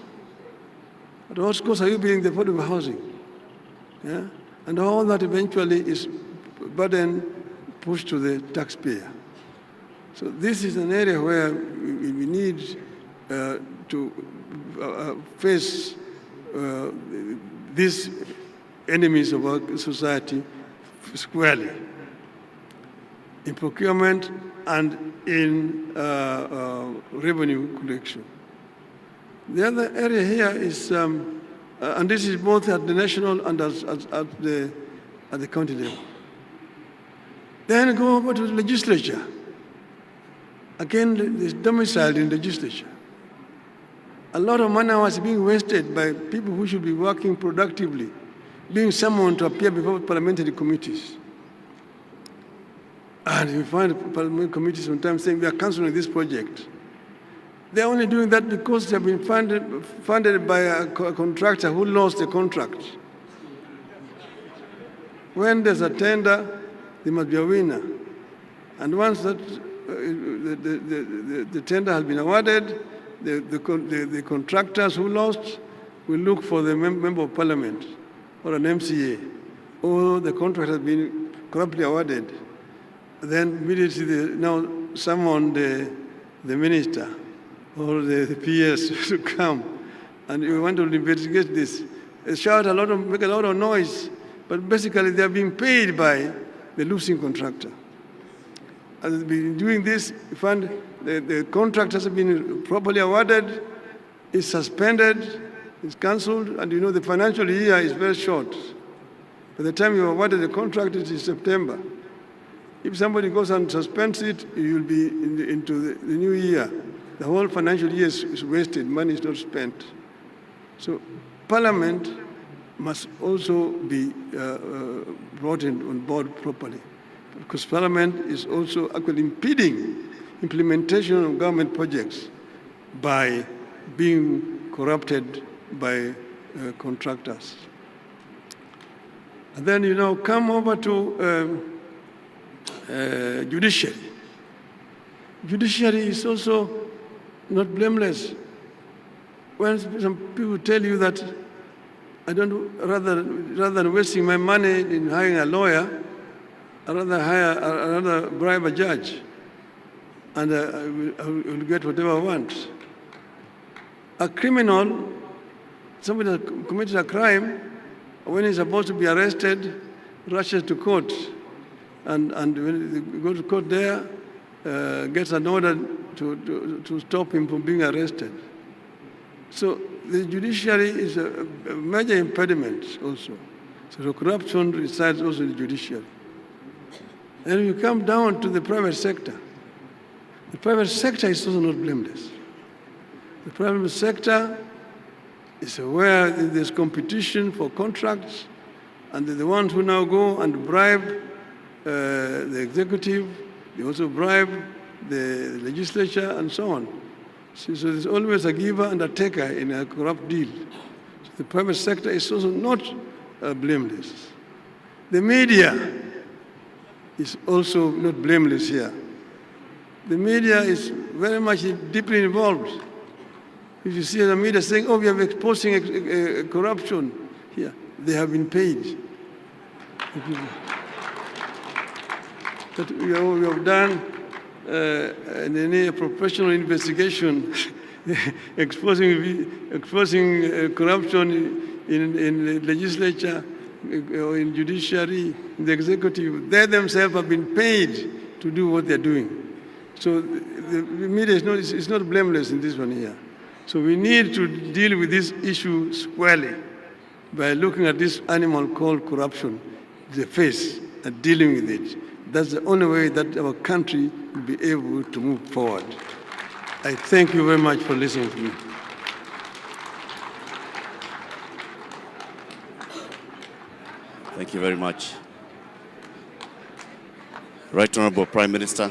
At what cost are you building the affordable housing? Yeah? And all that eventually is burden pushed to the taxpayer. So this is an area where we need to face these enemies of our society squarely in procurement and in revenue collection. The other area here is, and this is both at the national and at the county level. Then go over to the legislature. Again, it's domiciled in legislature. A lot of money was being wasted by people who should be working productively, being summoned to appear before parliamentary committees. And you find parliamentary committees sometimes saying, we are cancelling this project. They're only doing that because they've been funded by a contractor who lost the contract. When there's a tender, there must be a winner. And once that the tender has been awarded, the contractors who lost will look for the member of parliament or an MCA, or the contract has been corruptly awarded. Then immediately they now summon the minister or the PS to come, and you want to investigate this. Shout a lot of, make a lot of noise, but basically they are being paid by the losing contractor. As they've been doing this, you find the contract has been properly awarded, is suspended, is cancelled, and you know the financial year is very short. By the time you awarded the contract, it is September. If somebody goes and suspends it, you'll be into the new year. The whole financial year is wasted, money is not spent. So Parliament must also be brought on board properly, because Parliament is also actually impeding implementation of government projects by being corrupted by contractors. And then, you know, come over to judiciary. Judiciary is also not blameless. When some people tell you that I don't, rather than wasting my money in hiring a lawyer, I'd rather bribe a judge, and I will get whatever I want. A criminal, somebody that committed a crime, when he's supposed to be arrested, rushes to court, and when they go to court there, gets an order to stop him from being arrested. So the judiciary is a major impediment also. So the corruption resides also in the judiciary. And you come down to the private sector. The private sector is also not blameless. The private sector is where there's competition for contracts, and the ones who now go and bribe the executive They also bribe the legislature and so on. So there's always a giver and a taker in a corrupt deal. So the private sector is also not blameless. The media is also not blameless here. The media is very much deeply involved. If you see the media saying, oh, we are exposing corruption here, they have been paid. That we have done a professional investigation exposing corruption in the legislature, or in judiciary, in the executive. They themselves have been paid to do what they're doing. So the media is not blameless in this one here. So we need to deal with this issue squarely by looking at this animal called corruption, the face, and dealing with it. That's the only way that our country will be able to move forward. I thank you very much for listening to me. Thank you very much. Right Honorable Prime Minister,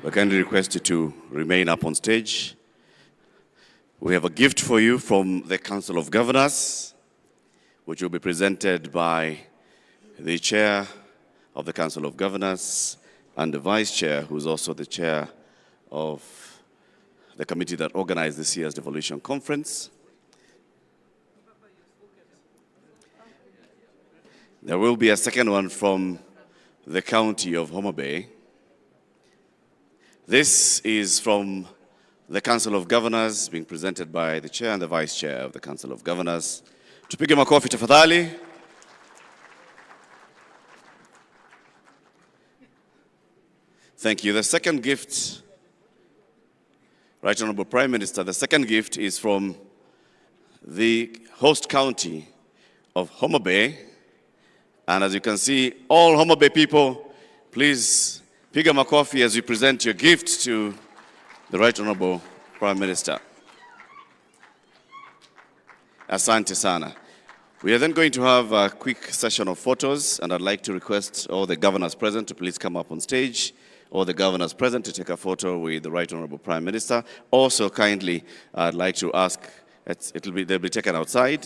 we kindly request you to remain up on stage. We have a gift for you from the Council of Governors, which will be presented by the Chair of the Council of Governors and the Vice Chair, who is also the Chair of the committee that organized this year's Devolution Conference. There will be a second one from the County of Homa Bay. This is from the Council of Governors, being presented by the Chair and the Vice Chair of the Council of Governors. Tupige makofi tafadhali. Thank you. The second gift, Right Honorable Prime Minister, the second gift is from the host county of Homa Bay. And as you can see, all Homa Bay people, please piga makofi as you present your gift to the Right Honorable Prime Minister. Asante sana. We are then going to have a quick session of photos, and I'd like to request all the governors present to please come up on stage, all the governors present to take a photo with the Right Honorable Prime Minister. Also, kindly, I'd like to ask, they'll be taken outside.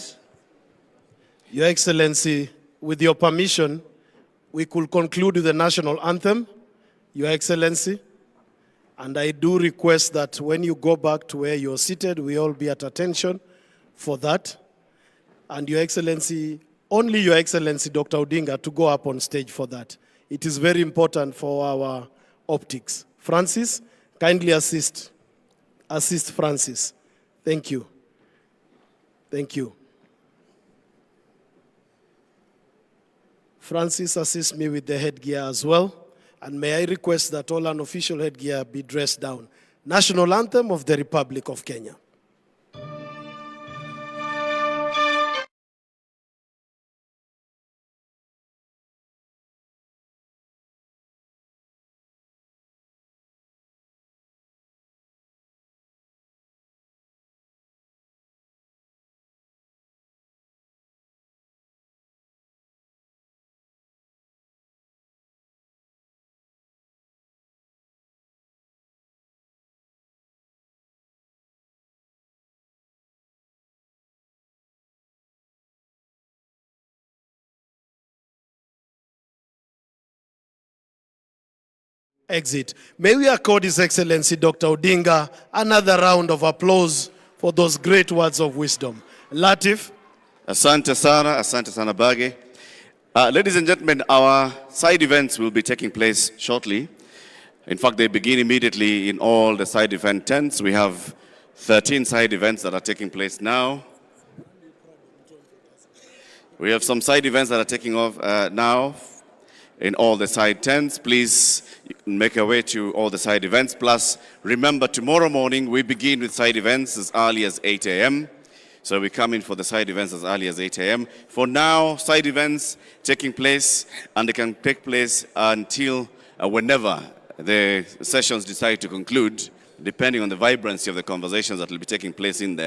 Your Excellency, with your permission, we could conclude with the national anthem, Your Excellency. And I do request that when you go back to where you're seated, we all be at attention for that. And Your Excellency, only Your Excellency, Dr. Odinga, to go up on stage for that. It is very important for our optics. Francis, kindly assist. Assist Francis. Thank you. Thank you. Francis, assist me with the headgear as well. And may I request that all unofficial headgear be dressed down. National Anthem of the Republic of Kenya. Exit. May we accord His Excellency Dr. Odinga another round of applause for those great words of wisdom. Latif. Asante sana Bage. Ladies and gentlemen, our side events will be taking place shortly. In fact, they begin immediately in all the side event tents. We have 13 side events that are taking place now. We have some side events that are taking off now in all the side tents. Please make your way to all the side events. Plus, remember, tomorrow morning we begin with side events as early as 8 a.m. So we come in for the side events as early as 8 a.m. For now, side events taking place, and they can take place until whenever the sessions decide to conclude, depending on the vibrancy of the conversations that will be taking place in there.